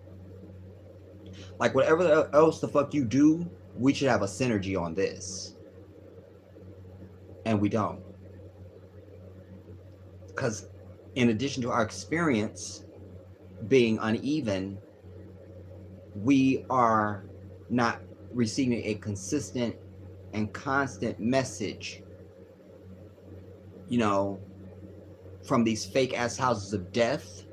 Like, whatever else the fuck you do, we should have a synergy on this. And we don't. Because in addition to our experience being uneven, we are not receiving a consistent and constant message, from these fake ass houses of death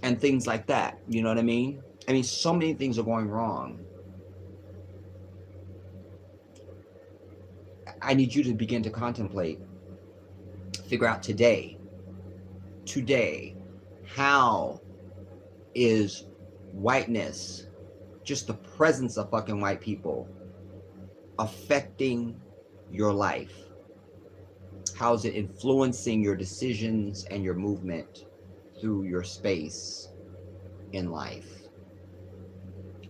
and things like that. You know what I mean? I mean, so many things are going wrong. I need you to begin to contemplate, figure out today, how is whiteness, just the presence of fucking white people, affecting your life? How is it influencing your decisions and your movement through your space in life?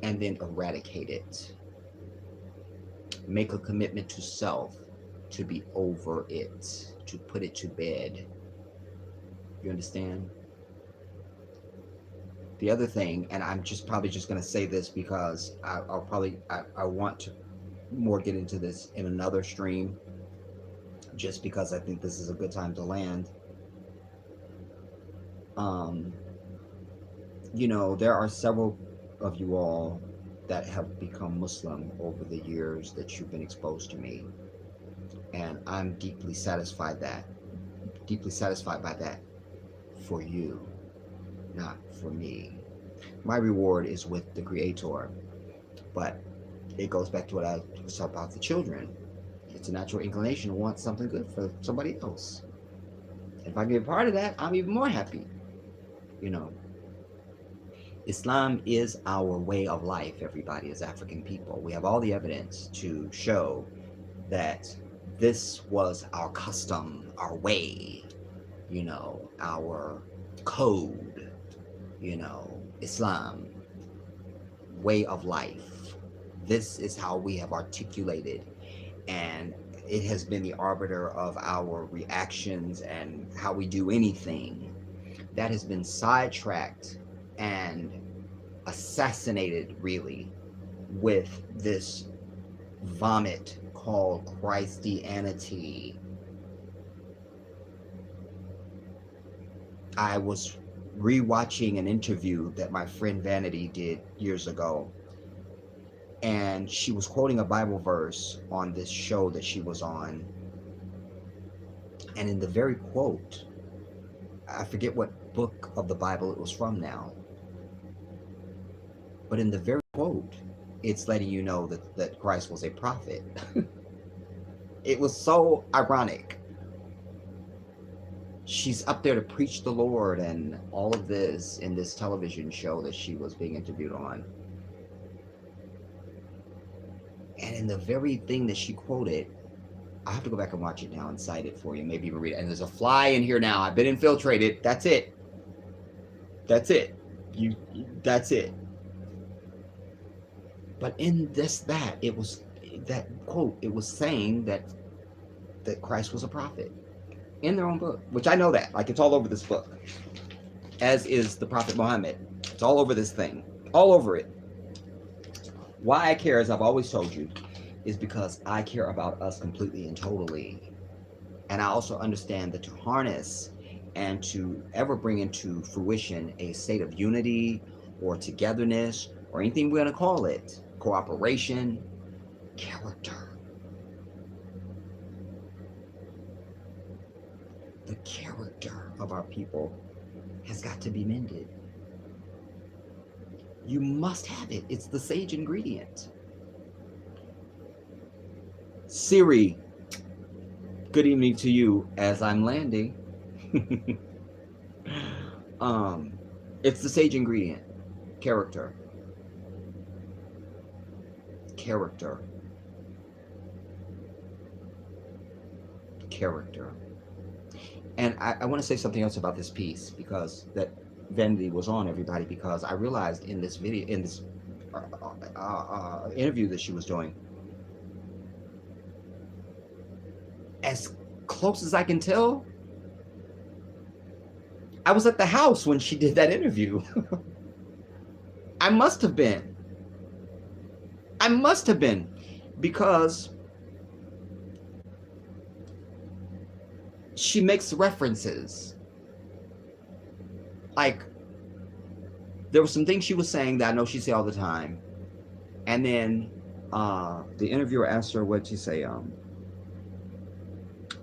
And then eradicate it. Make a commitment to self to be over it, to put it to bed. You understand? The other thing, and I'm probably just going to say this because I want to more get into this in another stream, just because I think this is a good time to land. There are several of you all that have become Muslim over the years that you've been exposed to me, and I'm deeply satisfied by that for you, not for me. My reward is with the Creator, but it goes back to what I was talking about, the children. It's a natural inclination to want something good for somebody else. If I can be a part of that, I'm even more happy. Islam is our way of life, everybody, as African people. We have all the evidence to show that this was our custom, our way, our code, Islam, way of life. This is how we have articulated, and it has been the arbiter of our reactions and how we do anything. That has been sidetracked and assassinated, really, with this vomit called Christianity. I was rewatching an interview that my friend Vanity did years ago, and she was quoting a Bible verse on this show that she was on. And in the very quote, I forget what book of the Bible it was from now, but in the very quote, it's letting you know that Christ was a prophet. It was so ironic. She's up there to preach the Lord and all of this in this television show that she was being interviewed on. And in the very thing that she quoted, I have to go back and watch it now and cite it for you, maybe even read it. And there's a fly in here now. I've been infiltrated. That's it. That's it. You that's it. But in that it was that quote, it was saying that Christ was a prophet in their own book, which I know that. Like it's all over this book. As is the Prophet Muhammad. It's all over this thing. All over it. Why I care, as I've always told you, is because I care about us completely and totally. And I also understand that to harness and to ever bring into fruition a state of unity or togetherness or anything we're going to call it, cooperation, character. The character of our people has got to be mended. You must have it. It's the sage ingredient. Siri, good evening to you as I'm landing. It's the sage ingredient. Character. Character. Character. And I want to say something else about this piece, because that Vanity was on, everybody, because I realized in this video, in this interview that she was doing, as close as I can tell, I was at the house when she did that interview. I must have been. Because she makes references. Like, there were some things she was saying that I know she say all the time. And then the interviewer asked her, what'd she say?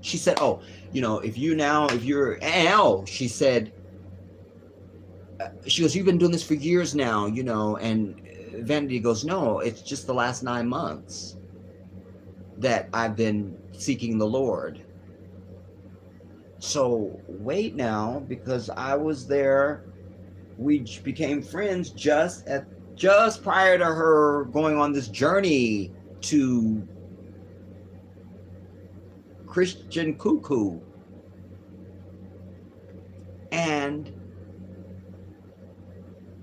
She said, oh, she said, she goes, you've been doing this for years now, and Vanity goes, no, it's just the last 9 months that I've been seeking the Lord. So wait now, because I was there, we became friends just prior to her going on this journey to Christian cuckoo. And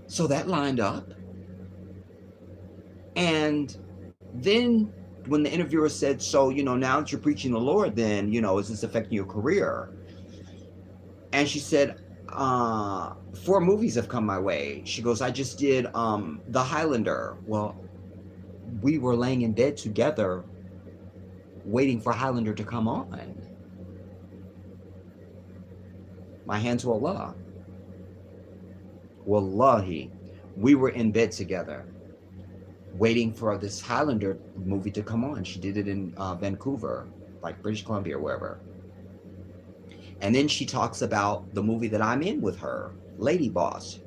so that lined up. And then when the interviewer said, so, now that you're preaching the Lord, then, is this affecting your career? And she said, 4 movies have come my way. She goes, I just did The Highlander. Well, we were laying in bed together waiting for Highlander to come on. My hand to Allah. Wallahi, we were in bed together waiting for this Highlander movie to come on. She did it in Vancouver, like British Columbia or wherever. And then she talks about the movie that I'm in with her, Lady Boss.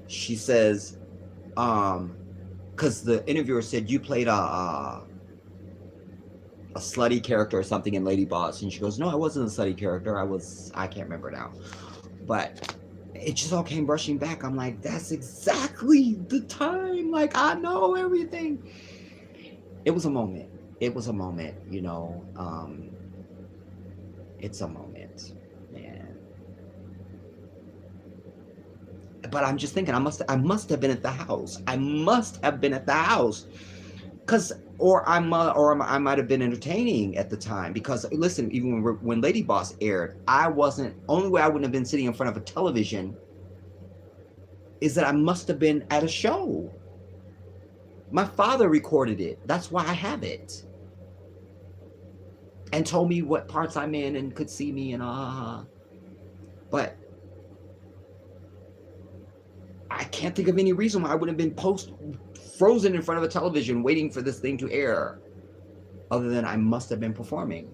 She says, because the interviewer said, you played a slutty character or something in Lady Boss. And she goes, no, I wasn't a slutty character. I can't remember now. But it just all came rushing back. I'm like, that's exactly the time. Like, I know everything. It was a moment. It's a moment, man. But I'm just thinking, I must have been at the house. Or I might have been entertaining at the time, because listen, even when Lady Boss aired, only way I wouldn't have been sitting in front of a television is that I must have been at a show. My father recorded it. That's why I have it. And told me what parts I'm in and could see me and But I can't think of any reason why I would have been frozen in front of a television waiting for this thing to air, other than I must have been performing.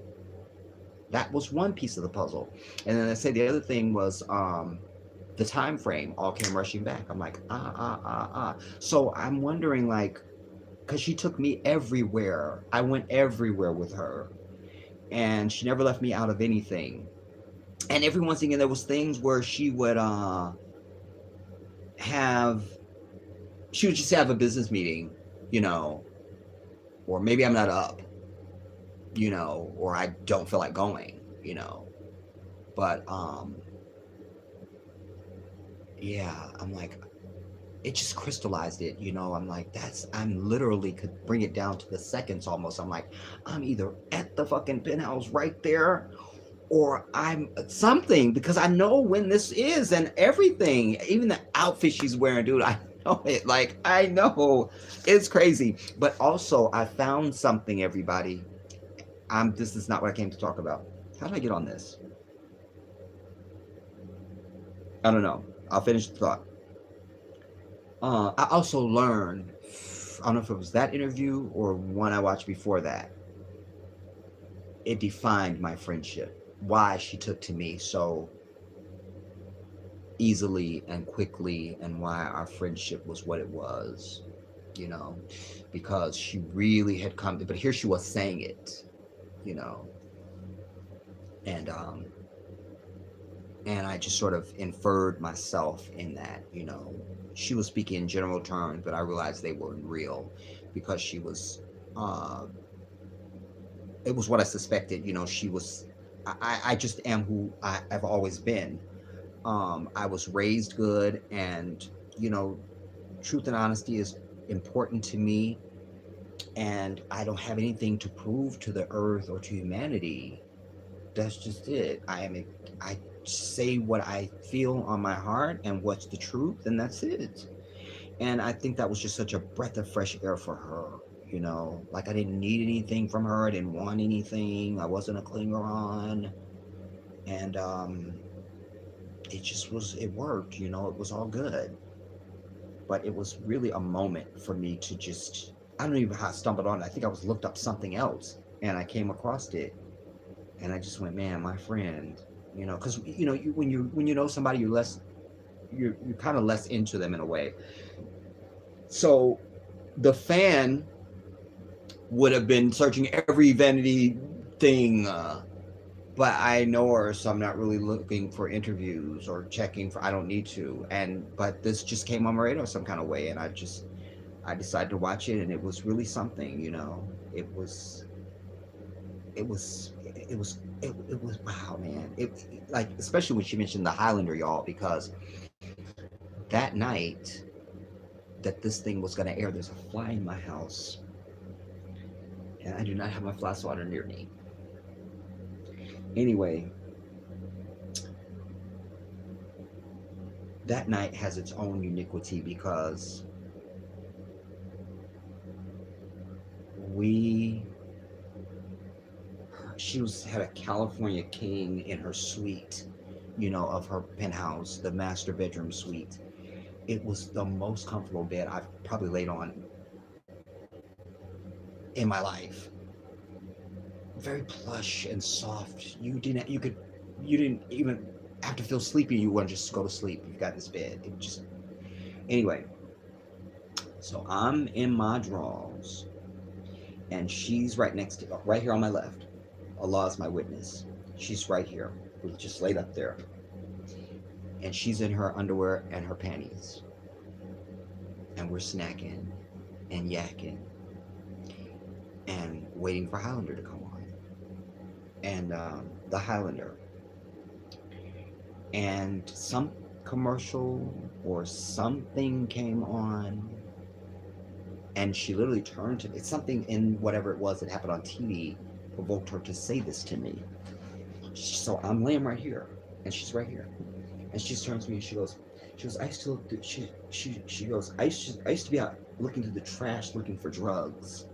That was one piece of the puzzle. And then I say the other thing was the time frame all came rushing back. I'm like, So I'm wondering, like, because she took me everywhere. I went everywhere with her. And she never left me out of anything. And every once in a while there was things where she would just have a business meeting, or maybe I'm not up, or I don't feel like going, but yeah, I'm like, it just crystallized it, you know. I'm like, I'm literally could bring it down to the seconds almost. I'm like, I'm either at the fucking penthouse right there, or I'm something, because I know when this is and everything, even the outfit she's wearing, dude. I know it. Like, I know it's crazy. But also, I found something, everybody. This is not what I came to talk about. How did I get on this? I don't know. I'll finish the thought. I also learned, I don't know if it was that interview or one I watched before that, it defined my friendship, why she took to me so easily and quickly, and why our friendship was what it was, you know, because she really had come to, but here she was saying it, you know, and and I just sort of inferred myself in that, you know. She was speaking in general terms, but I realized they weren't real, because she was, uh, it was what I suspected, you know. She was, I just am who I've always been. I was raised good, and, you know, truth and honesty is important to me, and I don't have anything to prove to the earth or to humanity. That's just it. I say what I feel on my heart and what's the truth, and that's it. And I think that was just such a breath of fresh air for her. You know, like, I didn't need anything from her. I didn't want anything. I wasn't a clinger on, and it just was. It worked. You know, it was all good. But it was really a moment for me to just. I don't even know how I stumbled on it. I think I was looked up something else, and I came across it, and I just went, man, my friend. You know, because, you know, when you know somebody, you're kind of less into them in a way. So the fan would have been searching every vanity thing, but I know her, so I'm not really looking for interviews or checking for. I don't need to, but this just came on my radar some kind of way, and I decided to watch it, and it was really something, you know. It was it was wow, man. Like, especially when she mentioned the Highlander, y'all, because that night that this thing was going to air, there's a fly in my house, and I do not have my fly swatter near me. Anyway, that night has its own uniquity, because we she was had a California king in her suite, you know, of her penthouse, the master bedroom suite. It was the most comfortable bed I've probably laid on in my life. Very plush and soft. You didn't even have to feel sleepy. You want to just go to sleep. You've got this bed. It just Anyway. So I'm in my drawers, and she's right here on my left. Allah is my witness. She's right here. We're just laid up there, and she's in her underwear and her panties, and we're snacking and yakking and waiting for Highlander to come on, and the Highlander, and some commercial or something came on, and she literally turned to me. It's something in whatever it was that happened on TV provoked her to say this to me. So I'm laying right here, and she's right here, and she turns to me and she goes, I used to look. She goes, I used to be out looking through the trash looking for drugs.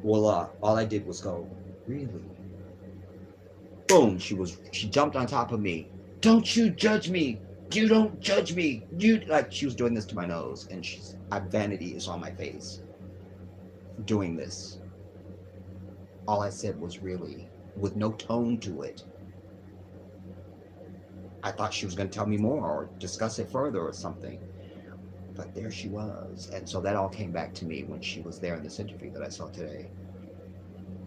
Well, all I did was go, really? Boom! She jumped on top of me. Don't you judge me. You don't judge me. You, like, she was doing this to my nose, and vanity is on my face doing this. All I said was, really, with no tone to it. I thought she was going to tell me more or discuss it further or something. But there she was. And so that all came back to me when she was there in this interview that I saw today,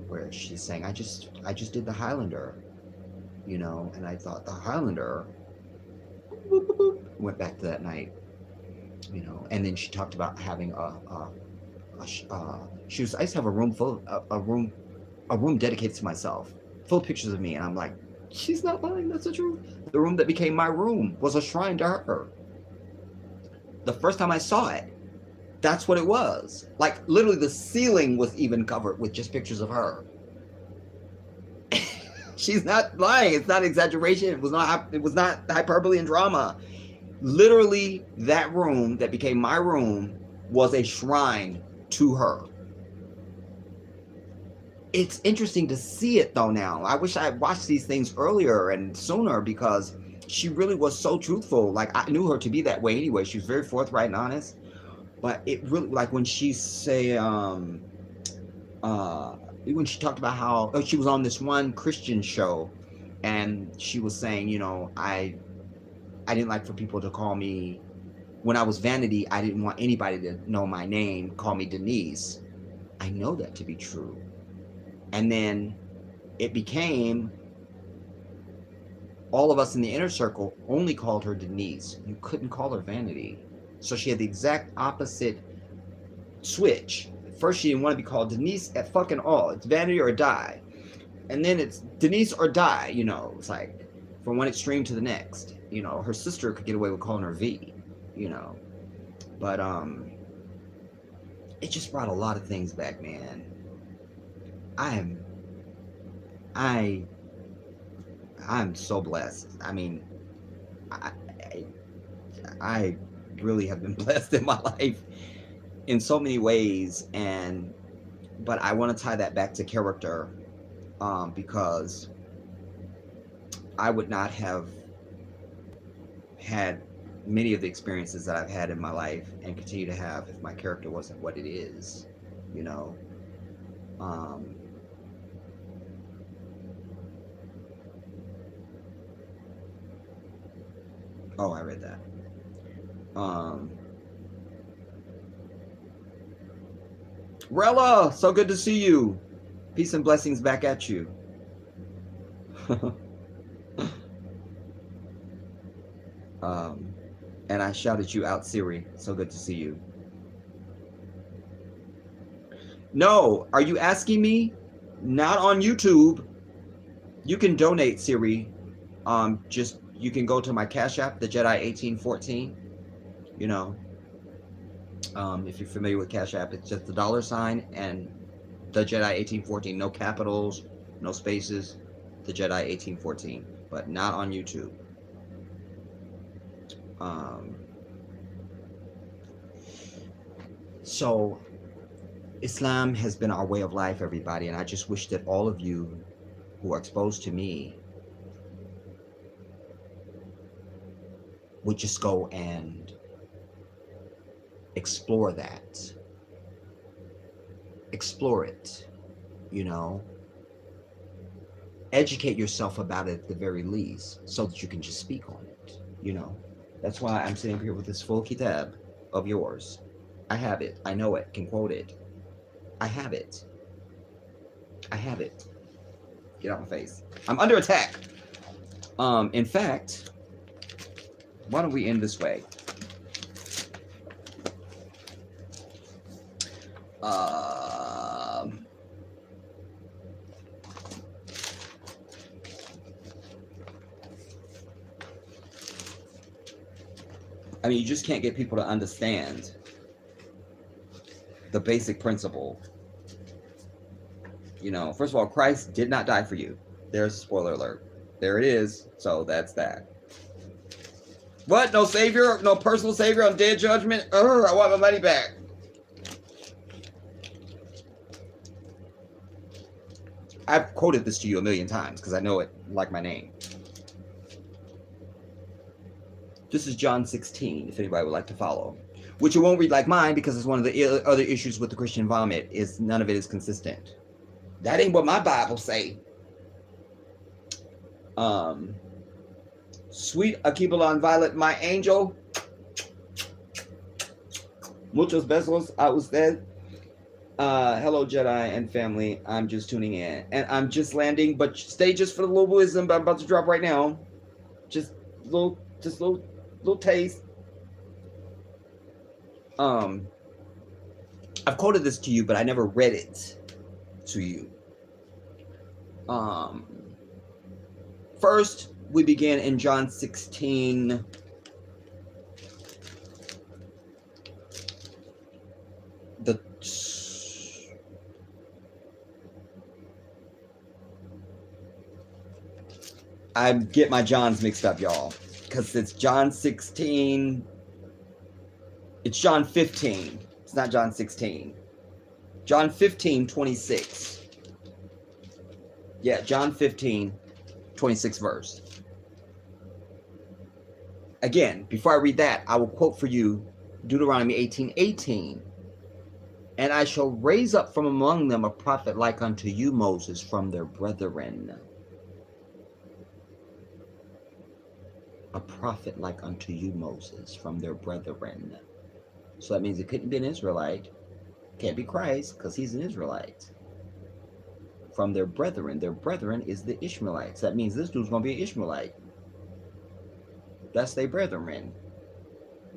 where she's saying, I just did the Highlander, you know. And I thought, the Highlander, went back to that night, you know. And then she talked about having she was, I used to have a room dedicated to myself, full of pictures of me. And I'm like, She's not lying. That's the truth. The room that became my room was a shrine to her. The first time I saw it, that's what it was. Like literally, the ceiling was even covered with just pictures of her. She's not lying. It's not exaggeration. It was not. It was not hyperbole and drama. Literally, that room that became my room was a shrine to her. It's interesting to see it though now. I wish I had watched these things earlier and sooner, because she really was so truthful. Like, I knew her to be that way anyway. She was very forthright and honest. But it really, like when she say, when she talked about how she was on this one Christian show, and she was saying, you know, I didn't like for people to call me, when I was Vanity, I didn't want anybody to know my name, call me Denise. I know that to be true. And then it became, all of us in the inner circle only called her Denise. You couldn't call her Vanity. So she had the exact opposite switch. First, she didn't want to be called Denise at fucking all. It's Vanity or die. And then it's Denise or die, you know. It's like from one extreme to the next. You know, her sister could get away with calling her V, you know. But it just brought a lot of things back, man. I'm so blessed. I mean, I really have been blessed in my life in so many ways, but I want to tie that back to character, because I would not have had many of the experiences that I've had in my life and continue to have if my character wasn't what it is, you know. Oh, I read that. Rella, so good to see you. Peace and blessings back at you. And I shouted you out, Siri. So good to see you. No, are you asking me? Not on YouTube. You can donate, Siri. Just you can go to my Cash App, the Jedi 1814. You know, if you're familiar with Cash App, it's just the $ and the Jedi 1814. No capitals, no spaces. The Jedi 1814, but not on YouTube. So Islam has been our way of life, everybody, and I just wish that all of you who are exposed to me would just go and explore that. Explore it, you know. Educate yourself about it at the very least, so that you can just speak on it, you know. That's why I'm sitting here with this full kitab of yours. I have it. I know it. Can quote it. I have it. I have it. Get out my face. I'm under attack. In fact, why don't we end this way? I mean, you just can't get people to understand the basic principle. You know, first of all, Christ did not die for you. There's a spoiler alert. There it is. So that's that. What? No savior? No personal savior on day of judgment? I want my money back. I've quoted this to you a million times because I know it like my name. This is John 16, if anybody would like to follow. Which you won't read like mine, because it's one of the other issues with the Christian vomit, is none of it is consistent. That ain't what my Bible say. Sweet Akibalon Violet, my angel. Muchos besos a usted. Hello, Jedi and family. I'm just tuning in. And I'm just landing, but stay just for the little wisdom I'm about to drop right now. Just little taste. I've quoted this to you, but I never read it to you. First, we begin in John 16. I get my Johns mixed up, y'all, because it's John 16. It's John 15. It's not John 16. John 15, 26. Yeah, John 15, 26 verse. Again, before I read that, I will quote for you Deuteronomy 18, 18. And I shall raise up from among them a prophet like unto you, Moses, from their brethren. A prophet like unto you, Moses, from their brethren. So that means it couldn't be an Israelite. Can't be Christ, because he's an Israelite. From their brethren. Their brethren is the Ishmaelites. That means this dude's going to be an Ishmaelite. That's their brethren.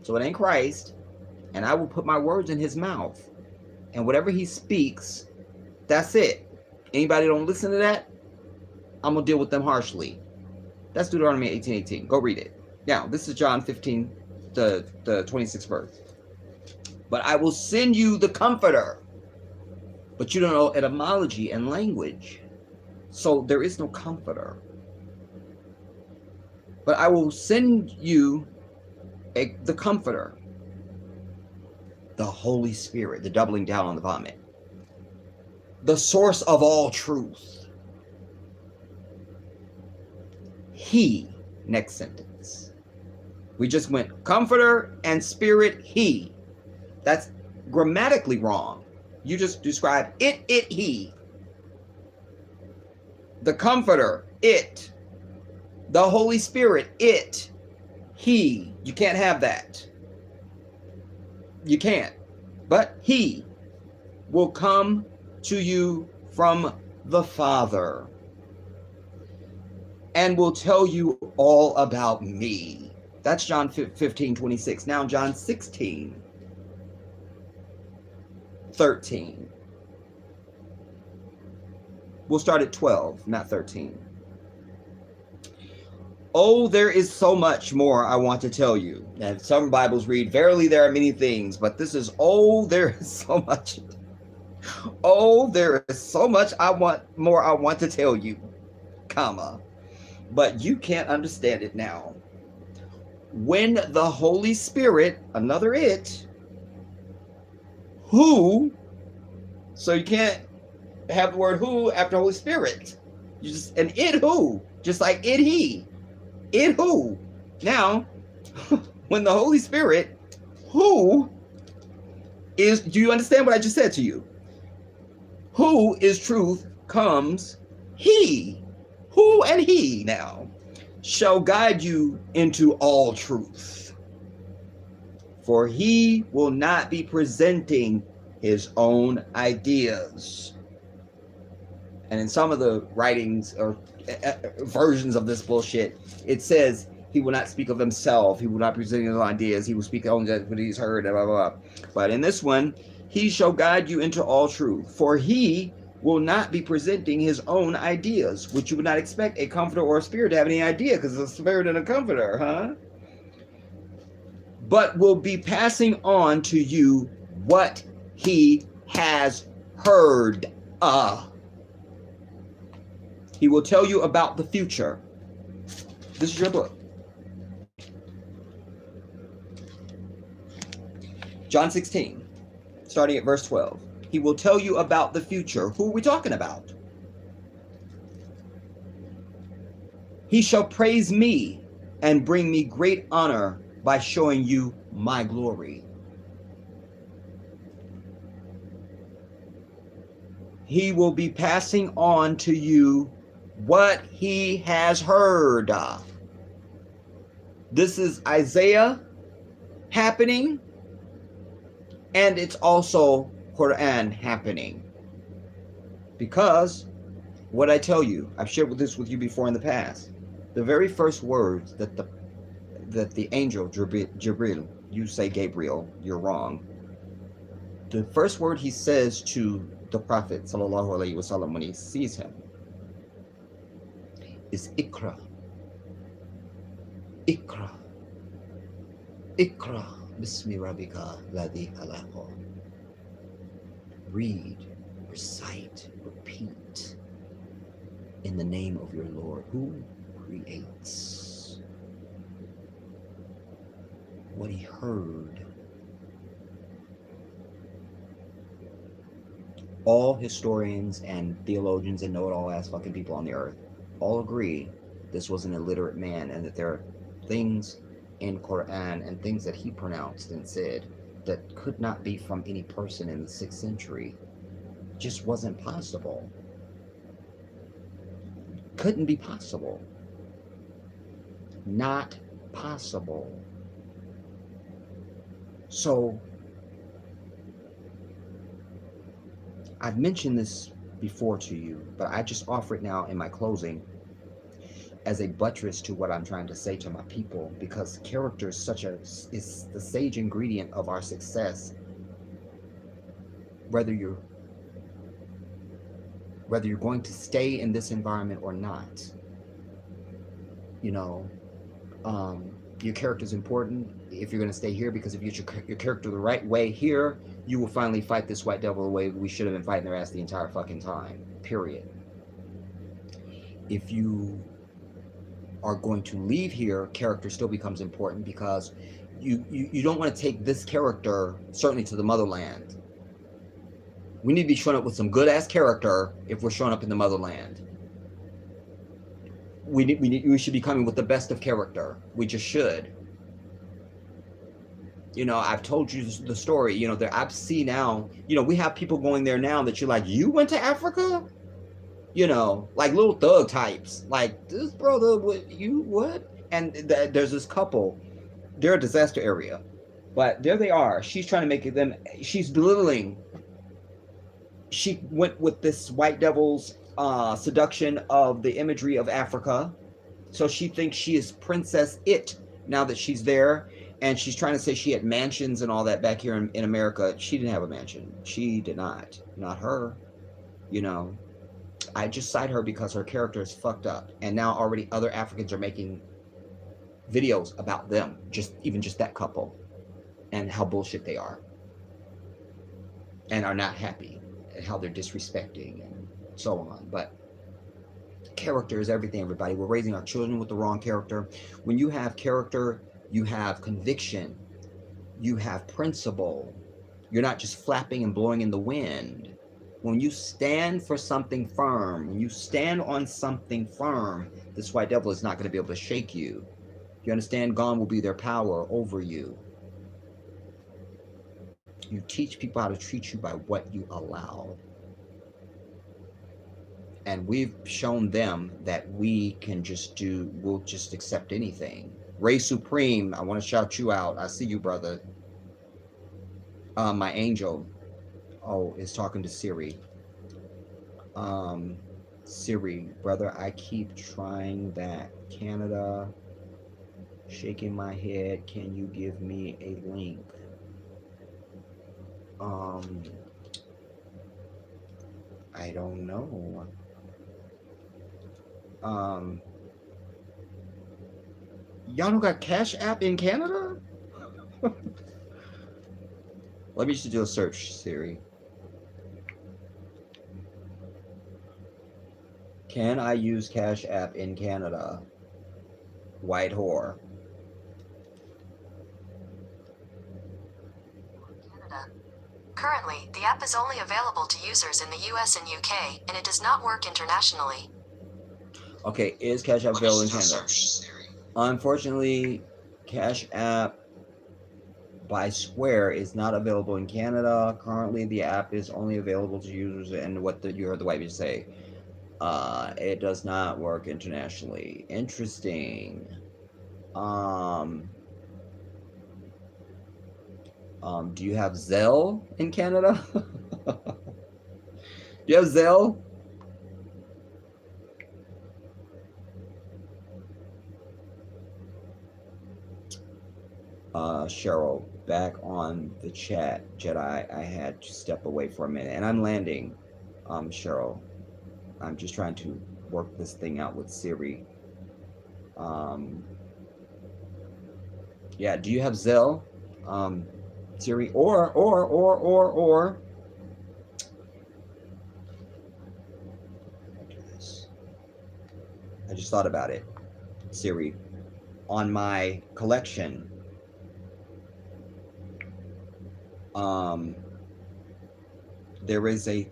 So it ain't Christ. And I will put my words in his mouth. And whatever he speaks, that's it. Anybody don't listen to that, I'm going to deal with them harshly. That's Deuteronomy 18:18. Go read it. Now, this is John 15, the 26th verse. But I will send you the Comforter. But you don't know etymology and language. So there is no Comforter. But I will send you the Comforter. The Holy Spirit. The doubling down on the vomit. The source of all truth. He. Next sentence. We just went Comforter and Spirit, he. That's grammatically wrong. You just describe it, he. The Comforter, it. The Holy Spirit, it. He. You can't have that. You can't. But he will come to you from the Father and will tell you all about me. That's John 15:26. Now John 16:13. We'll start at 12, not 13. Oh, there is so much more I want to tell you. And some Bibles read, verily there are many things, but this is, oh, there is so much. Oh, there is so much I want to tell you, comma. But you can't understand it now. When the Holy Spirit, another it, who, so you can't have the word who after Holy Spirit. You just, and it who, just like it he, it who. Now, when the Holy Spirit, who is, do you understand what I just said to you? Who is truth comes, he. Who and he now shall guide you into all truth. For he will not be presenting his own ideas. And in some of the writings or versions of this bullshit, it says he will not speak of himself. He will not present his own ideas. He will speak only what he's heard, blah, blah, blah. But in this one, he shall guide you into all truth. For he will not be presenting his own ideas, which you would not expect a comforter or a spirit to have any idea, because it's a spirit and a comforter, huh? But will be passing on to you what he has heard. He will tell you about the future. This is your book. John 16, starting at verse 12. He will tell you about the future. Who are we talking about? He shall praise me and bring me great honor by showing you my glory. He will be passing on to you what he has heard. This is Isaiah happening, and it's also Quran happening. Because what I tell you, I've shared this with you before in the past. The very first words that the angel Jibril, you say Gabriel, you're wrong. The first word he says to the Prophet sallallahu alaihi wasallam when he sees him is Ikra. Ikra, Ikra, Bismi Rabbika Ladhi Khalaqah. Read, recite, repeat in the name of your Lord who creates. What he heard. All historians and theologians and know-it-all ass fucking people on the earth all agree this was an illiterate man, and that there are things in Quran and things that he pronounced and said that could not be from any person in the 6th century. Just wasn't possible. Couldn't be possible. Not possible. So I've mentioned this before to you, but I just offer it now in my closing as a buttress to what I'm trying to say to my people, because character is is the sage ingredient of our success. Whether you're going to stay in this environment or not, you know, your character is important if you're going to stay here, because if you get your character the right way here, you will finally fight this white devil the way we should have been fighting their ass the entire fucking time, period. If you are going to leave here, character still becomes important, because you don't want to take this character certainly to the motherland. We need to be showing up with some good ass character if we're showing up in the motherland. We should be coming with the best of character. We just should. You know, I've told you the story. You know, that I've seen now. You know, we have people going there now that you're like, you went to Africa? You know, like little thug types. Like, this brother, what? And there's this couple. They're a disaster area, but there they are. She's trying to make them. She's belittling. She went with this white devil's seduction of the imagery of Africa. So she thinks she is Princess It now that she's there. And she's trying to say she had mansions and all that back here in America. She didn't have a mansion. She did not. Not her. You know, I just cite her because her character is fucked up. And now already other Africans are making videos about them. Even just that couple. And how bullshit they are. And are not happy. And how they're disrespecting and so on. But character is everything, everybody. We're raising our children with the wrong character. When you have character, you have conviction, you have principle. You're not just flapping and blowing in the wind. When you stand for something firm, when you stand on something firm, this white devil is not going to be able to shake you. You understand? Gone will be their power over you. You teach people how to treat you by what you allow. And we've shown them that we can we'll just accept anything. Ray Supreme, I want to shout you out. I see you, brother. My angel, is talking to Siri. Siri, brother, I keep trying that. Canada, shaking my head. Can you give me a link? I don't know. Y'all don't got Cash App in Canada? Let me just do a search, Siri. Can I use Cash App in Canada? White whore. Canada. Currently, the app is only available to users in the US and UK, and it does not work internationally. Okay, is Cash App available in Canada? Unfortunately, Cash App by Square is not available in Canada. Currently, the app is only available to users, and you heard the white people say, it does not work internationally. Interesting. Do you have Zelle in Canada? Do you have Zelle? Cheryl, back on the chat, Jedi. I had to step away for a minute, and I'm landing. Cheryl, I'm just trying to work this thing out with Siri. Yeah, do you have Zelle, Siri, or I just thought about it, Siri. On my collection, um, there is a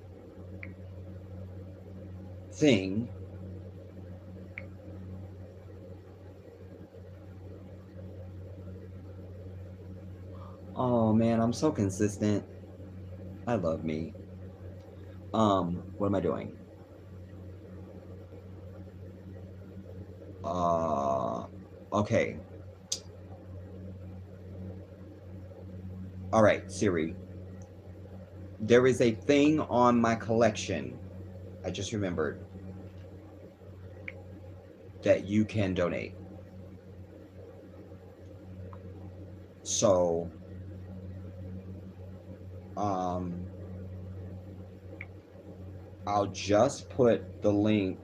thing. Oh man, I'm so consistent. I love me. What am I doing? Okay. All right, Siri. There is a thing on my collection. I just remembered that you can donate. So, um, I'll just put the link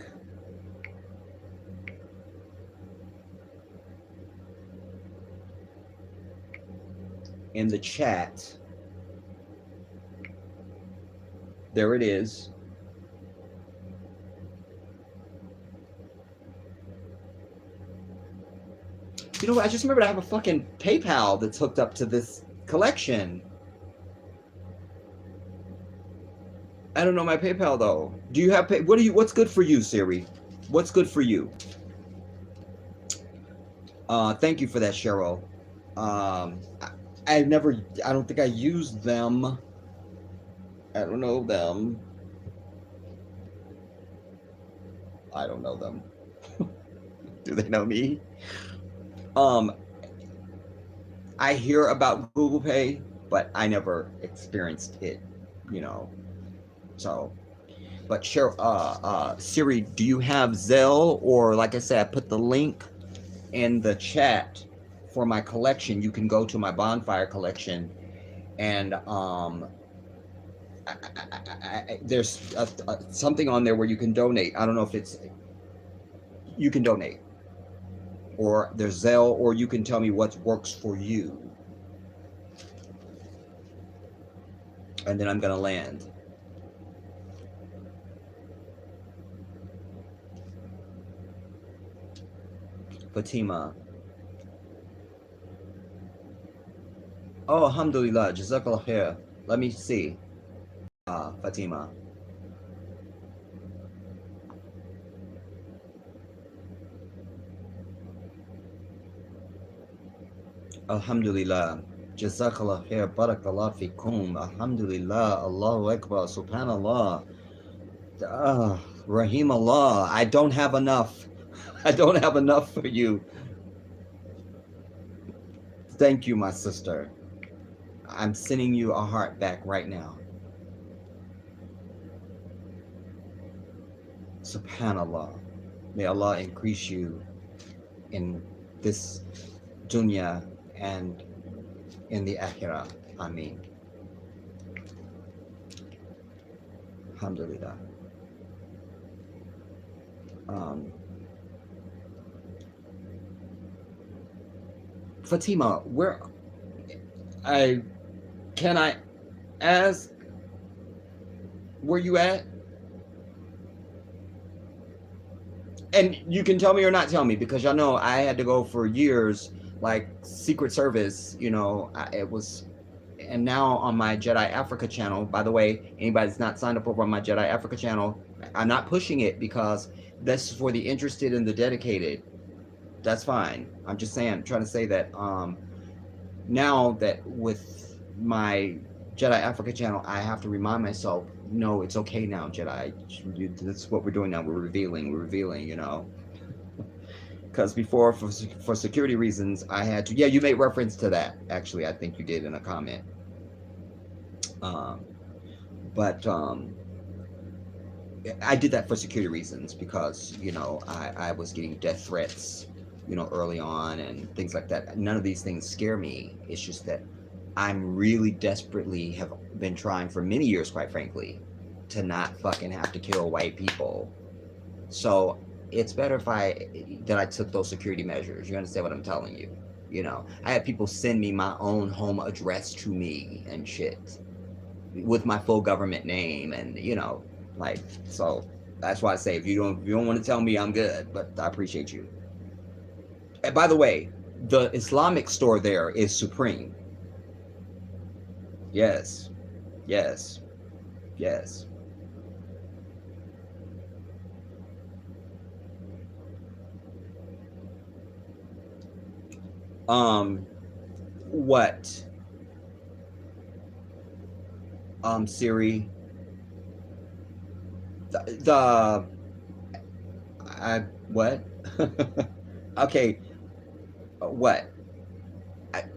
in the chat. There it is. You know what? I just remembered I have a fucking PayPal that's hooked up to this collection. I don't know my PayPal though. Do you have what's good for you, Siri? What's good for you? Thank you for that, Cheryl. I don't think I used them. I don't know them. I don't know them. Do they know me? I hear about Google Pay, but I never experienced it, you know. So, but Siri, do you have Zelle, or like I said, I put the link in the chat for my collection. You can go to my bonfire collection, and there's something on there where you can donate. I don't know if you can donate, or there's Zelle, or you can tell me what works for you, and then I'm gonna land. Fatima. Oh, alhamdulillah, jazakallah khair. Let me see. Fatima. Alhamdulillah. Jazakallah khair. Barakallah fikum. Alhamdulillah. Allahu Akbar. Subhanallah. Rahim Allah. I don't have enough. I don't have enough for you. Thank you, my sister. I'm sending you a heart back right now. Subhanallah. May Allah increase you in this dunya and in the akhirah. Ameen. Alhamdulillah. Fatima, can I ask where you at? And you can tell me or not tell me, because y'all know I had to go for years, like Secret Service, you know, it was, and now on my Jedi Africa channel, by the way, anybody that's not signed up over on my Jedi Africa channel, I'm not pushing it because this is for the interested and the dedicated. That's fine. I'm just saying, trying to say that now that with my Jedi Africa channel, I have to remind myself, no, it's okay now, Jedi. This is what we're doing now. We're revealing, you know. Because before, for security reasons, I had to. Yeah, you made reference to that. Actually, I think you did in a comment. But I did that for security reasons because, you know, I was getting death threats, you know, early on and things like that. None of these things scare me. It's just that I'm really desperately have been trying for many years, quite frankly, to not fucking have to kill white people. So it's better that I took those security measures. You understand what I'm telling you? You know, I had people send me my own home address to me and shit with my full government name, and you know, like, so that's why I say, if you don't want to tell me, I'm good, but I appreciate you. And by the way, the Islamic store there is supreme. Yes, yes, yes. Um, what? Siri, the I what? Okay, what?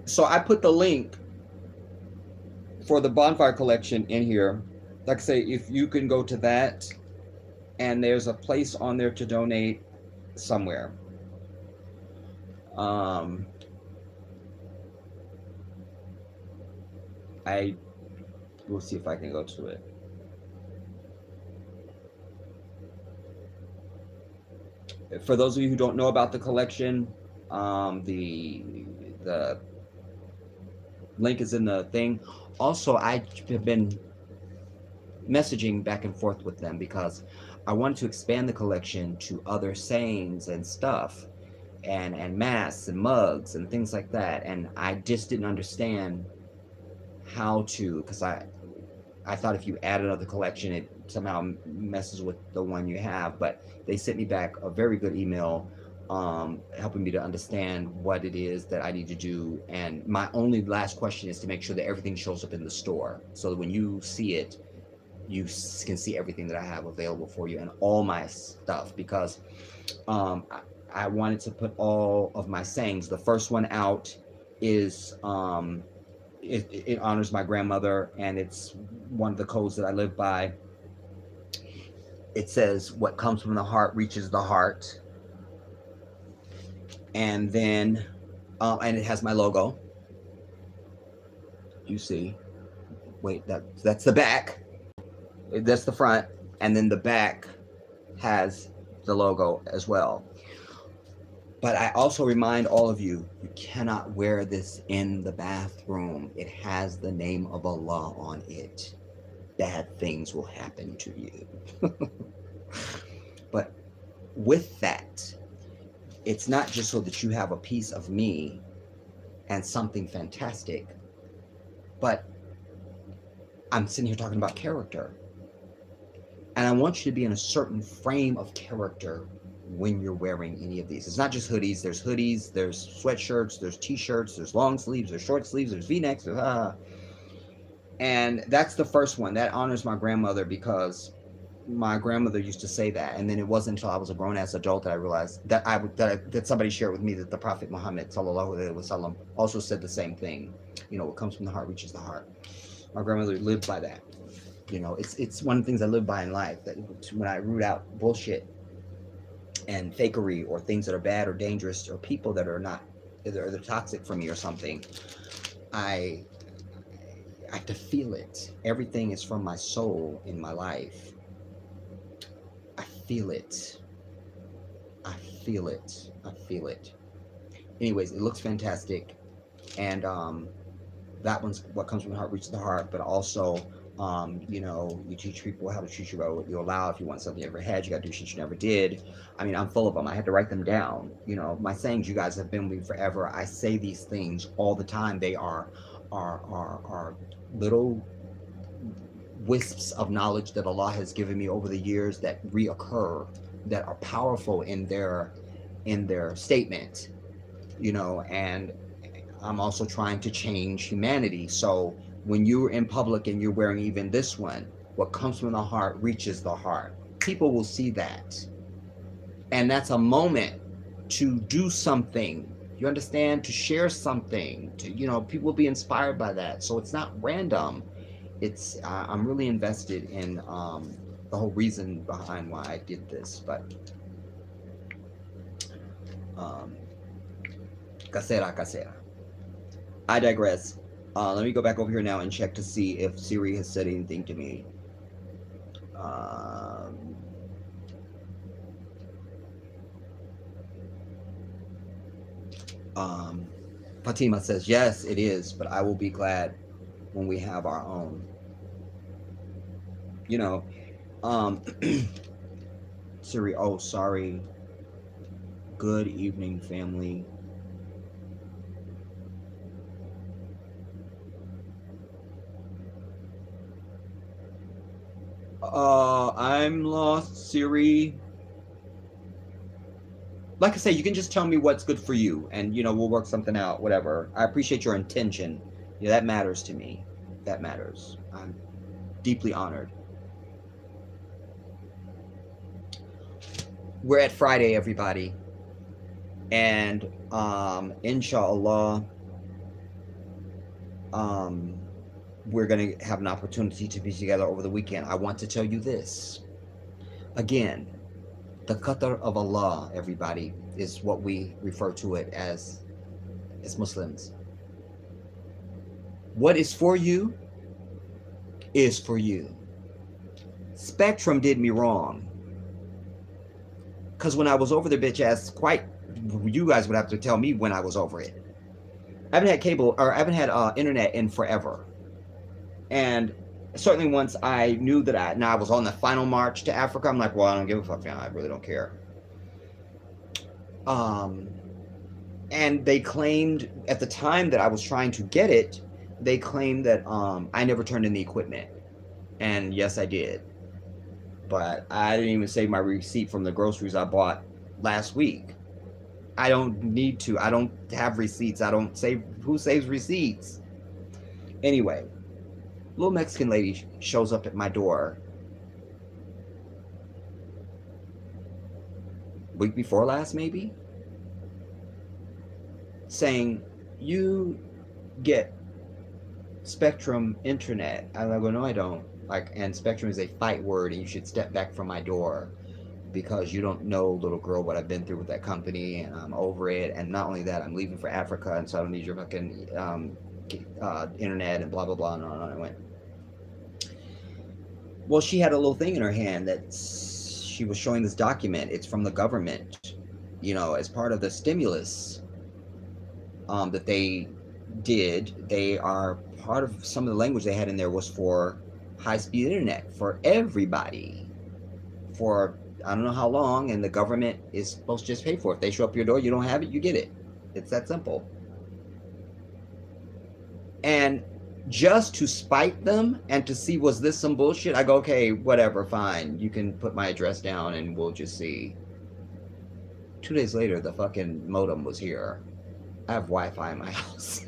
So I put the link for the bonfire collection in here. Like I say, if you can go to that, and there's a place on there to donate somewhere. Um, I will see if I can go to it. For those of you who don't know about the collection, the link is in the thing. Also, I have been messaging back and forth with them because I wanted to expand the collection to other sayings and stuff, and masks and mugs and things like that. And I just didn't understand how to, because I thought if you add another collection, it somehow messes with the one you have. But they sent me back a very good email, helping me to understand what it is that I need to do. And my only last question is to make sure that everything shows up in the store, so that when you see it, you can see everything that I have available for you and all my stuff. Because um, I wanted to put all of my sayings. The first one out is it honors my grandmother, and it's one of the codes that I live by. It says, "What comes from the heart reaches the heart," and then and it has my logo. You see, wait, that's the back. That's the front, and then the back has the logo as well. But I also remind all of you, you cannot wear this in the bathroom. It has the name of Allah on it. Bad things will happen to you. But with that, it's not just so that you have a piece of me and something fantastic, but I'm sitting here talking about character. And I want you to be in a certain frame of character when you're wearing any of these. It's not just hoodies. There's hoodies, there's sweatshirts, there's t-shirts, there's long sleeves, there's short sleeves, there's v-necks, and that's the first one. That honors my grandmother, because my grandmother used to say that, and then it wasn't until I was a grown-ass adult that I realized that that somebody shared with me that the Prophet Muhammad sallallahu alaihi wasallam also said the same thing. You know, what comes from the heart reaches the heart. My grandmother lived by that. You know, it's one of the things I live by in life. That when I root out bullshit and fakery, or things that are bad or dangerous, or people that are not, they're toxic for me or something, I I have to feel it. Everything is from my soul in my life. I feel it. I feel it. I feel it. Anyways, it looks fantastic, and that one's what comes from the heart reaches the heart. But also, you know, you teach people how to treat you right, what you allow. If you want something you never had, you got to do shit you never did. I mean, I'm full of them. I had to write them down. You know, my sayings, you guys have been with me forever. I say these things all the time. They are little wisps of knowledge that Allah has given me over the years that reoccur, that are powerful in their statement, you know. And I'm also trying to change humanity. So when you're in public and you're wearing even this one, what comes from the heart reaches the heart. People will see that. And that's a moment to do something. You understand? To share something. To, you know, people will be inspired by that. So it's not random. It's I'm really invested in the whole reason behind why I did this. But um, casera, casera. I digress. Let me go back over here now and check to see if Siri has said anything to me. Um, um, Fatima says, yes, it is, but I will be glad when we have our own. You know, um, Siri, oh, sorry. Good evening, family. I'm lost, Siri. Like I say, you can just tell me what's good for you, and we'll work something out. Whatever. I appreciate your intention. Yeah, that matters to me. That matters. I'm deeply honored. We're at Friday, everybody, and inshallah, um, we're gonna have an opportunity to be together over the weekend. I want to tell you this again. The qadr of Allah, everybody, is what we refer to it as Muslims. What is for you is for you. Spectrum did me wrong. Because when I was over the bitch ass, you guys would have to tell me when I was over it. I haven't had cable, or I haven't had internet in forever. And certainly once I knew that I was on the final march to Africa, I'm like, well, I don't give a fuck now. I really don't care. And they claimed at the time that I was trying to get it, they claimed that I never turned in the equipment. And yes, I did. But I didn't even save my receipt from the groceries I bought last week. I don't need to. I don't have receipts. I don't save. Who saves receipts? Anyway, little Mexican lady shows up at my door week before last, maybe, saying, you get Spectrum internet. I go, no, I don't. And Spectrum is a fight word, and you should step back from my door because you don't know, little girl, what I've been through with that company, and I'm over it. And not only that, I'm leaving for Africa, and so I don't need your fucking internet and blah blah blah. And on and on. I went. Well, she had a little thing in her hand that she was showing this document. It's from the government, as part of the stimulus that they did. They are part of some of the language they had in there was for high-speed internet for everybody for I don't know how long, and the government is supposed to just pay for it. If they show up your door, you don't have it, you get it. It's that simple. And just to spite them and to see, was this some bullshit? I go, okay, whatever, fine. You can put my address down and we'll just see. 2 days later, the fucking modem was here. I have Wi-Fi in my house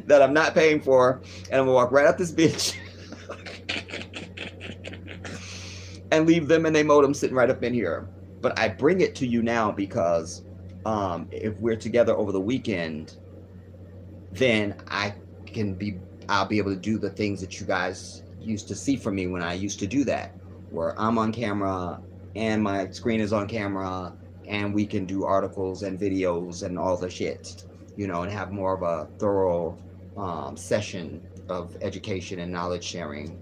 that I'm not paying for, and I'm gonna walk right up this bitch and leave them and they modem sitting right up in here. But I bring it to you now because if we're together over the weekend, then I'll be able to do the things that you guys used to see from me when I used to do that, where I'm on camera and my screen is on camera, and we can do articles and videos and all the shit, and have more of a thorough session of education and knowledge sharing,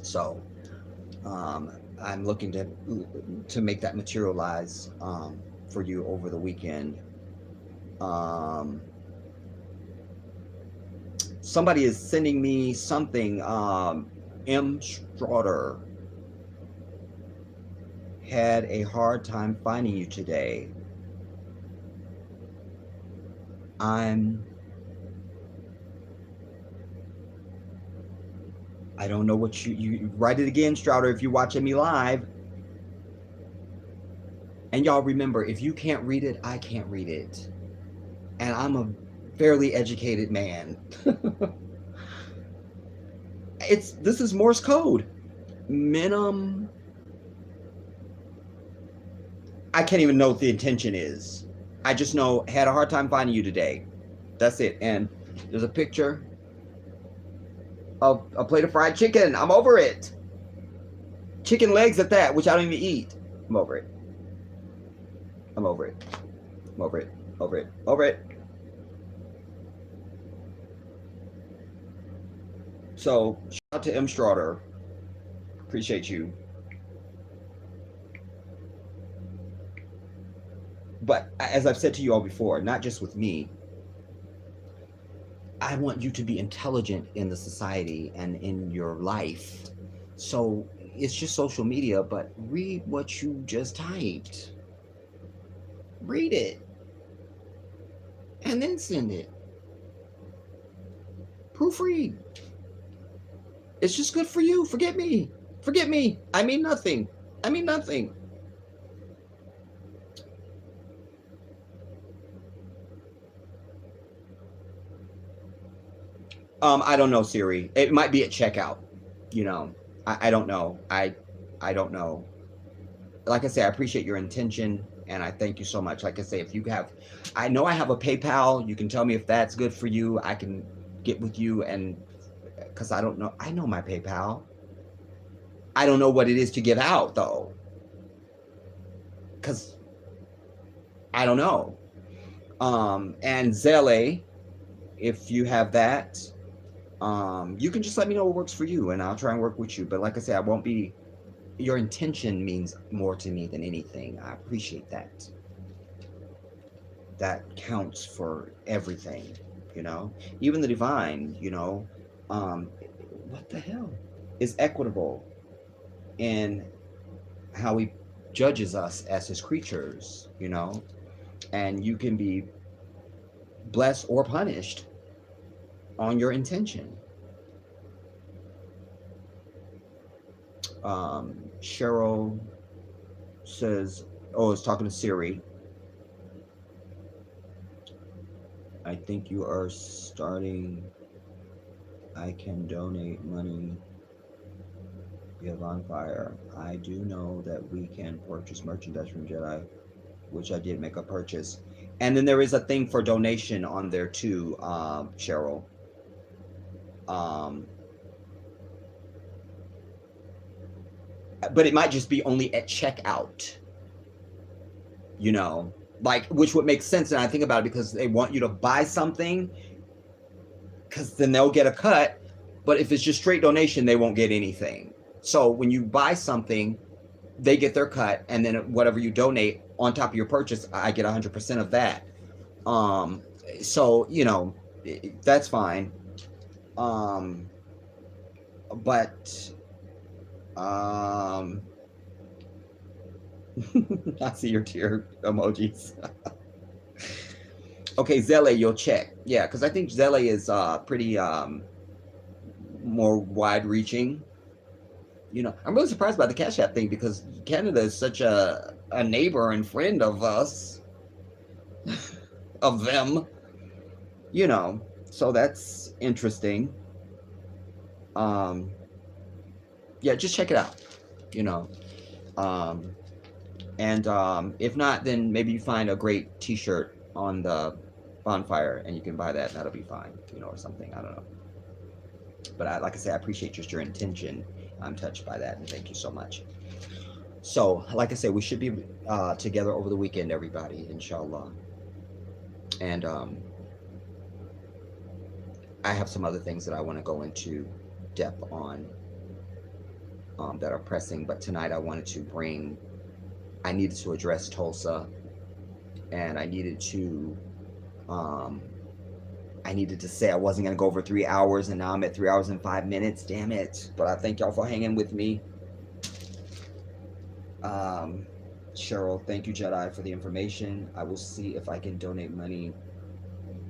So I'm looking to make that materialize for you over the weekend. Somebody is sending me something. M. Straughter had a hard time finding you today. I don't know what you write it again, Strouder, if you're watching me live. And y'all remember, if you can't read it, I can't read it. And I'm a fairly educated man. This is Morse code. Minimum. I can't even know what the intention is. I just know, had a hard time finding you today. That's it. And there's a picture of a plate of fried chicken. I'm over it. Chicken legs at that, which I don't even eat. I'm over it. I'm over it. I'm over it. Over it. Over it. So, shout out to M. Straughter. Appreciate you. But as I've said to you all before, not just with me, I want you to be intelligent in the society and in your life. So it's just social media, but read what you just typed. Read it and then send it. Proofread. It's just good for you. Forget me. Forget me. I mean nothing. I mean nothing. I don't know, Siri. It might be at checkout. You know, I don't know. I don't know. Like I say, I appreciate your intention and I thank you so much. Like I say, if you have, I know I have a PayPal. You can tell me if that's good for you. I can get with you and because I don't know. I know my PayPal. I don't know what it is to give out though, because I don't know. And Zelle, if you have that, you can just let me know what works for you, and I'll try and work with you. But like I said, I won't be. Your intention means more to me than anything. I appreciate that. That counts for everything, you know. Even the divine, you know. Um, what the hell is equitable in how he judges us as his creatures, you know. And you can be blessed or punished on your intention. Cheryl says, oh, it's talking to Siri. I think you are starting. I can donate money via Bonfire. I do know that we can purchase merchandise from Jedi, which I did make a purchase. And then there is a thing for donation on there too, Cheryl. But it might just be only at checkout, you know, like, which would make sense. And I think about it because they want you to buy something because then they'll get a cut. But if it's just straight donation, they won't get anything. So when you buy something, they get their cut, and then whatever you donate on top of your purchase, I get 100% of that. So you know, that's fine. But I see your tear emojis. Okay, Zelle, you'll check. Yeah, because I think Zelle is pretty more wide-reaching. You know, I'm really surprised by the Cash App thing because Canada is such a neighbor and friend of us, of them. You know, so that's interesting. Um, yeah, just check it out. You know, and if not, then maybe you find a great T-shirt on the Bonfire and you can buy that. And that'll be fine. You know, or something. I don't know. But like I say, I appreciate just your intention. I'm touched by that, and thank you so much. So, like I say, we should be together over the weekend, everybody, inshallah. And I have some other things that I want to go into depth on that are pressing. But tonight, I needed to address Tulsa, and I needed to say I wasn't going to go over 3 hours, and now I'm at 3 hours and 5 minutes. Damn it. But I thank y'all for hanging with me. Cheryl, thank you, Jedi, for the information. I will see if I can donate money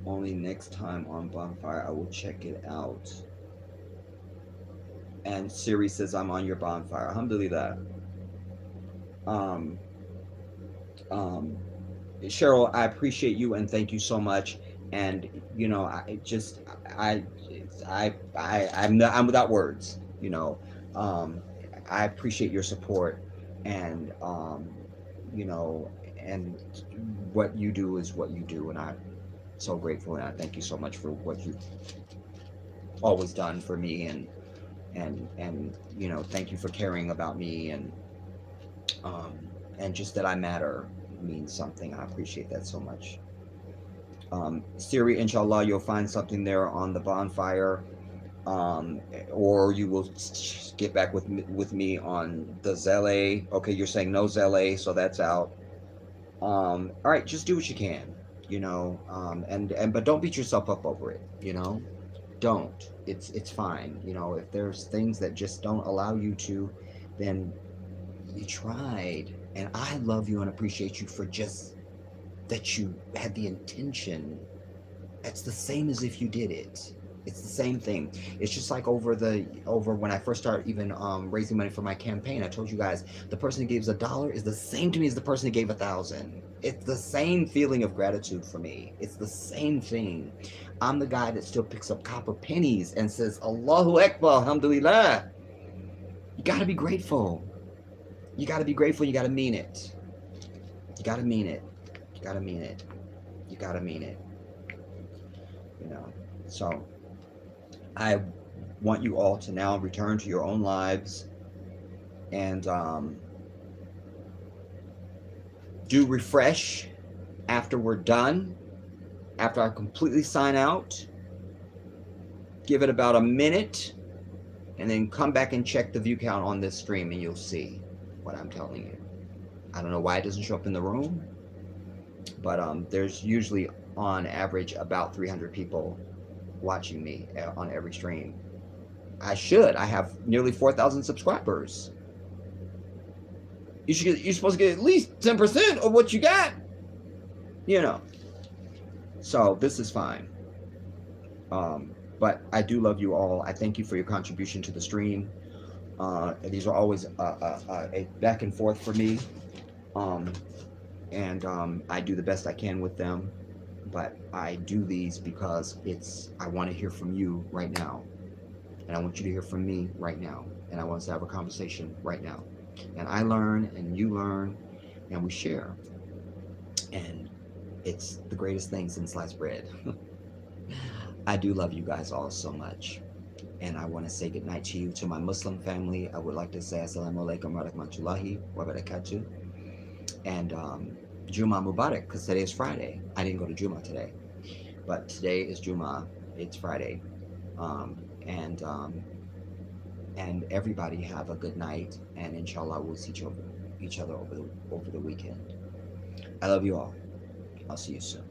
only next time on Bonfire. I will check it out. And Siri says I'm on your Bonfire. Alhamdulillah. Cheryl, I appreciate you and thank you so much. And you know, I'm without words. You know, I appreciate your support, and you know, and what you do is what you do, and I'm so grateful, and I thank you so much for what you've always done for me, and you know, thank you for caring about me, and just that I matter means something. I appreciate that so much. Siri, inshallah, you'll find something there on the Bonfire, or you will get back with me on the Zelle. Okay, you're saying no Zelle, so that's out. All right, just do what you can, and but don't beat yourself up over it, don't. It's fine, if there's things that just don't allow you to, then you tried, and I love you and appreciate you for just that you had the intention. It's the same as if you did it. It's the same thing. It's just like over when I first started even raising money for my campaign. I told you guys the person who gave $1 is the same to me as the person who gave 1,000. It's the same feeling of gratitude for me. It's the same thing. I'm the guy that still picks up copper pennies and says Allahu Akbar, Alhamdulillah. You got to be grateful. You got to be grateful. You got to mean it. You got to mean it. You got to mean it. You got to mean it. So I want you all to now return to your own lives and do refresh after we're done. After I completely sign out, give it about a minute, and then come back and check the view count on this stream, and you'll see what I'm telling you. I don't know why it doesn't show up in the room, but there's usually on average about 300 people watching me on every stream. I have nearly 4,000 subscribers. You're supposed to get at least 10% of what you got, so this is fine. But I do love you all. I thank you for your contribution to the stream. These are always a back and forth for me, and I do the best I can with them. But I do these because I want to hear from you right now. And I want you to hear from me right now. And I want us to have a conversation right now. And I learn and you learn and we share. And it's the greatest thing since sliced bread. I do love you guys all so much. And I want to say goodnight to you. To my Muslim family, I would like to say Assalamu alaikum wa rahmatullahi wa barakatuh. And Juma Mubarak, because today is Friday. I didn't go to Juma today, but today is Juma. It's Friday, and everybody have a good night, and inshallah we'll see each other over the weekend. I love you all. I'll see you soon.